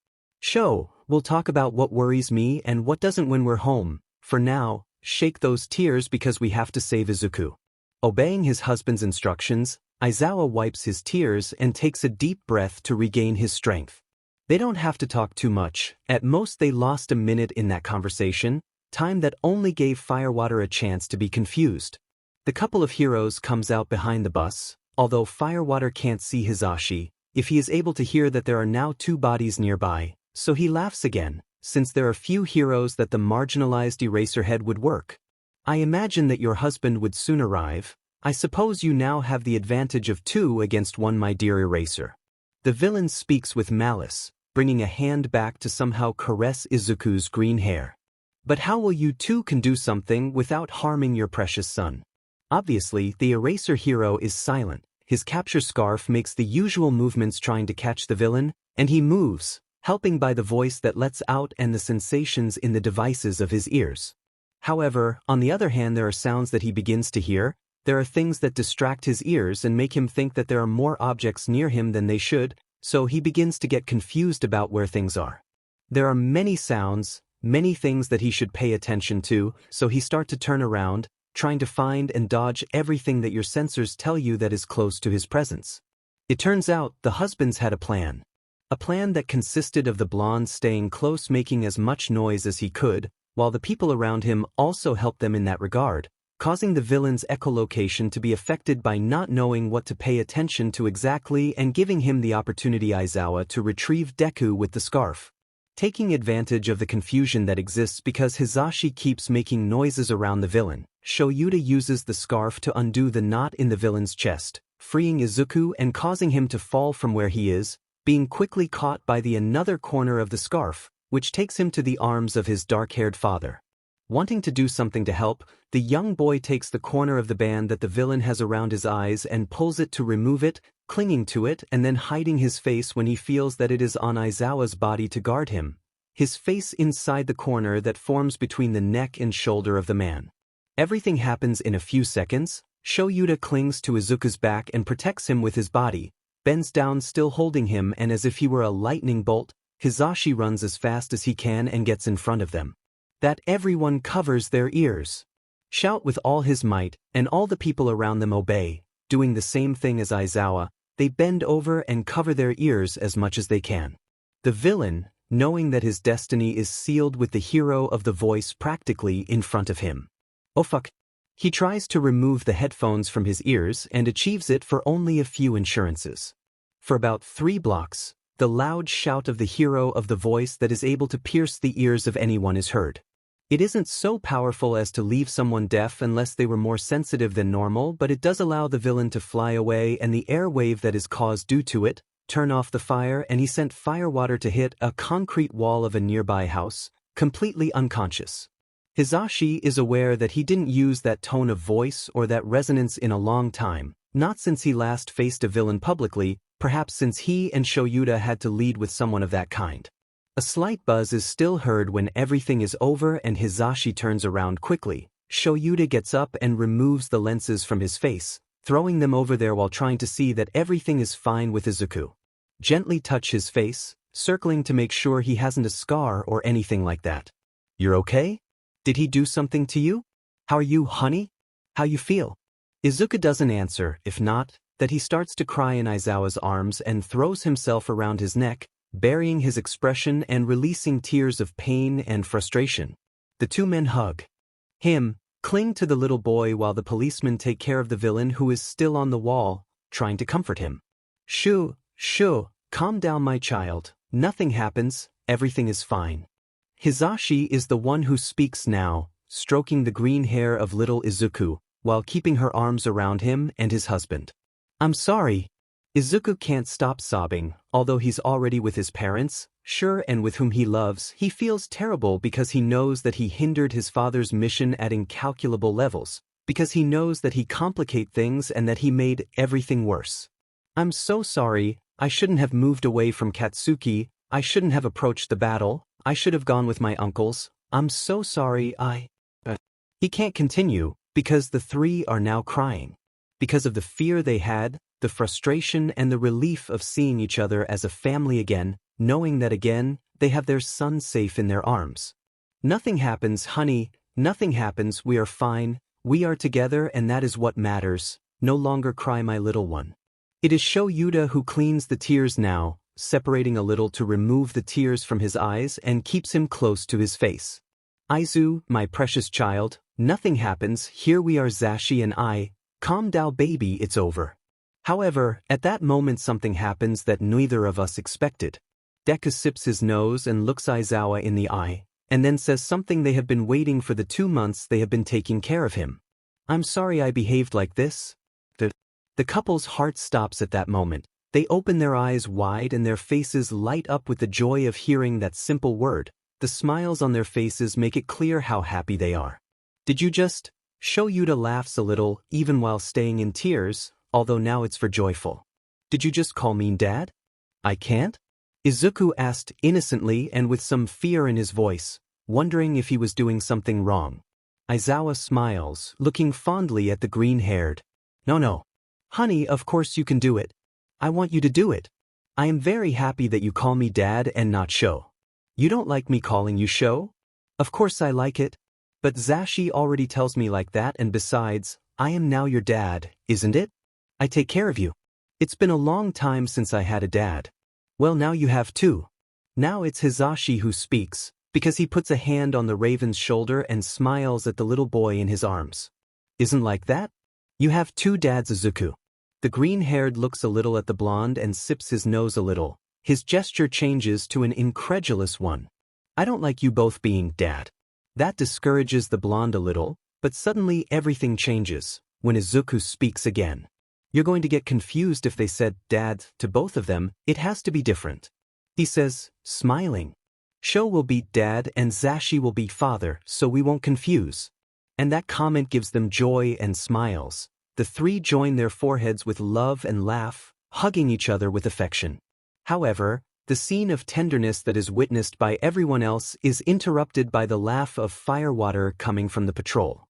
Speaker 1: We'll talk about what worries me and what doesn't when we're home. For now, shake those tears because we have to save Izuku." Obeying his husband's instructions, Aizawa wipes his tears and takes a deep breath to regain his strength. They don't have to talk too much. At most they lost a minute in that conversation, time that only gave Firewater a chance to be confused. The couple of heroes comes out behind the bus. Although Firewater can't see Hizashi, if he is able to hear that there are now 2 bodies nearby, so he laughs again, since there are few heroes that the marginalized Eraserhead would work. "I imagine that your husband would soon arrive. I suppose you now have the advantage of 2 against 1, my dear Eraser." The villain speaks with malice, bringing a hand back to somehow caress Izuku's green hair. "But how will you 2 can do something without harming your precious son?" Obviously, the Eraser hero is silent. His capture scarf makes the usual movements trying to catch the villain, and he moves, helping by the voice that lets out and the sensations in the devices of his ears. However, on the other hand, there are sounds that he begins to hear. There are things that distract his ears and make him think that there are more objects near him than they should, so he begins to get confused about where things are. There are many sounds, many things that he should pay attention to, so he starts to turn around, trying to find and dodge everything that your sensors tell you that is close to his presence. It turns out the husbands had a plan. A plan that consisted of the blonde staying close, making as much noise as he could, while the people around him also helped them in that regard, causing the villain's echolocation to be affected by not knowing what to pay attention to exactly and giving him the opportunity Aizawa to retrieve Deku with the scarf. Taking advantage of the confusion that exists because Hizashi keeps making noises around the villain, Shouta uses the scarf to undo the knot in the villain's chest, freeing Izuku and causing him to fall from where he is, being quickly caught by the another corner of the scarf, which takes him to the arms of his dark-haired father. Wanting to do something to help, the young boy takes the corner of the band that the villain has around his eyes and pulls it to remove it, clinging to it and then hiding his face when he feels that it is on Aizawa's body to guard him, his face inside the corner that forms between the neck and shoulder of the man. Everything happens in a few seconds. Shouta clings to Izuku's back and protects him with his body, bends down still holding him, and as if he were a lightning bolt, Hizashi runs as fast as he can and gets in front of them. That everyone covers their ears. Shout with all his might, and all the people around them obey, doing the same thing as Aizawa. They bend over and cover their ears as much as they can. The villain, knowing that his destiny is sealed with the hero of the voice practically in front of him. Oh fuck. He tries to remove the headphones from his ears and achieves it for only a few insurances. For about 3 blocks, the loud shout of the hero of the voice that is able to pierce the ears of anyone is heard. It isn't so powerful as to leave someone deaf unless they were more sensitive than normal, but it does allow the villain to fly away and the air wave that is caused due to it, turn off the fire, and he sent Firewater to hit a concrete wall of a nearby house, completely unconscious. Hizashi is aware that he didn't use that tone of voice or that resonance in a long time, not since he last faced a villain publicly, perhaps since he and Shouta had to lead with someone of that kind. A slight buzz is still heard when everything is over and Hizashi turns around quickly. Shouta gets up and removes the lenses from his face, throwing them over there while trying to see that everything is fine with Izuku. Gently touch his face, circling to make sure he hasn't a scar or anything like that. "You're okay? Did he do something to you? How are you, honey? How you feel?" Izuku doesn't answer. If not, that he starts to cry in Aizawa's arms and throws himself around his neck, burying his expression and releasing tears of pain and frustration. The 2 men hug. Him, cling to the little boy while the policemen take care of the villain who is still on the wall, trying to comfort him. Shoo, calm down my child, nothing happens, everything is fine. Hisashi is the one who speaks now, stroking the green hair of little Izuku, while keeping her arms around him and his husband. I'm sorry. Izuku can't stop sobbing, although he's already with his parents, sure, and with whom he loves. He feels terrible because he knows that he hindered his father's mission at incalculable levels, because he knows that he complicated things and that he made everything worse. I'm so sorry, I shouldn't have moved away from Katsuki, I shouldn't have approached the battle, I should have gone with my uncles, I'm so sorry He can't continue, because the three are now crying. Because of the fear they had, the frustration and the relief of seeing each other as a family again, knowing that again, they have their son safe in their arms. Nothing happens, honey, nothing happens, we are fine, we are together and that is what matters, no longer cry my little one. It is Shouta who cleans the tears now, separating a little to remove the tears from his eyes and keeps him close to his face. Izu, my precious child, nothing happens, here we are Zashi and I, calm down baby, it's over. However, at that moment something happens that neither of us expected. Deku sips his nose and looks Aizawa in the eye, and then says something they have been waiting for the 2 months they have been taking care of him. I'm sorry I behaved like this. The couple's heart stops at that moment. They open their eyes wide and their faces light up with the joy of hearing that simple word. The smiles on their faces make it clear how happy they are. Did you just? Shouta laughs a little, even while staying in tears, although now it's for joyful. Did you just call me Dad? I can't? Izuku asked innocently and with some fear in his voice, wondering if he was doing something wrong. Aizawa smiles, looking fondly at the green-haired. No. Honey, of course you can do it. I want you to do it. I am very happy that you call me Dad and not Sho. You don't like me calling you Sho? Of course I like it. But Zashi already tells me like that, and besides, I am now your dad, isn't it? I take care of you. It's been a long time since I had a dad. Well, now you have two. Now it's Hisashi who speaks, because he puts a hand on the raven's shoulder and smiles at the little boy in his arms. Isn't like that? You have two dads, Izuku. The green-haired looks a little at the blonde and sips his nose a little. His gesture changes to an incredulous one. I don't like you both being dad. That discourages the blonde a little, but suddenly everything changes when Izuku speaks again. You're going to get confused if they said dad to both of them, it has to be different. He says, smiling. Sho will be dad and Zashi will be father, so we won't confuse. And that comment gives them joy and smiles. The three join their foreheads with love and laugh, hugging each other with affection. However, the scene of tenderness that is witnessed by everyone else is interrupted by the laugh of firewater coming from the patrol.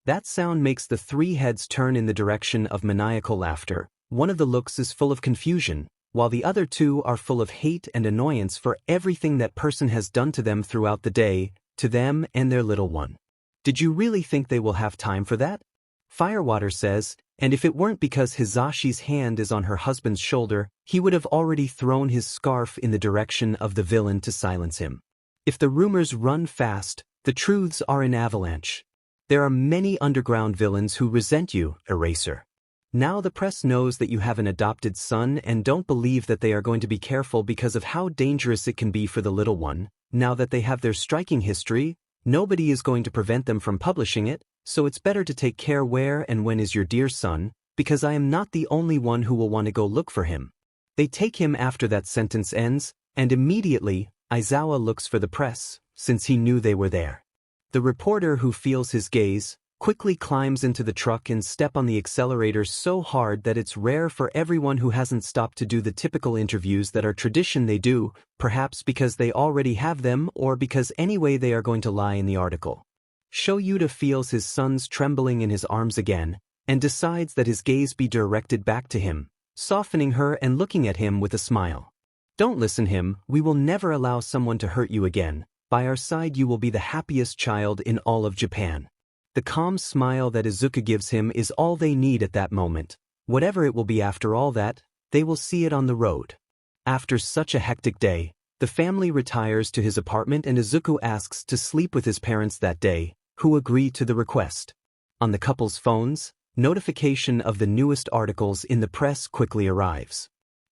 Speaker 1: That sound makes the three heads turn in the direction of maniacal laughter. One of the looks is full of confusion, while the other two are full of hate and annoyance for everything that person has done to them throughout the day, to them and their little one. Did you really think they will have time for that? Firewater says, and if it weren't because Hisashi's hand is on her husband's shoulder, he would have already thrown his scarf in the direction of the villain to silence him. If the rumors run fast, the truths are an avalanche. There are many underground villains who resent you, Eraser. Now the press knows that you have an adopted son and don't believe that they are going to be careful because of how dangerous it can be for the little one. Now that they have their striking history, nobody is going to prevent them from publishing it, so it's better to take care where and when is your dear son, because I am not the only one who will want to go look for him. They take him after that sentence ends, and immediately, Aizawa looks for the press, since he knew they were there. The reporter who feels his gaze, quickly climbs into the truck and step on the accelerator so hard that it's rare for everyone who hasn't stopped to do the typical interviews that are tradition they do, perhaps because they already have them or because anyway they are going to lie in the article. Shouta feels his son's trembling in his arms again, and decides that his gaze be directed back to him, softening her and looking at him with a smile. Don't listen him, we will never allow someone to hurt you again. By our side you will be the happiest child in all of Japan. The calm smile that Izuku gives him is all they need at that moment. Whatever it will be after all that, they will see it on the road. After such a hectic day, the family retires to his apartment and Izuku asks to sleep with his parents that day, who agree to the request. On the couple's phones, notification of the newest articles in the press quickly arrives.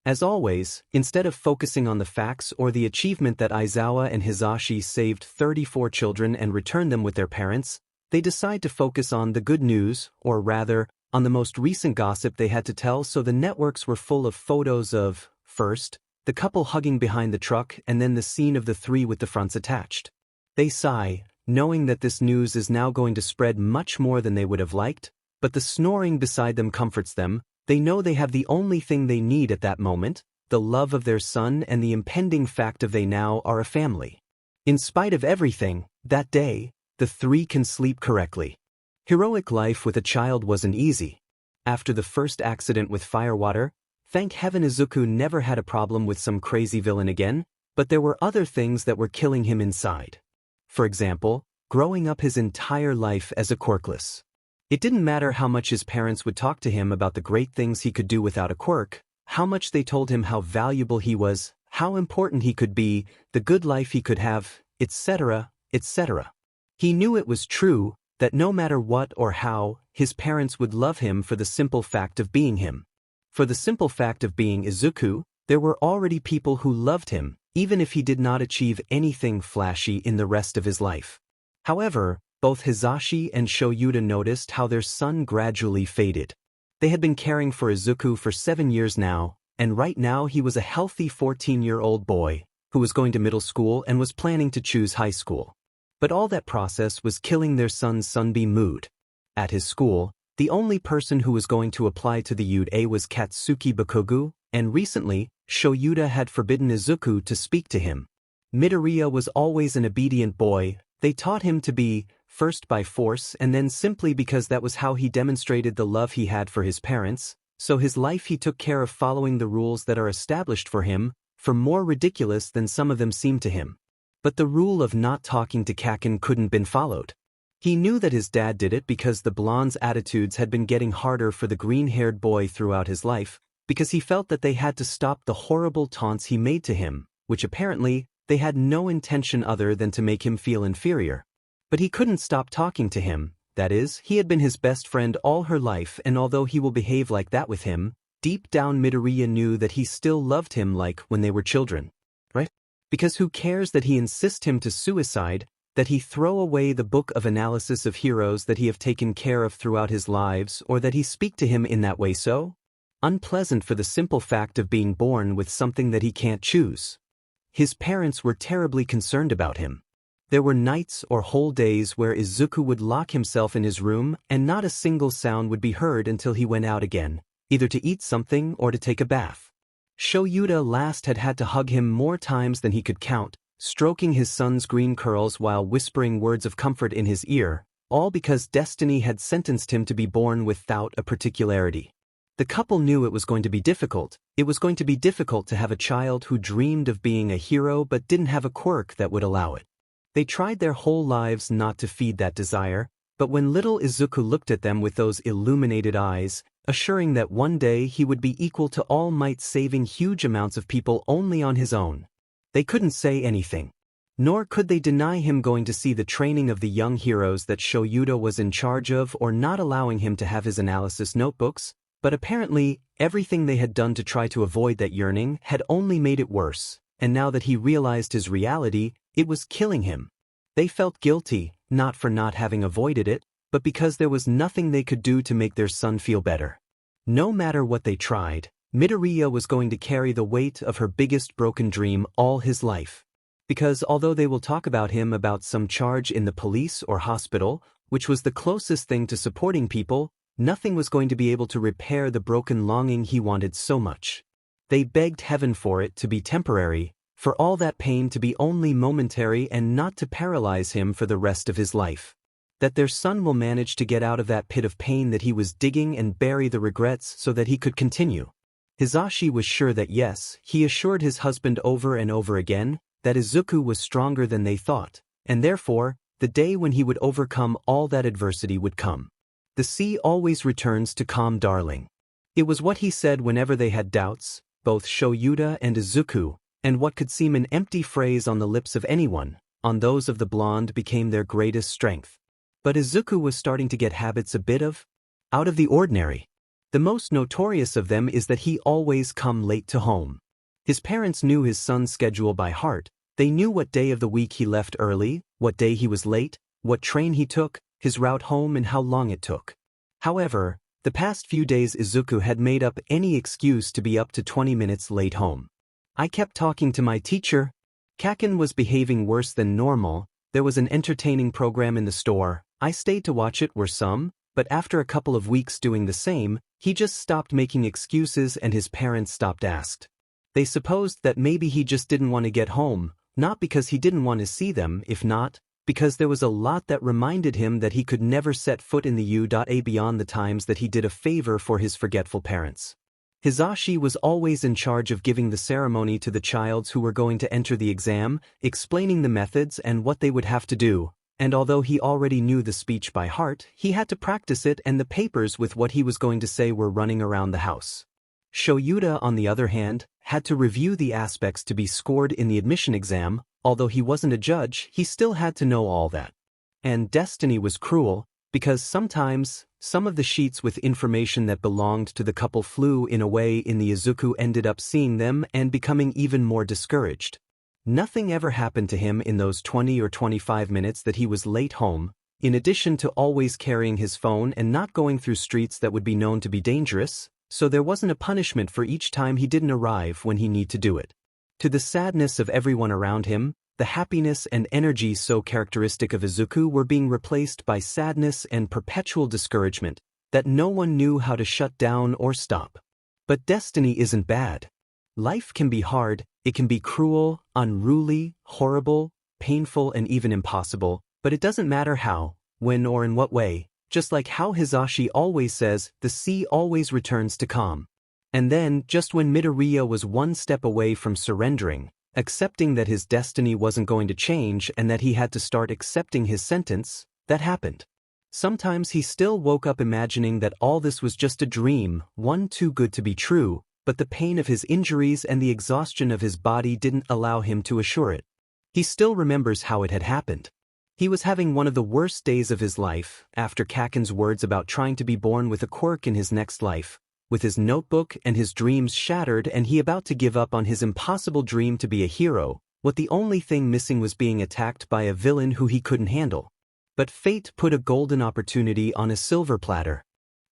Speaker 1: As always, instead of focusing on the facts or the achievement that Aizawa and Hisashi saved 34 children and returned them with their parents, they decide to focus on the good news, or rather, on the most recent gossip they had to tell, so the networks were full of photos of, first, the couple hugging behind the truck and then the scene of the three with the fronts attached. They sigh, knowing that this news is now going to spread much more than they would have liked, but the snoring beside them comforts them. They know they have the only thing they need at that moment, the love of their son and the impending fact of they now are a family. In spite of everything, that day, the three can sleep correctly. Heroic life with a child wasn't easy. After the first accident with firewater, thank heaven Izuku never had a problem with some crazy villain again, but there were other things that were killing him inside. For example, growing up his entire life as a quirkless. It didn't matter how much his parents would talk to him about the great things he could do without a quirk, how much they told him how valuable he was, how important he could be, the good life he could have, etc., etc. He knew it was true, that no matter what or how, his parents would love him for the simple fact of being him. For the simple fact of being Izuku, there were already people who loved him, even if he did not achieve anything flashy in the rest of his life. However, both Hisashi and Shouta noticed how their son gradually faded. They had been caring for Izuku for 7 years now, and right now he was a healthy 14-year-old boy, who was going to middle school and was planning to choose high school. But all that process was killing their son's sunbeam mood. At his school, the only person who was going to apply to the UDA was Katsuki Bakugo, and recently, Shouta had forbidden Izuku to speak to him. Midoriya was always an obedient boy. They taught him to be, first by force and then simply because that was how he demonstrated the love he had for his parents, so his life he took care of following the rules that are established for him, for more ridiculous than some of them seemed to him. But the rule of not talking to Kaken couldn't been followed. He knew that his dad did it because the blonde's attitudes had been getting harder for the green-haired boy throughout his life, because he felt that they had to stop the horrible taunts he made to him, which apparently, they had no intention other than to make him feel inferior. But he couldn't stop talking to him, that is, he had been his best friend all her life, and although he will behave like that with him, deep down Midoriya knew that he still loved him like when they were children. Right? Because who cares that he insist him to suicide, that he throw away the book of analysis of heroes that he have taken care of throughout his lives, or that he speak to him in that way so? Unpleasant for the simple fact of being born with something that he can't choose. His parents were terribly concerned about him. There were nights or whole days where Izuku would lock himself in his room and not a single sound would be heard until he went out again, either to eat something or to take a bath. Shouta last had had to hug him more times than he could count, stroking his son's green curls while whispering words of comfort in his ear, all because destiny had sentenced him to be born without a particularity. The couple knew it was going to be difficult. It was going to be difficult to have a child who dreamed of being a hero but didn't have a quirk that would allow it. They tried their whole lives not to feed that desire, but when little Izuku looked at them with those illuminated eyes, assuring that one day he would be equal to All Might, saving huge amounts of people only on his own, they couldn't say anything. Nor could they deny him going to see the training of the young heroes that Shouta was in charge of or not allowing him to have his analysis notebooks, but apparently, everything they had done to try to avoid that yearning had only made it worse, and now that he realized his reality, it was killing him. They felt guilty, not for not having avoided it, but because there was nothing they could do to make their son feel better. No matter what they tried, Midoriya was going to carry the weight of her biggest broken dream all his life. Because although they will talk about him about some charge in the police or hospital, which was the closest thing to supporting people, nothing was going to be able to repair the broken longing he wanted so much. They begged heaven for it to be temporary, for all that pain to be only momentary and not to paralyze him for the rest of his life. That their son will manage to get out of that pit of pain that he was digging and bury the regrets so that he could continue. Hisashi was sure that yes, he assured his husband over and over again, that Izuku was stronger than they thought, and therefore, the day when he would overcome all that adversity would come. The sea always returns to calm, darling. It was what he said whenever they had doubts, both Shouta and Izuku, and what could seem an empty phrase on the lips of anyone, on those of the blonde became their greatest strength. But Izuku was starting to get habits a bit of out of the ordinary. The most notorious of them is that he always come late to home. His parents knew his son's schedule by heart. They knew what day of the week he left early, what day he was late, what train he took, his route home and how long it took. However, the past few days Izuku had made up any excuse to be up to 20 minutes late home. I kept talking to my teacher. Kaken was behaving worse than normal. There was an entertaining program in the store. I stayed to watch it, were some, but after a couple of weeks doing the same, he just stopped making excuses and his parents stopped asked. They supposed that maybe he just didn't want to get home, not because he didn't want to see them, if not, because there was a lot that reminded him that he could never set foot in the U.A beyond the times that he did a favor for his forgetful parents. Hisashi was always in charge of giving the ceremony to the childs who were going to enter the exam, explaining the methods and what they would have to do, and although he already knew the speech by heart, he had to practice it and the papers with what he was going to say were running around the house. Shouta, on the other hand, had to review the aspects to be scored in the admission exam. Although he wasn't a judge, he still had to know all that. And destiny was cruel, because sometimes, some of the sheets with information that belonged to the couple flew in a way in the Izuku ended up seeing them and becoming even more discouraged. Nothing ever happened to him in those 20 or 25 minutes that he was late home, in addition to always carrying his phone and not going through streets that would be known to be dangerous, so there wasn't a punishment for each time he didn't arrive when he needed to do it. To the sadness of everyone around him, the happiness and energy so characteristic of Izuku were being replaced by sadness and perpetual discouragement that no one knew how to shut down or stop. But destiny isn't bad. Life can be hard, it can be cruel, unruly, horrible, painful and even impossible, but it doesn't matter how, when or in what way, just like how Hisashi always says, the sea always returns to calm. And then, just when Midoriya was one step away from surrendering, accepting that his destiny wasn't going to change and that he had to start accepting his sentence, that happened. Sometimes he still woke up imagining that all this was just a dream, one too good to be true, but the pain of his injuries and the exhaustion of his body didn't allow him to assure it. He still remembers how it had happened. He was having one of the worst days of his life, after Kaken's words about trying to be born with a quirk in his next life, with his notebook and his dreams shattered and he about to give up on his impossible dream to be a hero, what the only thing missing was being attacked by a villain who he couldn't handle. But fate put a golden opportunity on a silver platter,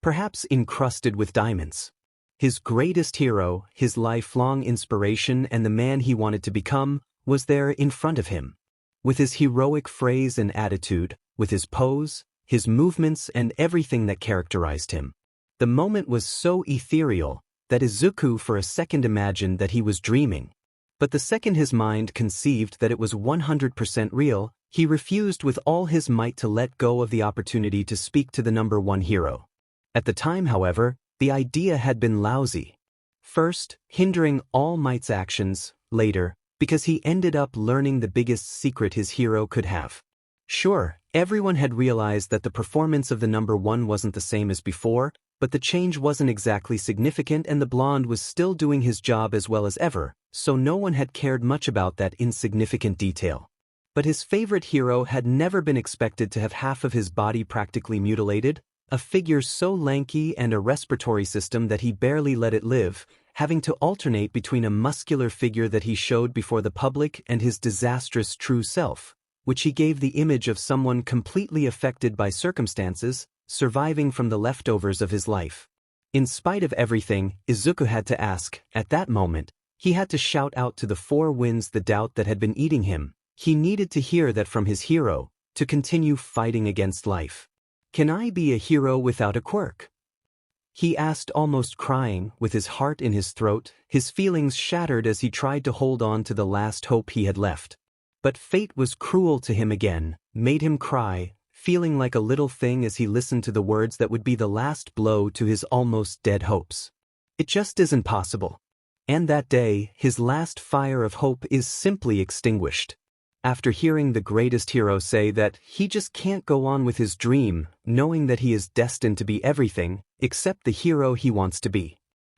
Speaker 1: perhaps encrusted with diamonds. His greatest hero, his lifelong inspiration and the man he wanted to become, was there in front of him. With his heroic phrase and attitude, with his pose, his movements and everything that characterized him. The moment was so ethereal that Izuku for a second imagined that he was dreaming. But the second his mind conceived that it was 100% real, he refused with all his might to let go of the opportunity to speak to the number one hero. At the time, however, the idea had been lousy. First, hindering All Might's actions, later, because he ended up learning the biggest secret his hero could have. Sure, everyone had realized that the performance of the number one wasn't the same as before, but the change wasn't exactly significant and the blonde was still doing his job as well as ever, so no one had cared much about that insignificant detail. But his favorite hero had never been expected to have half of his body practically mutilated, a figure so lanky and a respiratory system that he barely let it live, having to alternate between a muscular figure that he showed before the public and his disastrous true self, which he gave the image of someone completely affected by circumstances, surviving from the leftovers of his life. In spite of everything, Izuku had to ask, at that moment, he had to shout out to the four winds the doubt that had been eating him. He needed to hear that from his hero, to continue fighting against life. Can I be a hero without a quirk? He asked, almost crying, with his heart in his throat, his feelings shattered as he tried to hold on to the last hope he had left. But fate was cruel to him again, made him cry, feeling like a little thing as he listened to the words that would be the last blow to his almost dead hopes. It just isn't possible. And that day, his last fire of hope is simply extinguished. After hearing the greatest hero say that he just can't go on with his dream, knowing that he is destined to be everything, except the hero he wants to be.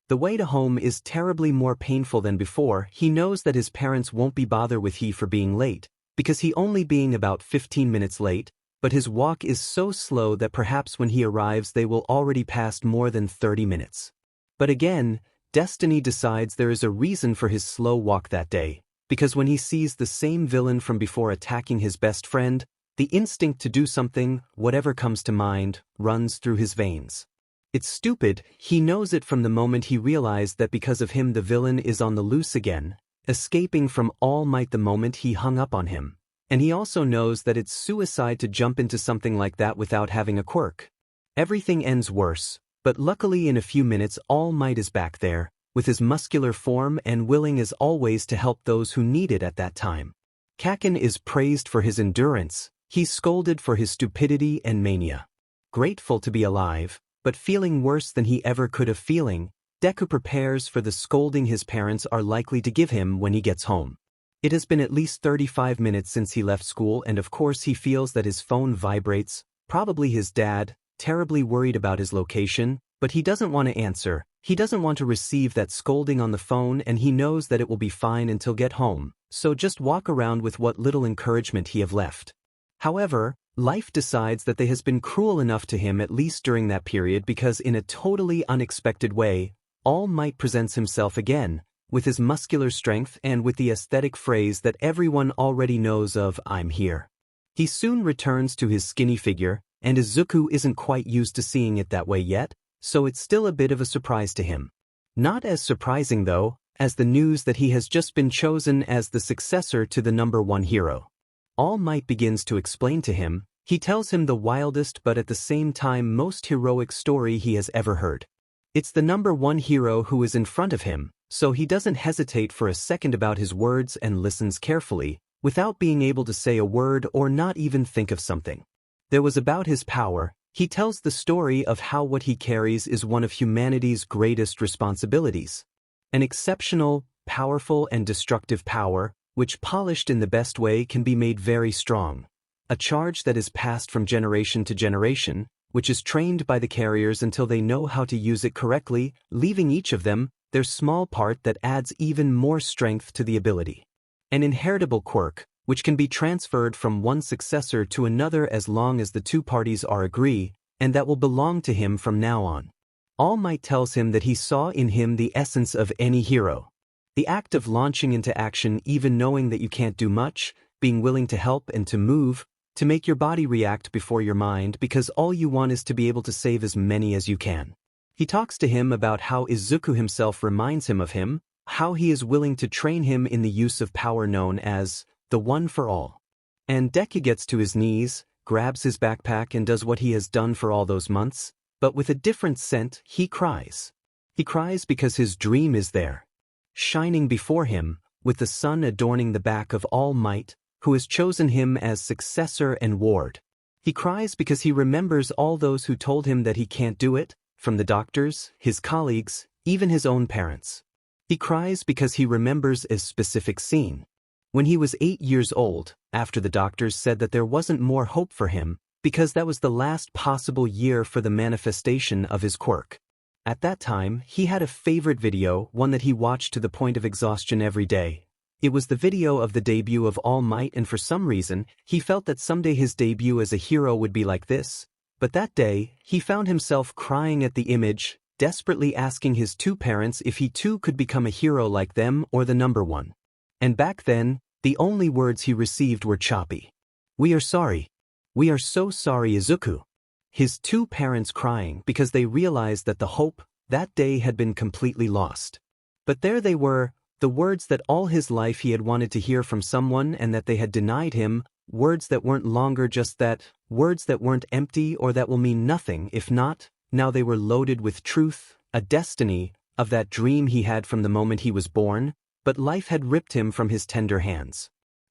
Speaker 1: The way to home is terribly more painful than before. He knows that his parents won't be bothered with he for being late, because he only being about 15 minutes late, but his walk is so slow that perhaps when he arrives they will already past more than 30 minutes. But again, destiny decides there is a reason for his slow walk that day, because when he sees the same villain from before attacking his best friend, the instinct to do something, whatever comes to mind, runs through his veins. It's stupid, he knows it from the moment he realized that because of him the villain is on the loose again, escaping from All Might the moment he hung up on him. And he also knows that it's suicide to jump into something like that without having a quirk. Everything ends worse, but luckily in a few minutes All Might is back there, with his muscular form and willing as always to help those who need it at that time. Kaken is praised for his endurance, he's scolded for his stupidity and mania. Grateful to be alive, but feeling worse than he ever could have feeling, Deku prepares for the scolding his parents are likely to give him when he gets home. It has been at least 35 minutes since he left school and of course he feels that his phone vibrates, probably his dad, terribly worried about his location, but he doesn't want to answer, he doesn't want to receive that scolding on the phone and he knows that it will be fine until get home, so just walk around with what little encouragement he have left. However, life decides that they has been cruel enough to him at least during that period because in a totally unexpected way, All Might presents himself again, with his muscular strength and with the aesthetic phrase that everyone already knows of I'm here. He soon returns to his skinny figure, and Izuku isn't quite used to seeing it that way yet, so it's still a bit of a surprise to him. Not as surprising though, as the news that he has just been chosen as the successor to the #1 hero. All Might begins to explain to him, he tells him the wildest but at the same time most heroic story he has ever heard. It's the #1 hero who is in front of him, so he doesn't hesitate for a second about his words and listens carefully, without being able to say a word or not even think of something. There was about his power, he tells the story of how what he carries is one of humanity's greatest responsibilities. An exceptional, powerful and destructive power, which polished in the best way can be made very strong. A charge that is passed from generation to generation, which is trained by the carriers until they know how to use it correctly, leaving each of them their small part that adds even more strength to the ability. An inheritable quirk, which can be transferred from one successor to another as long as the two parties are agree, and that will belong to him from now on. All Might tells him that he saw in him the essence of any hero. The act of launching into action even knowing that you can't do much, being willing to help and to move, to make your body react before your mind because all you want is to be able to save as many as you can. He talks to him about how Izuku himself reminds him of him, how he is willing to train him in the use of power known as the One for All. And Deku gets to his knees, grabs his backpack and does what he has done for all those months, but with a different scent, he cries. He cries because his dream is there, shining before him, with the sun adorning the back of All Might, who has chosen him as successor and ward. He cries because he remembers all those who told him that he can't do it, from the doctors, his colleagues, even his own parents. He cries because he remembers a specific scene. When he was 8 years old, after the doctors said that there wasn't more hope for him, because that was the last possible year for the manifestation of his quirk. At that time, he had a favorite video, one that he watched to the point of exhaustion every day. It was the video of the debut of All Might, and for some reason, he felt that someday his debut as a hero would be like this. But that day, he found himself crying at the image, desperately asking his two parents if he too could become a hero like them or the #1. And back then, the only words he received were choppy. "We are sorry. We are so sorry, Izuku." His two parents crying because they realized that the hope, that day had been completely lost. But there they were, the words that all his life he had wanted to hear from someone and that they had denied him, words that weren't longer just that, words that weren't empty or that will mean nothing if not, now they were loaded with truth, a destiny, of that dream he had from the moment he was born, but life had ripped him from his tender hands.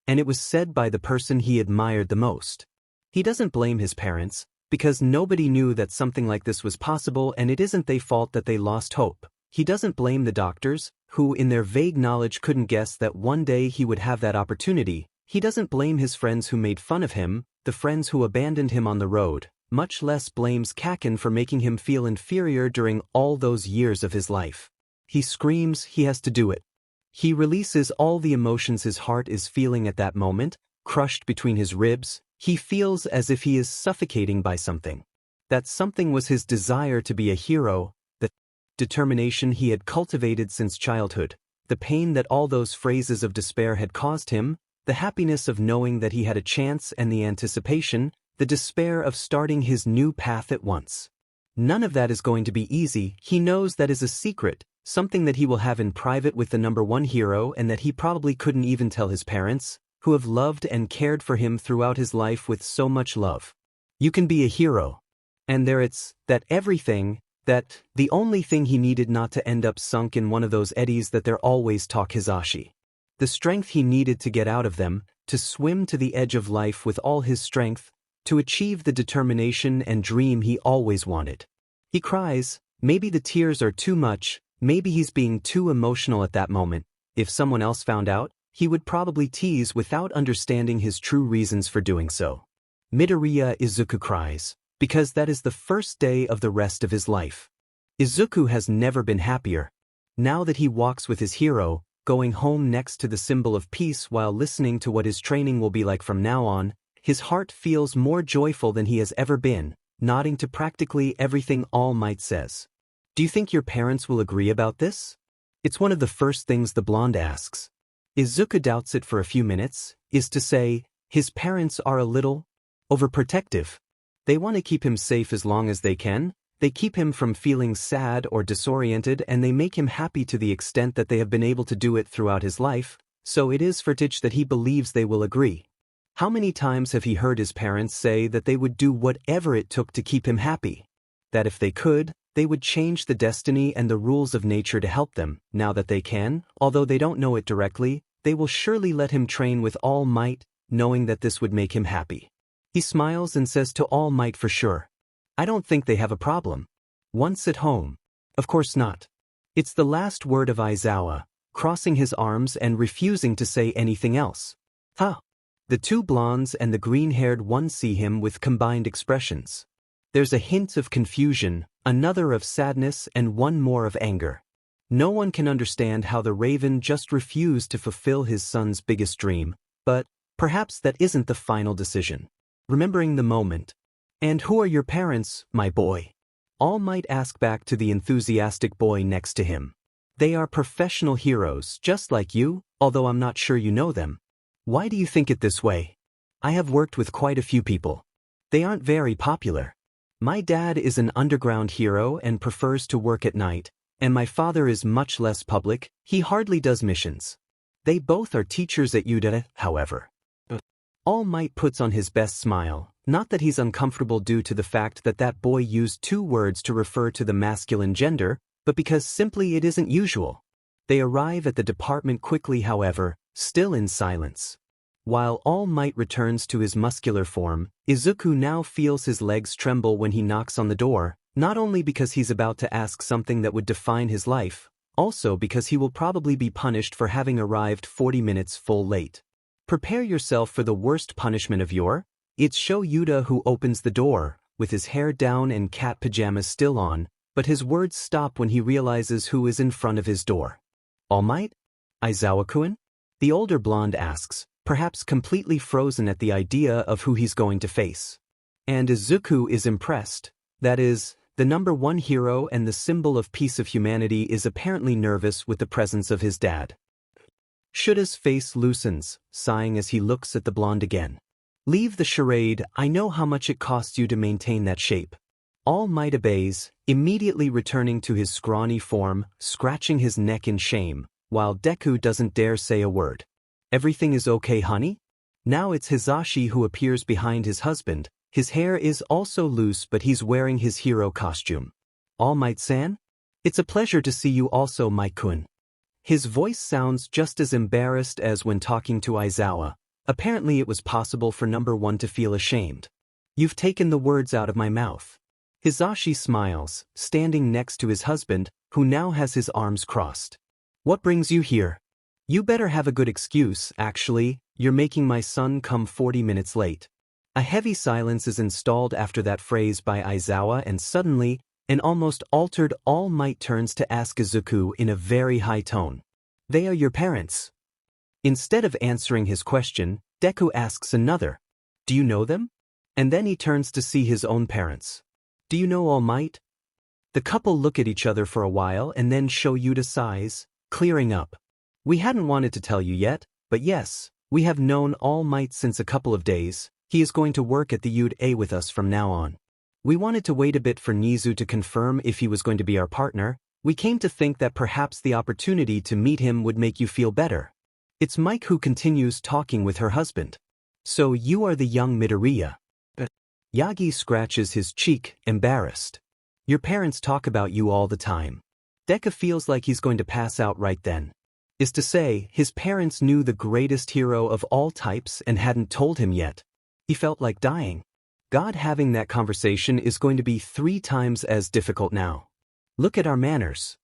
Speaker 1: And it was said by the person he admired the most. He doesn't blame his parents, because nobody knew that something like this was possible and it isn't their fault that they lost hope. He doesn't blame the doctors, who in their vague knowledge couldn't guess that one day he would have that opportunity. He doesn't blame his friends who made fun of him, the friends who abandoned him on the road, much less blames Kaken for making him feel inferior during all those years of his life. He screams he has to do it. He releases all the emotions his heart is feeling at that moment, crushed between his ribs, he feels as if he is suffocating by something. That something was his desire to be a hero, the determination he had cultivated since childhood, the pain that all those phrases of despair had caused him, the happiness of knowing that he had a chance and the anticipation, the despair of starting his new path at once. None of that is going to be easy. He knows that is a secret, something that he will have in private with the number one hero and that he probably couldn't even tell his parents, who have loved and cared for him throughout his life with so much love. You can be a hero. And there it's that everything, that the only thing he needed not to end up sunk in one of those eddies that they're always talk Hisashi. The strength he needed to get out of them, to swim to the edge of life with all his strength, to achieve the determination and dream he always wanted. He cries, maybe the tears are too much, maybe he's being too emotional at that moment. If someone else found out, he would probably tease without understanding his true reasons for doing so. Midoriya Izuku cries, because that is the first day of the rest of his life. Izuku has never been happier. Now that he walks with his hero, going home next to the symbol of peace while listening to what his training will be like from now on, his heart feels more joyful than he has ever been, nodding to practically everything All Might says. Do you think your parents will agree about this? It's one of the first things the blonde asks. Izuku doubts it for a few minutes, is to say, his parents are a little overprotective. They want to keep him safe as long as they can, they keep him from feeling sad or disoriented and they make him happy to the extent that they have been able to do it throughout his life, so it is footage that he believes they will agree. How many times have he heard his parents say that they would do whatever it took to keep him happy? That if they could, they would change the destiny and the rules of nature to help them. Now that they can, although they don't know it directly, they will surely let him train with all might, knowing that this would make him happy. He smiles and says to All Might for sure. I don't think they have a problem. Once at home. Of course not. It's the last word of Aizawa, crossing his arms and refusing to say anything else. Huh. The two blondes and the green-haired one see him with combined expressions. There's a hint of confusion, another of sadness and one more of anger. No one can understand how the Raven just refused to fulfill his son's biggest dream, but perhaps that isn't the final decision. Remembering the moment. And who are your parents, my boy? All Might ask back to the enthusiastic boy next to him. They are professional heroes, just like you, although I'm not sure you know them. Why do you think it this way? I have worked with quite a few people. They aren't very popular. My dad is an underground hero and prefers to work at night, and my father is much less public, he hardly does missions. They both are teachers at Udara, however. All Might puts on his best smile, not that he's uncomfortable due to the fact that that boy used two words to refer to the masculine gender, but because simply it isn't usual. They arrive at the department quickly, however, still in silence. While All Might returns to his muscular form, Izuku now feels his legs tremble when he knocks on the door, not only because he's about to ask something that would define his life, also because he will probably be punished for having arrived 40 minutes full late. Prepare yourself for the worst punishment of your. It's Shouta who opens the door, with his hair down and cat pajamas still on, but his words stop when he realizes who is in front of his door. All Might? Aizawa-kun? The older blonde asks, perhaps completely frozen at the idea of who he's going to face. And Izuku is impressed. That is, the number one hero and the symbol of peace of humanity is apparently nervous with the presence of his dad. Shuta's face loosens, sighing as he looks at the blonde again. Leave the charade, I know how much it costs you to maintain that shape. All Might obeys, immediately returning to his scrawny form, scratching his neck in shame, while Deku doesn't dare say a word. Everything is okay, honey? Now it's Hisashi who appears behind his husband. His hair is also loose, but he's wearing his hero costume. All Might-san? It's a pleasure to see you also, Might-kun. His voice sounds just as embarrassed as when talking to Aizawa. Apparently it was possible for number one to feel ashamed. You've taken the words out of my mouth. Hisashi smiles, standing next to his husband, who now has his arms crossed. What brings you here? You better have a good excuse, actually, you're making my son come 40 minutes late. A heavy silence is installed after that phrase by Aizawa, and suddenly, an almost altered All Might turns to ask Izuku in a very high tone. They are your parents? Instead of answering his question, Deku asks another, "Do you know them?" And then he turns to see his own parents. "Do you know All Might?" The couple look at each other for a while and then Shouta sighs, clearing up. "We hadn't wanted to tell you yet, but yes, we have known All Might since a couple of days. He is going to work at the UDA with us from now on. We wanted to wait a bit for Nizu to confirm if he was going to be our partner. We came to think that perhaps the opportunity to meet him would make you feel better." It's Mike who continues talking with her husband. "So you are the young Midoriya." Yagi scratches his cheek, embarrassed. "Your parents talk about you all the time." Deku feels like he's going to pass out right then. Is to say, his parents knew the greatest hero of all types and hadn't told him yet. He felt like dying. God, having that conversation is going to be 3 times as difficult now. "Look at our manners."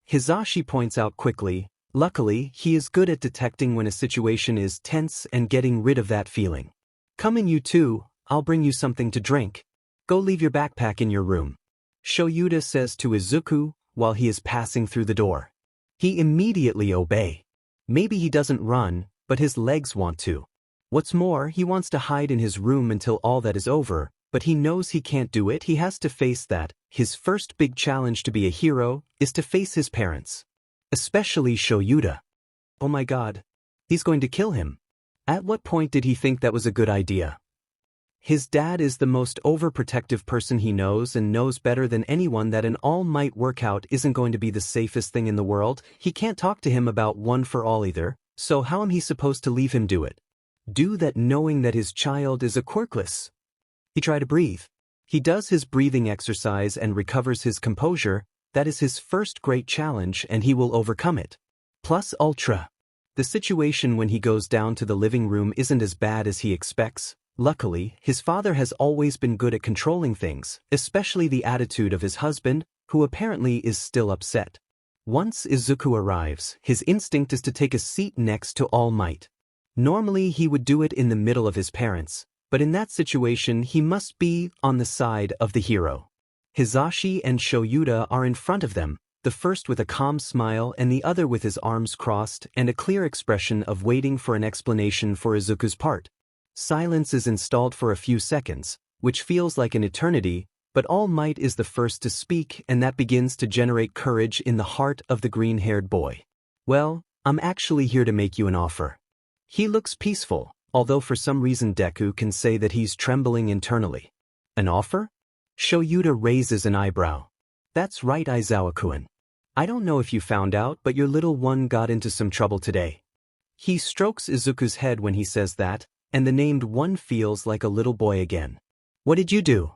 Speaker 1: Hizashi points out quickly. Luckily, he is good at detecting when a situation is tense and getting rid of that feeling. "Come in, you two, I'll bring you something to drink. Go leave your backpack in your room," Shouta says to Izuku while he is passing through the door. He immediately obeys. Maybe he doesn't run, but his legs want to. What's more, he wants to hide in his room until all that is over, but he knows he can't do it. He has to face that. His first big challenge to be a hero is to face his parents. Especially Shouta. Oh my god. He's going to kill him. At what point did he think that was a good idea? His dad is the most overprotective person he knows and knows better than anyone that an all-might workout isn't going to be the safest thing in the world. He can't talk to him about one for all either, so how am he supposed to leave him do it? Do that knowing that his child is a quirkless. He tries to breathe. He does his breathing exercise and recovers his composure. That is his first great challenge and he will overcome it. Plus ultra. The situation when he goes down to the living room isn't as bad as he expects. Luckily, his father has always been good at controlling things, especially the attitude of his husband, who apparently is still upset. Once Izuku arrives, his instinct is to take a seat next to All Might. Normally he would do it in the middle of his parents, but in that situation he must be on the side of the hero. Hizashi and Shouta are in front of them, the first with a calm smile and the other with his arms crossed and a clear expression of waiting for an explanation for Izuku's part. Silence is installed for a few seconds, which feels like an eternity, but All Might is the first to speak and that begins to generate courage in the heart of the green-haired boy. "Well, I'm actually here to make you an offer." He looks peaceful, although for some reason Deku can say that he's trembling internally. "An offer?" Shouta raises an eyebrow. "That's right, Aizawa-kun. I don't know if you found out, but your little one got into some trouble today." He strokes Izuku's head when he says that, and the named one feels like a little boy again. "What did you do?"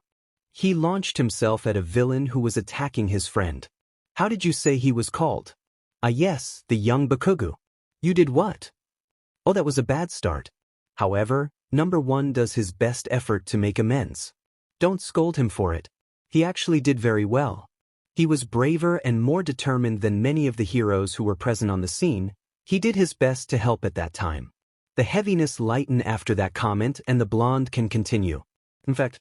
Speaker 1: "He launched himself at a villain who was attacking his friend." "How did you say he was called?" "Ah yes, the young Bakugo." "You did what?" "Oh, that was a bad start. However, number 1 does his best effort to make amends. Don't scold him for it. He actually did very well. He was braver and more determined than many of the heroes who were present on the scene. He did his best to help at that time." The heaviness lighten after that comment and the blonde can continue. "In fact,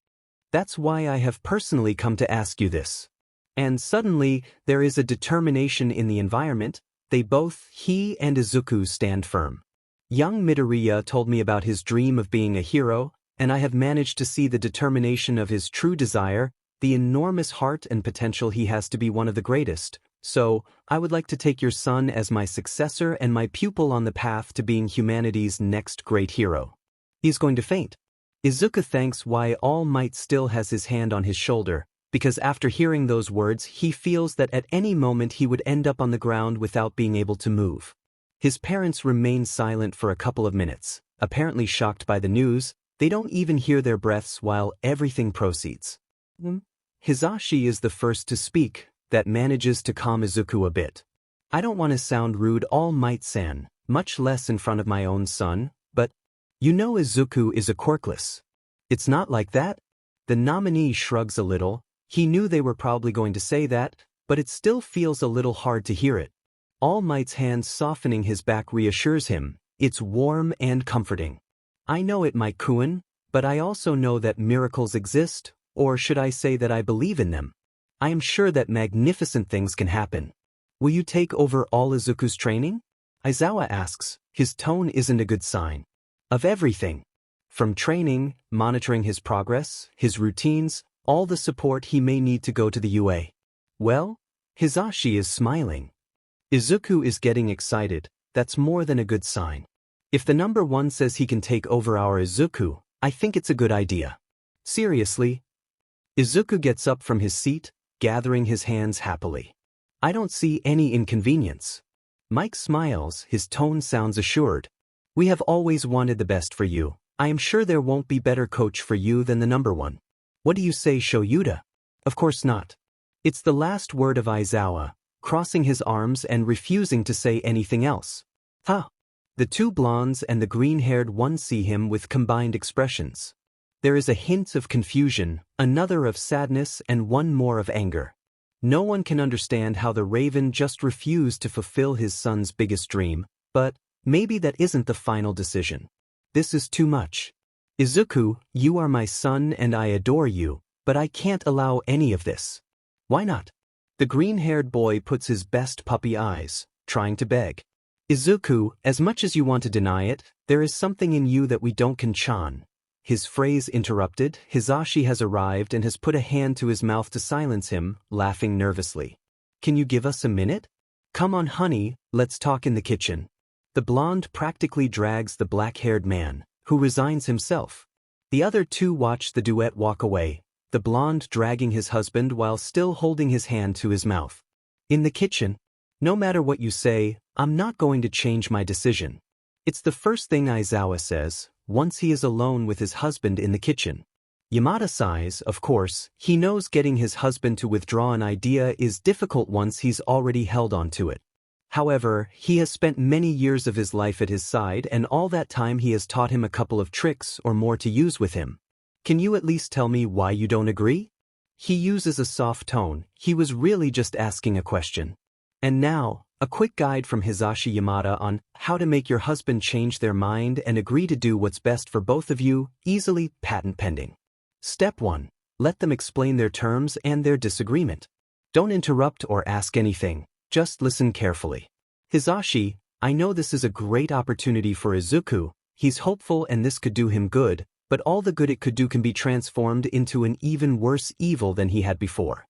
Speaker 1: that's why I have personally come to ask you this." And suddenly, there is a determination in the environment. They both, he and Izuku, stand firm. Young Midoriya told me about his dream of being a hero, and I have managed to see the determination of his true desire, the enormous heart and potential he has to be one of the greatest. So, I would like to take your son as my successor and my pupil on the path to being humanity's next great hero. He is going to faint. Izuku thanks why All Might still has his hand on his shoulder, because after hearing those words he feels that at any moment he would end up on the ground without being able to move. His parents remain silent for a couple of minutes, apparently shocked by the news. They don't even hear their breaths while everything proceeds. Hizashi is the first to speak, that manages to calm Izuku a bit. "I don't want to sound rude, All Might-san, much less in front of my own son, but you know Izuku is a quirkless." "It's not like that." The nominee shrugs a little. He knew they were probably going to say that, but it still feels a little hard to hear it. All Might's hand softening his back reassures him. It's warm and comforting. "I know it, Mike-kun, but I also know that miracles exist, or should I say that I believe in them. I am sure that magnificent things can happen." "Will you take over all Izuku's training?" Aizawa asks. His tone isn't a good sign. Of everything. From training, monitoring his progress, his routines, all the support he may need to go to the UA. Well, Hisashi is smiling. Izuku is getting excited. That's more than a good sign. If the number one says he can take over our Izuku, I think it's a good idea. Seriously? Izuku gets up from his seat, gathering his hands happily. I don't see any inconvenience. Mike smiles, his tone sounds assured. We have always wanted the best for you. I am sure there won't be better coach for you than the number one. What do you say, Shouta? Of course not. It's the last word of Aizawa, crossing his arms and refusing to say anything else. Huh. The two blondes and the green-haired one see him with combined expressions. There is a hint of confusion, another of sadness, and one more of anger. No one can understand how the Raven just refused to fulfill his son's biggest dream, but maybe that isn't the final decision. This is too much. Izuku, you are my son and I adore you, but I can't allow any of this. Why not? The green-haired boy puts his best puppy eyes, trying to beg. Izuku, as much as you want to deny it, there is something in you that we don't can. His phrase interrupted, Hisashi has arrived and has put a hand to his mouth to silence him, laughing nervously. Can you give us a minute? Come on, honey, let's talk in the kitchen. The blonde practically drags the black-haired man, who resigns himself. The other two watch the duet walk away, the blonde dragging his husband while still holding his hand to his mouth. In the kitchen, no matter what you say, I'm not going to change my decision. It's the first thing Aizawa says, once he is alone with his husband in the kitchen. Yamada sighs, of course, he knows getting his husband to withdraw an idea is difficult once he's already held on to it. However, he has spent many years of his life at his side and all that time he has taught him a couple of tricks or more to use with him. Can you at least tell me why you don't agree? He uses a soft tone, he was really just asking a question. And now, a quick guide from Hisashi Yamada on how to make your husband change their mind and agree to do what's best for both of you, easily, patent pending. Step 1. Let them explain their terms and their disagreement. Don't interrupt or ask anything, just listen carefully. Hisashi, I know this is a great opportunity for Izuku, he's hopeful and this could do him good, but all the good it could do can be transformed into an even worse evil than he had before.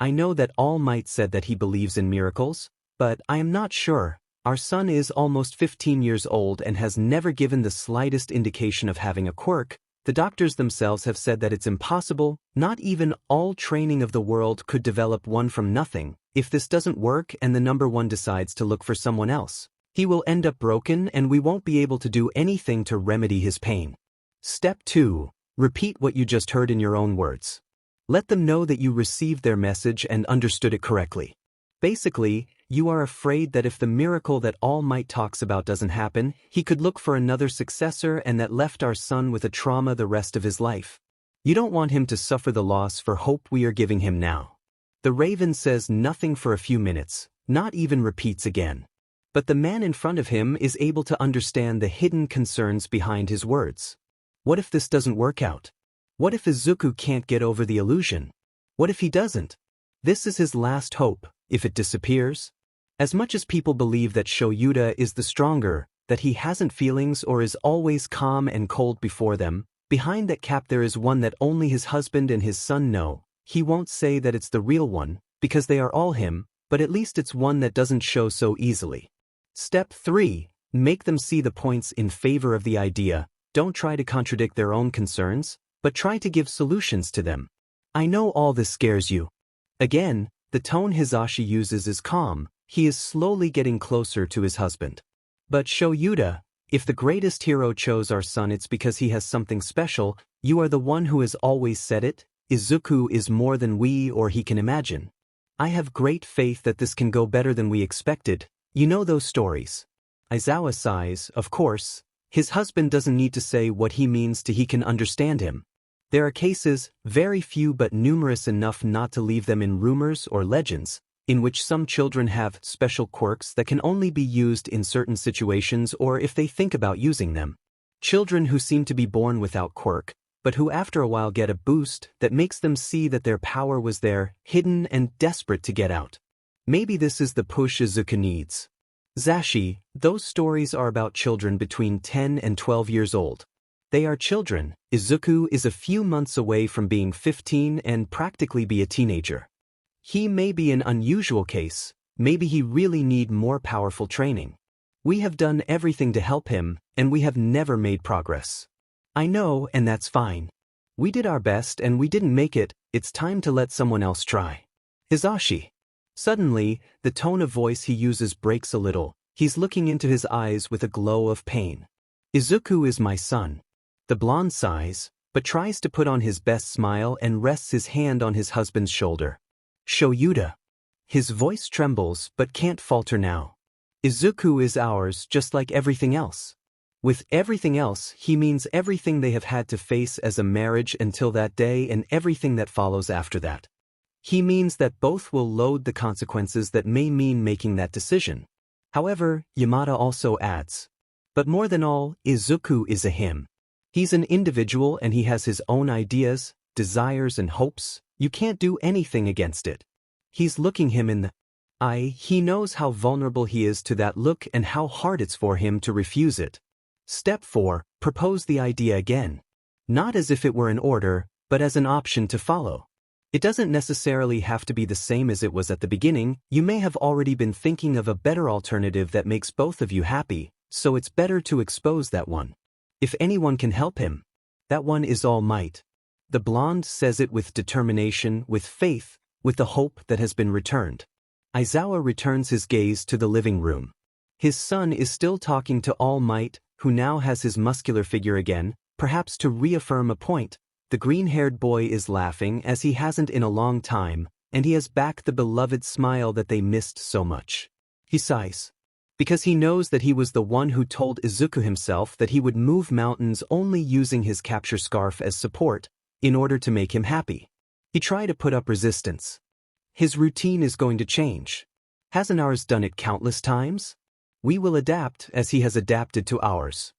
Speaker 1: I know that All Might said that he believes in miracles, but I am not sure. Our son is almost 15 years old and has never given the slightest indication of having a quirk. The doctors themselves have said that it's impossible, not even all training of the world could develop one from nothing. If this doesn't work and the number one decides to look for someone else, he will end up broken and we won't be able to do anything to remedy his pain. Step 2. Repeat what you just heard in your own words. Let them know that you received their message and understood it correctly. Basically, you are afraid that if the miracle that All Might talks about doesn't happen, he could look for another successor and that left our son with a trauma the rest of his life. You don't want him to suffer the loss for hope we are giving him now. The Raven says nothing for a few minutes, not even repeats again. But the man in front of him is able to understand the hidden concerns behind his words. What if this doesn't work out? What if Izuku can't get over the illusion? What if he doesn't? This is his last hope, if it disappears. As much as people believe that Shouta is the stronger, that he hasn't feelings or is always calm and cold before them, behind that cap there is one that only his husband and his son know. He won't say that it's the real one, because they are all him, but at least it's one that doesn't show so easily. Step 3. Make them see the points in favor of the idea. Don't try to contradict their own concerns, but try to give solutions to them. I know all this scares you. Again, the tone Hisashi uses is calm, he is slowly getting closer to his husband. But Shouta, if the greatest hero chose our son it's because he has something special, you are the one who has always said it, Izuku is more than we or he can imagine. I have great faith that this can go better than we expected, you know those stories. Aizawa sighs, of course, his husband doesn't need to say what he means to he can understand him. There are cases, very few but numerous enough not to leave them in rumors or legends, in which some children have special quirks that can only be used in certain situations or if they think about using them. Children who seem to be born without quirk, but who after a while get a boost that makes them see that their power was there, hidden and desperate to get out. Maybe this is the push Izuku needs. Zashi, those stories are about children between 10 and 12 years old. They are children. Izuku is a few months away from being 15 and practically be a teenager. He may be an unusual case, maybe he really need more powerful training. We have done everything to help him, and we have never made progress. I know, and that's fine. We did our best and we didn't make it, it's time to let someone else try. Hizashi. Suddenly, the tone of voice he uses breaks a little, he's looking into his eyes with a glow of pain. Izuku is my son. The blonde sighs, but tries to put on his best smile and rests his hand on his husband's shoulder. Shouta. His voice trembles but can't falter now. Izuku is ours just like everything else. With everything else, he means everything they have had to face as a marriage until that day and everything that follows after that. He means that both will load the consequences that may mean making that decision. However, Yamada also adds. But more than all, Izuku is a him. He's an individual and he has his own ideas, desires and hopes, you can't do anything against it. He's looking him in the eye, he knows how vulnerable he is to that look and how hard it's for him to refuse it. Step 4, propose the idea again. Not as if it were an order, but as an option to follow. It doesn't necessarily have to be the same as it was at the beginning, you may have already been thinking of a better alternative that makes both of you happy, so it's better to expose that one. If anyone can help him, that one is All Might. The blonde says it with determination, with faith, with the hope that has been returned. Aizawa returns his gaze to the living room. His son is still talking to All Might, who now has his muscular figure again, perhaps to reaffirm a point. The green-haired boy is laughing as he hasn't in a long time, and he has back the beloved smile that they missed so much. He sighs. Because he knows that he was the one who told Izuku himself that he would move mountains only using his capture scarf as support, in order to make him happy. He tried to put up resistance. His routine is going to change. Hasn't ours done it countless times? We will adapt as he has adapted to ours.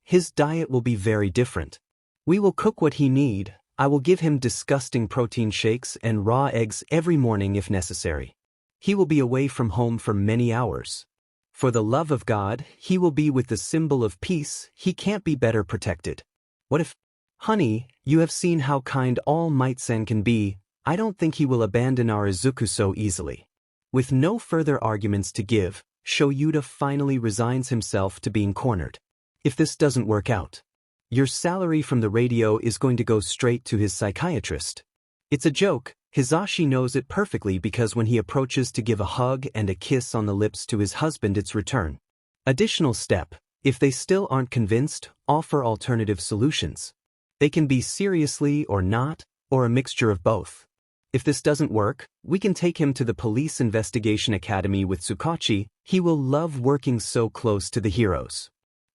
Speaker 1: His diet will be very different. We will cook what he need, I will give him disgusting protein shakes and raw eggs every morning if necessary. He will be away from home for many hours. For the love of God, he will be with the symbol of peace, he can't be better protected. What if, honey, you have seen how kind All Might-san can be, I don't think he will abandon our Izuku so easily. With no further arguments to give, Shouta finally resigns himself to being cornered. If this doesn't work out, your salary from the radio is going to go straight to his psychiatrist. It's a joke, Hizashi knows it perfectly because when he approaches to give a hug and a kiss on the lips to his husband it's return. Additional step, if they still aren't convinced, offer alternative solutions. They can be seriously or not, or a mixture of both. If this doesn't work, we can take him to the Police Investigation Academy with Tsukachi, he will love working so close to the heroes.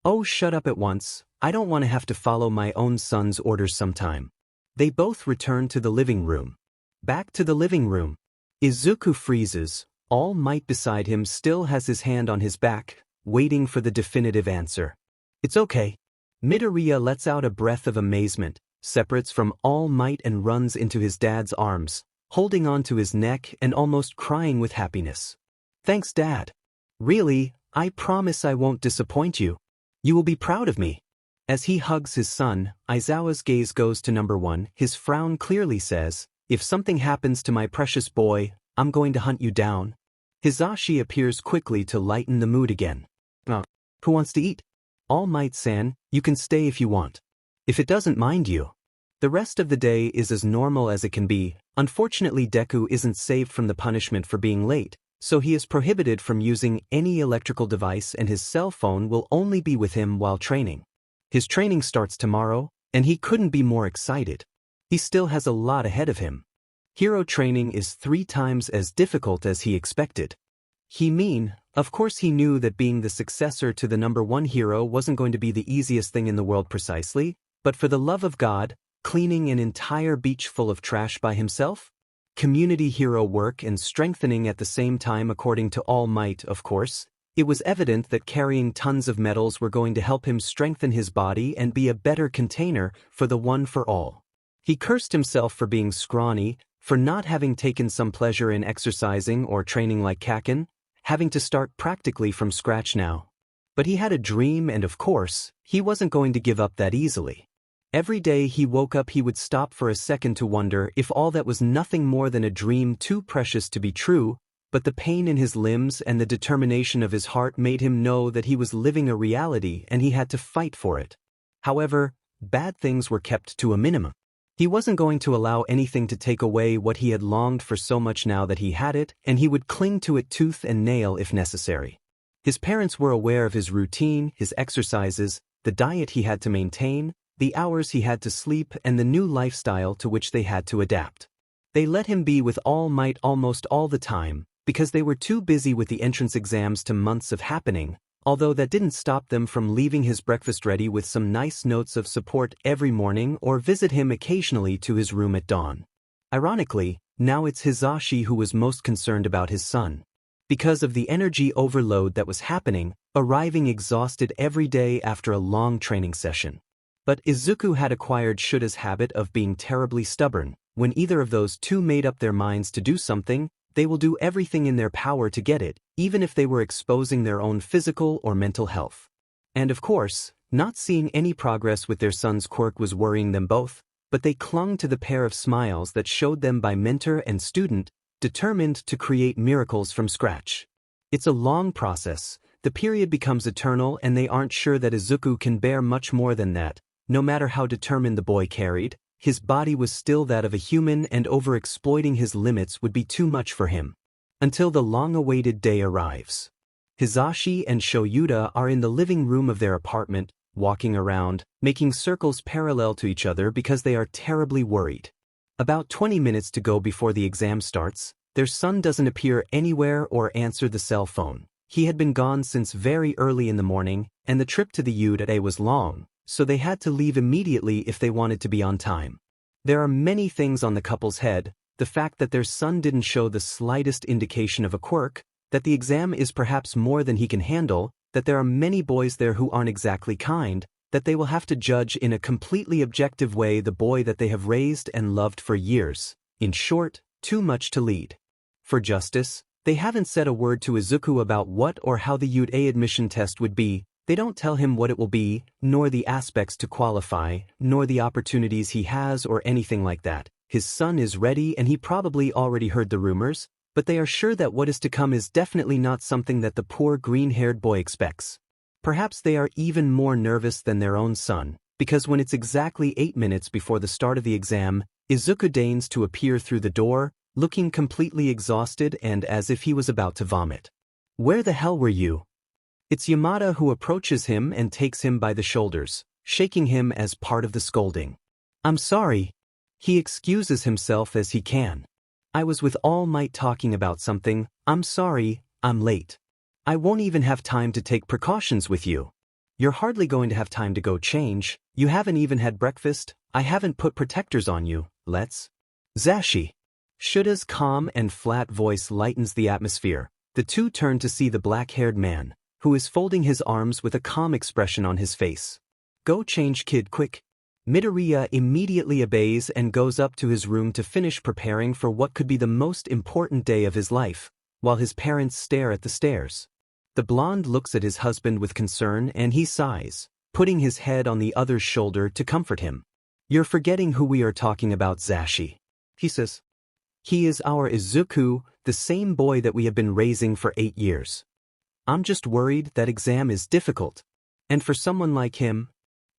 Speaker 1: Oh, shut up at once, I don't want to have to follow my own son's orders sometime. They both return to the living room. Back to the living room. Izuku freezes, All Might beside him still has his hand on his back, waiting for the definitive answer. It's okay. Midoriya lets out a breath of amazement, separates from All Might and runs into his dad's arms, holding on to his neck and almost crying with happiness. Thanks, Dad. Really, I promise I won't disappoint you. You will be proud of me. As he hugs his son, Aizawa's gaze goes to number 1. His frown clearly says, if something happens to my precious boy, I'm going to hunt you down. Hizashi appears quickly to lighten the mood again. Who wants to eat? All Might-san, you can stay if you want. If it doesn't mind you. The rest of the day is as normal as it can be. Unfortunately, Deku isn't saved from the punishment for being late, so he is prohibited from using any electrical device and his cell phone will only be with him while training. His training starts tomorrow, and he couldn't be more excited. He still has a lot ahead of him. Hero training is 3 times as difficult as he expected. Of course he knew that being the successor to the number 1 hero wasn't going to be the easiest thing in the world precisely, but for the love of God, cleaning an entire beach full of trash by himself? Community hero work and strengthening at the same time according to All Might, of course. It was evident that carrying tons of metals were going to help him strengthen his body and be a better container for the one for all. He cursed himself for being scrawny, for not having taken some pleasure in exercising or training like Kaken. having to start practically from scratch now. But he had a dream and of course, he wasn't going to give up that easily. Every day he woke up he would stop for a second to wonder if all that was nothing more than a dream too precious to be true, but the pain in his limbs and the determination of his heart made him know that he was living a reality and he had to fight for it. However, bad things were kept to a minimum. He wasn't going to allow anything to take away what he had longed for so much now that he had it, and he would cling to it tooth and nail if necessary. His parents were aware of his routine, his exercises, the diet he had to maintain, the hours he had to sleep, and the new lifestyle to which they had to adapt. They let him be with all might almost all the time, because they were too busy with the entrance exams to months of happening, although that didn't stop them from leaving his breakfast ready with some nice notes of support every morning or visit him occasionally to his room at dawn. Ironically, now it's Hisashi who was most concerned about his son. Because of the energy overload that was happening, arriving exhausted every day after a long training session. But Izuku had acquired Shouta's habit of being terribly stubborn. When either of those two made up their minds to do something, they will do everything in their power to get it, even if they were exposing their own physical or mental health. And of course, not seeing any progress with their son's quirk was worrying them both, but they clung to the pair of smiles that showed them by mentor and student, determined to create miracles from scratch. It's a long process, the period becomes eternal and they aren't sure that Izuku can bear much more than that. No matter how determined the boy carried, his body was still that of a human and overexploiting his limits would be too much for him. Until the long-awaited day arrives. Hisashi and Shouta are in the living room of their apartment, walking around, making circles parallel to each other because they are terribly worried. About 20 minutes to go before the exam starts, their son doesn't appear anywhere or answer the cell phone. He had been gone since very early in the morning, and the trip to the UDA was long, so they had to leave immediately if they wanted to be on time. There are many things on the couple's head, the fact that their son didn't show the slightest indication of a quirk, that the exam is perhaps more than he can handle, that there are many boys there who aren't exactly kind, that they will have to judge in a completely objective way the boy that they have raised and loved for years. In short, too much to lead. For justice, they haven't said a word to Izuku about what or how the UDA admission test would be. They don't tell him what it will be, nor the aspects to qualify, nor the opportunities he has or anything like that. His son is ready and he probably already heard the rumors, but they are sure that what is to come is definitely not something that the poor green-haired boy expects. Perhaps they are even more nervous than their own son, because when it's exactly 8 minutes before the start of the exam, Izuku deigns to appear through the door, looking completely exhausted and as if he was about to vomit. "Where the hell were you?" It's Yamada who approaches him and takes him by the shoulders, shaking him as part of the scolding. "I'm sorry." He excuses himself as he can. "I was with All Might talking about something. I'm sorry, I'm late. I won't even have time to take precautions with you. You're hardly going to have time to go change. You haven't even had breakfast. I haven't put protectors on you. Let's." "Zashi." Shouta's calm and flat voice lightens the atmosphere. The two turn to see the black-haired man, who is folding his arms with a calm expression on his face. "Go change, kid, quick." Midoriya immediately obeys and goes up to his room to finish preparing for what could be the most important day of his life, while his parents stare at the stairs. The blonde looks at his husband with concern and he sighs, putting his head on the other's shoulder to comfort him. "You're forgetting who we are talking about, Zashi," he says. "He is our Izuku, the same boy that we have been raising for 8 years. I'm just worried that exam is difficult. And for someone like him,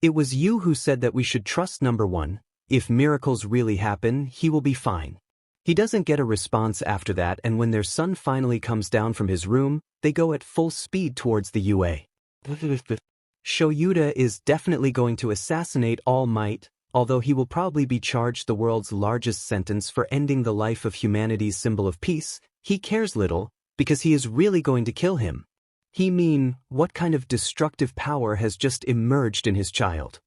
Speaker 1: it was you who said that we should trust number one. If miracles really happen, he will be fine." He doesn't get a response after that, and when their son finally comes down from his room, they go at full speed towards the UA. Shouta is definitely going to assassinate All Might, although he will probably be charged the world's largest sentence for ending the life of humanity's symbol of peace. He cares little, because he is really going to kill him. What kind of destructive power has just emerged in his child?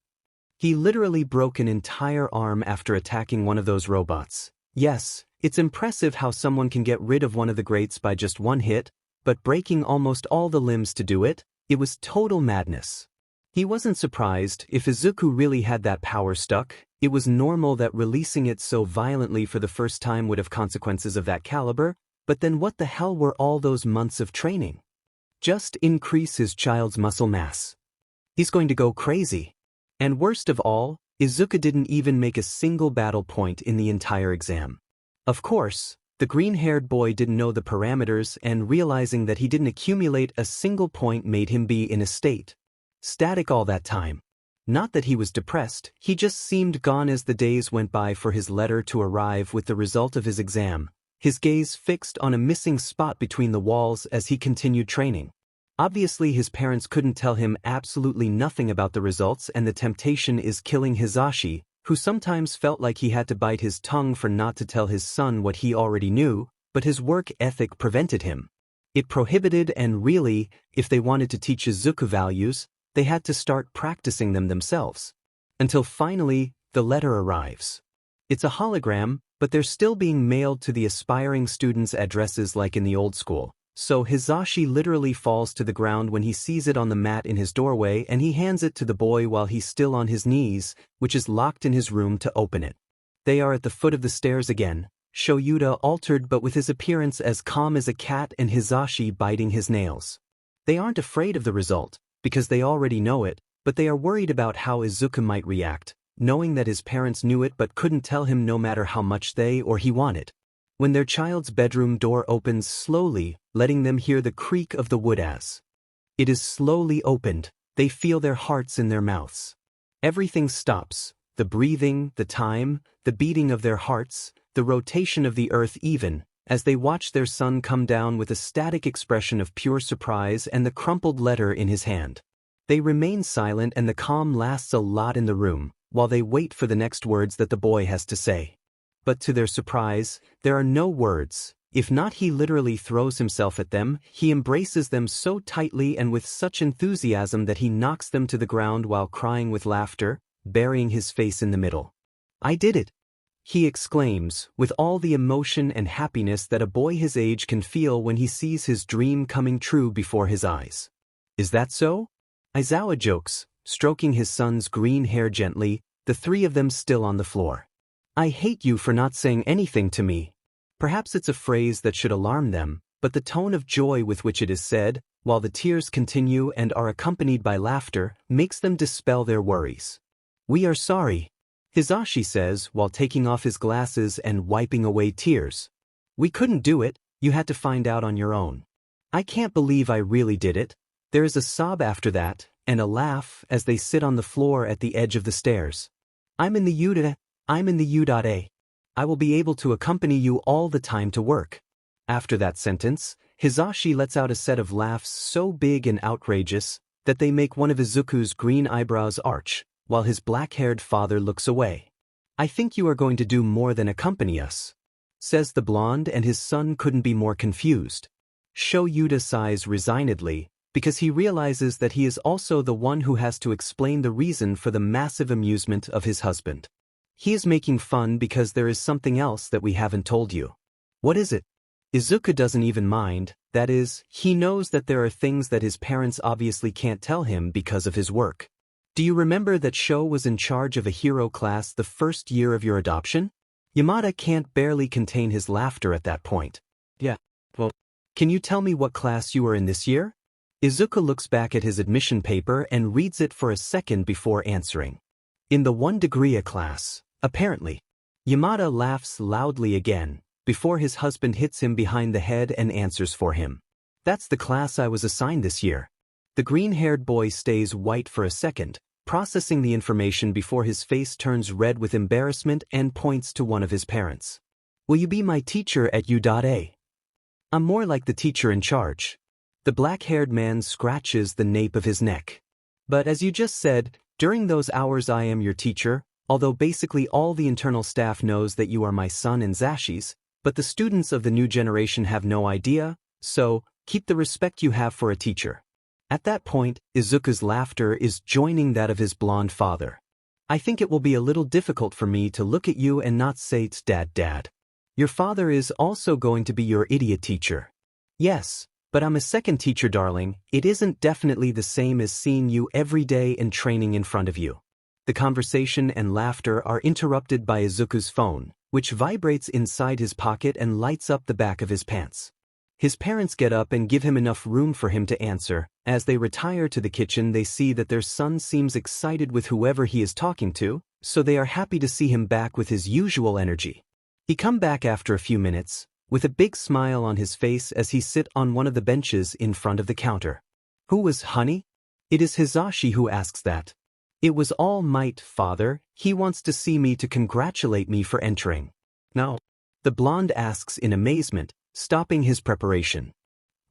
Speaker 1: He literally broke an entire arm after attacking one of those robots. Yes, it's impressive how someone can get rid of one of the greats by just one hit, but breaking almost all the limbs to do it, it was total madness. He wasn't surprised. If Izuku really had that power stuck, it was normal that releasing it so violently for the first time would have consequences of that caliber, But then what the hell were all those months of training? Just increase his child's muscle mass. He's going to go crazy. And worst of all, Izuku didn't even make a single battle point in the entire exam. Of course, the green-haired boy didn't know the parameters, and realizing that he didn't accumulate a single point made him be in a state static all that time. Not that he was depressed, he just seemed gone as the days went by for his letter to arrive with the result of his exam, his gaze fixed on a missing spot between the walls as he continued training. Obviously his parents couldn't tell him absolutely nothing about the results, and the temptation is killing Hisashi, who sometimes felt like he had to bite his tongue for not to tell his son what he already knew, but his work ethic prevented him. It prohibited, and really, if they wanted to teach Izuku values, they had to start practicing them themselves. Until finally, the letter arrives. It's a hologram, but they're still being mailed to the aspiring students' addresses like in the old school. So Hisashi literally falls to the ground when he sees it on the mat in his doorway, and he hands it to the boy while he's still on his knees, which is locked in his room, to open it. They are at the foot of the stairs again, Shouta altered but with his appearance as calm as a cat, and Hisashi biting his nails. They aren't afraid of the result, because they already know it, but they are worried about how Izuku might react, knowing that his parents knew it but couldn't tell him no matter how much they or he wanted. When their child's bedroom door opens slowly, letting them hear the creak of the wood as it is slowly opened, they feel their hearts in their mouths. Everything stops, the breathing, the time, the beating of their hearts, the rotation of the earth even, as they watch their son come down with a static expression of pure surprise and the crumpled letter in his hand. They remain silent, and the calm lasts a lot in the room, while they wait for the next words that the boy has to say. But to their surprise, there are no words. If not, he literally throws himself at them. He embraces them so tightly and with such enthusiasm that he knocks them to the ground while crying with laughter, burying his face in the middle. "I did it!" he exclaims, with all the emotion and happiness that a boy his age can feel when he sees his dream coming true before his eyes. "Is that so?" Aizawa jokes, stroking his son's green hair gently, the three of them still on the floor. "I hate you for not saying anything to me." Perhaps it's a phrase that should alarm them, but the tone of joy with which it is said, while the tears continue and are accompanied by laughter, makes them dispel their worries. "We are sorry," Hisashi says while taking off his glasses and wiping away tears. "We couldn't do it, you had to find out on your own." "I can't believe I really did it." There is a sob after that, and a laugh as they sit on the floor at the edge of the stairs. I'm in the U.A. I will be able to accompany you all the time to work." After that sentence, Hisashi lets out a set of laughs so big and outrageous that they make one of Izuku's green eyebrows arch, while his black-haired father looks away. "I think you are going to do more than accompany us," says the blonde, and his son couldn't be more confused. Shouta sighs resignedly, because he realizes that he is also the one who has to explain the reason for the massive amusement of his husband. He is making fun because there is something else that we haven't told you. What is it? Izuku doesn't even mind, that is, he knows that there are things that his parents obviously can't tell him because of his work. "Do you remember that Sho was in charge of a hero class the first year of your adoption?" Yamada can't barely contain his laughter at that point. "Yeah, well, can you tell me what class you are in this year?" Izuku looks back at his admission paper and reads it for a second before answering. "In the 1 degree A class, apparently." Yamada laughs loudly again, before his husband hits him behind the head and answers for him. "That's the class I was assigned this year." The green-haired boy stays white for a second, processing the information before his face turns red with embarrassment and points to one of his parents. "Will you be my teacher at U.A? I'm more like the teacher in charge." The black-haired man scratches the nape of his neck. "But as you just said, during those hours I am your teacher, although basically all the internal staff knows that you are my son and Zashi's, but the students of the new generation have no idea, so keep the respect you have for a teacher." At that point, Izuku's laughter is joining that of his blonde father. "I think it will be a little difficult for me to look at you and not say it's dad. Your father is also going to be your idiot teacher." "Yes, but I'm a second teacher, darling. It isn't definitely the same as seeing you every day and training in front of you." The conversation and laughter are interrupted by Izuku's phone, which vibrates inside his pocket and lights up the back of his pants. His parents get up and give him enough room for him to answer. As they retire to the kitchen, they see that their son seems excited with whoever he is talking to, so they are happy to see him back with his usual energy. He come back after a few minutes, with a big smile on his face as he sit on one of the benches in front of the counter. Who was Honey? It is Hisashi who asks that. It was All Might, father. He wants to see me to congratulate me for entering. No. The blonde asks in amazement, stopping his preparation.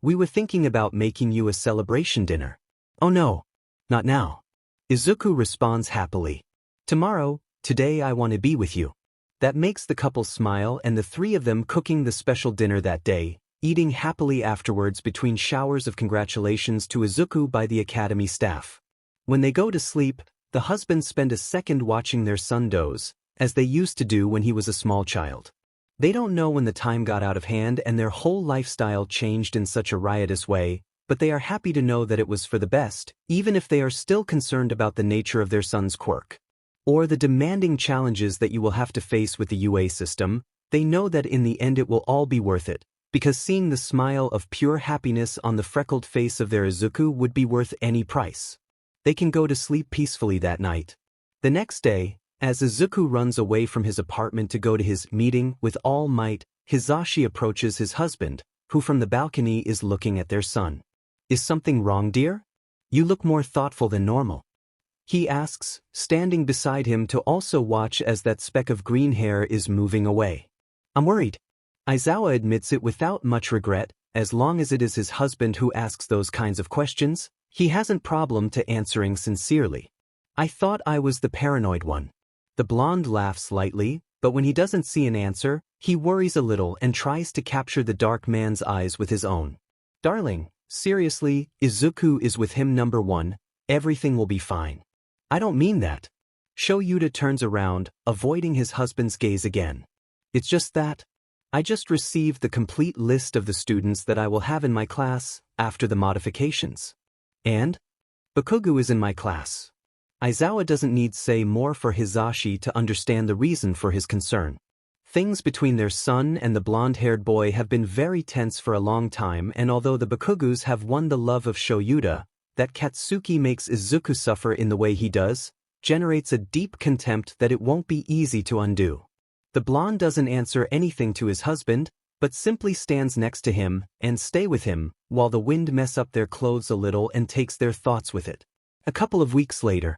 Speaker 1: We were thinking about making you a celebration dinner. Oh no. Not now. Izuku responds happily. Tomorrow, today I want to be with you. That makes the couple smile, and the three of them cooking the special dinner that day, eating happily afterwards between showers of congratulations to Izuku by the academy staff. When they go to sleep, the husbands spend a second watching their son doze, as they used to do when he was a small child. They don't know when the time got out of hand and their whole lifestyle changed in such a riotous way, but they are happy to know that it was for the best, even if they are still concerned about the nature of their son's quirk. Or the demanding challenges that you will have to face with the UA system. They know that in the end it will all be worth it, because seeing the smile of pure happiness on the freckled face of their Izuku would be worth any price. They can go to sleep peacefully that night. The next day, as Izuku runs away from his apartment to go to his meeting with All Might, Hisashi approaches his husband, who from the balcony is looking at their son. Is something wrong, dear? You look more thoughtful than normal. He asks, standing beside him to also watch as that speck of green hair is moving away. I'm worried. Aizawa admits it without much regret. As long as it is his husband who asks those kinds of questions, he hasn't problem to answering sincerely. I thought I was the paranoid one. The blonde laughs lightly, but when he doesn't see an answer, he worries a little and tries to capture the dark man's eyes with his own. Darling, seriously, Izuku is with him number one, everything will be fine. I don't mean that. Shouta turns around, avoiding his husband's gaze again. It's just that. I just received the complete list of the students that I will have in my class after the modifications. And? Bakugo is in my class. Aizawa doesn't need say more for Hisashi to understand the reason for his concern. Things between their son and the blonde-haired boy have been very tense for a long time, and although the Bakugos have won the love of Shouta, that Katsuki makes Izuku suffer in the way he does, generates a deep contempt that it won't be easy to undo. The blonde doesn't answer anything to his husband, but simply stands next to him and stay with him, while the wind mess up their clothes a little and takes their thoughts with it. A couple of weeks later,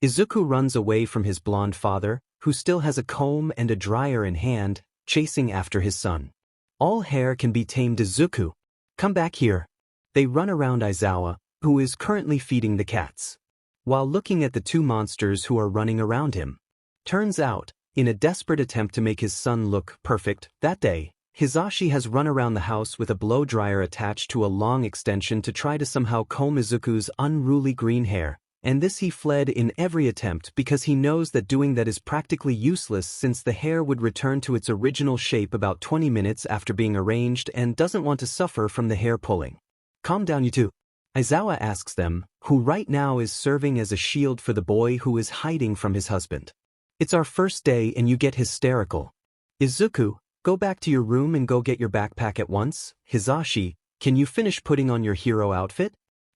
Speaker 1: Izuku runs away from his blonde father, who still has a comb and a dryer in hand, chasing after his son. All hair can be tamed, Izuku. Come back here. They run around Aizawa, who is currently feeding the cats, while looking at the two monsters who are running around him. Turns out, in a desperate attempt to make his son look perfect, that day, Hisashi has run around the house with a blow dryer attached to a long extension to try to somehow comb Izuku's unruly green hair, and this he fled in every attempt because he knows that doing that is practically useless since the hair would return to its original shape about 20 minutes after being arranged and doesn't want to suffer from the hair pulling. Calm down, you two. Aizawa asks them, who right now is serving as a shield for the boy who is hiding from his husband. It's our first day and you get hysterical. Izuku, go back to your room and go get your backpack at once. Hisashi, can you finish putting on your hero outfit?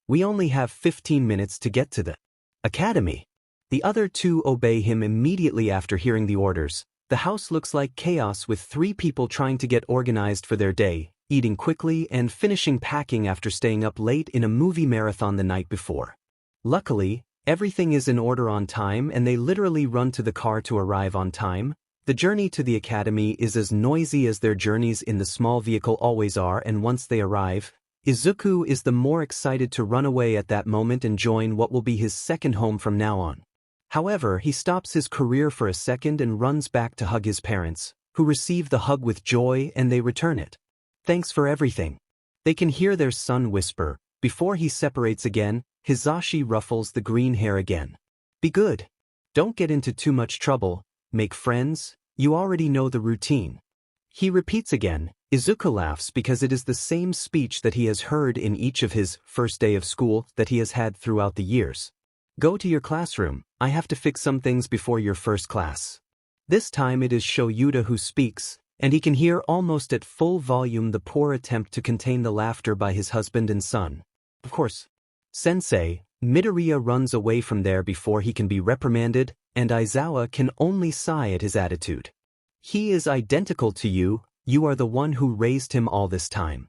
Speaker 1: We only have 15 minutes to get to the academy. The other two obey him immediately after hearing the orders. The house looks like chaos with 3 people trying to get organized for their day, eating quickly and finishing packing after staying up late in a movie marathon the night before. Luckily, everything is in order on time and they literally run to the car to arrive on time. The journey to the academy is as noisy as their journeys in the small vehicle always are, and once they arrive, Izuku is the more excited to run away at that moment and join what will be his second home from now on. However, he stops his career for a second and runs back to hug his parents, who receive the hug with joy and they return it. Thanks for everything. They can hear their son whisper. Before he separates again, Hisashi ruffles the green hair again. Be good. Don't get into too much trouble. Make friends. You already know the routine. He repeats again. Izuku laughs because it is the same speech that he has heard in each of his first day of school that he has had throughout the years. Go to your classroom. I have to fix some things before your first class. This time it is Shouta who speaks, and he can hear almost at full volume the poor attempt to contain the laughter by his husband and son. Of course. Sensei, Midoriya runs away from there before he can be reprimanded, and Aizawa can only sigh at his attitude. He is identical to you, you are the one who raised him all this time.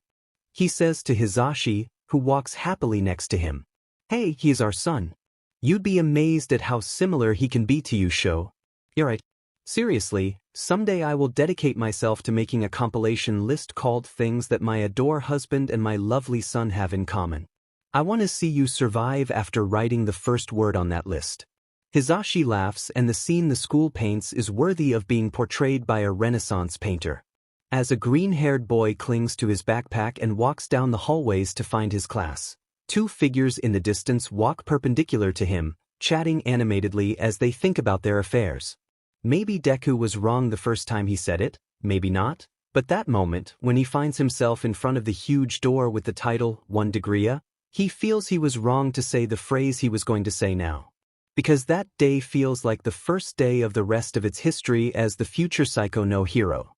Speaker 1: He says to Hisashi, who walks happily next to him. Hey, he is our son. You'd be amazed at how similar he can be to you, Sho. You're right. Seriously, someday I will dedicate myself to making a compilation list called Things That My Adore Husband and My Lovely Son Have in Common. I want to see you survive after writing the first word on that list. Hisashi laughs, and the scene the school paints is worthy of being portrayed by a Renaissance painter. As a green-haired boy clings to his backpack and walks down the hallways to find his class, two figures in the distance walk perpendicular to him, chatting animatedly as they think about their affairs. Maybe Deku was wrong the first time he said it, maybe not, but that moment, when he finds himself in front of the huge door with the title, 1 Degree, he feels he was wrong to say the phrase he was going to say now. Because that day feels like the first day of the rest of its history as the future Psycho no Hero.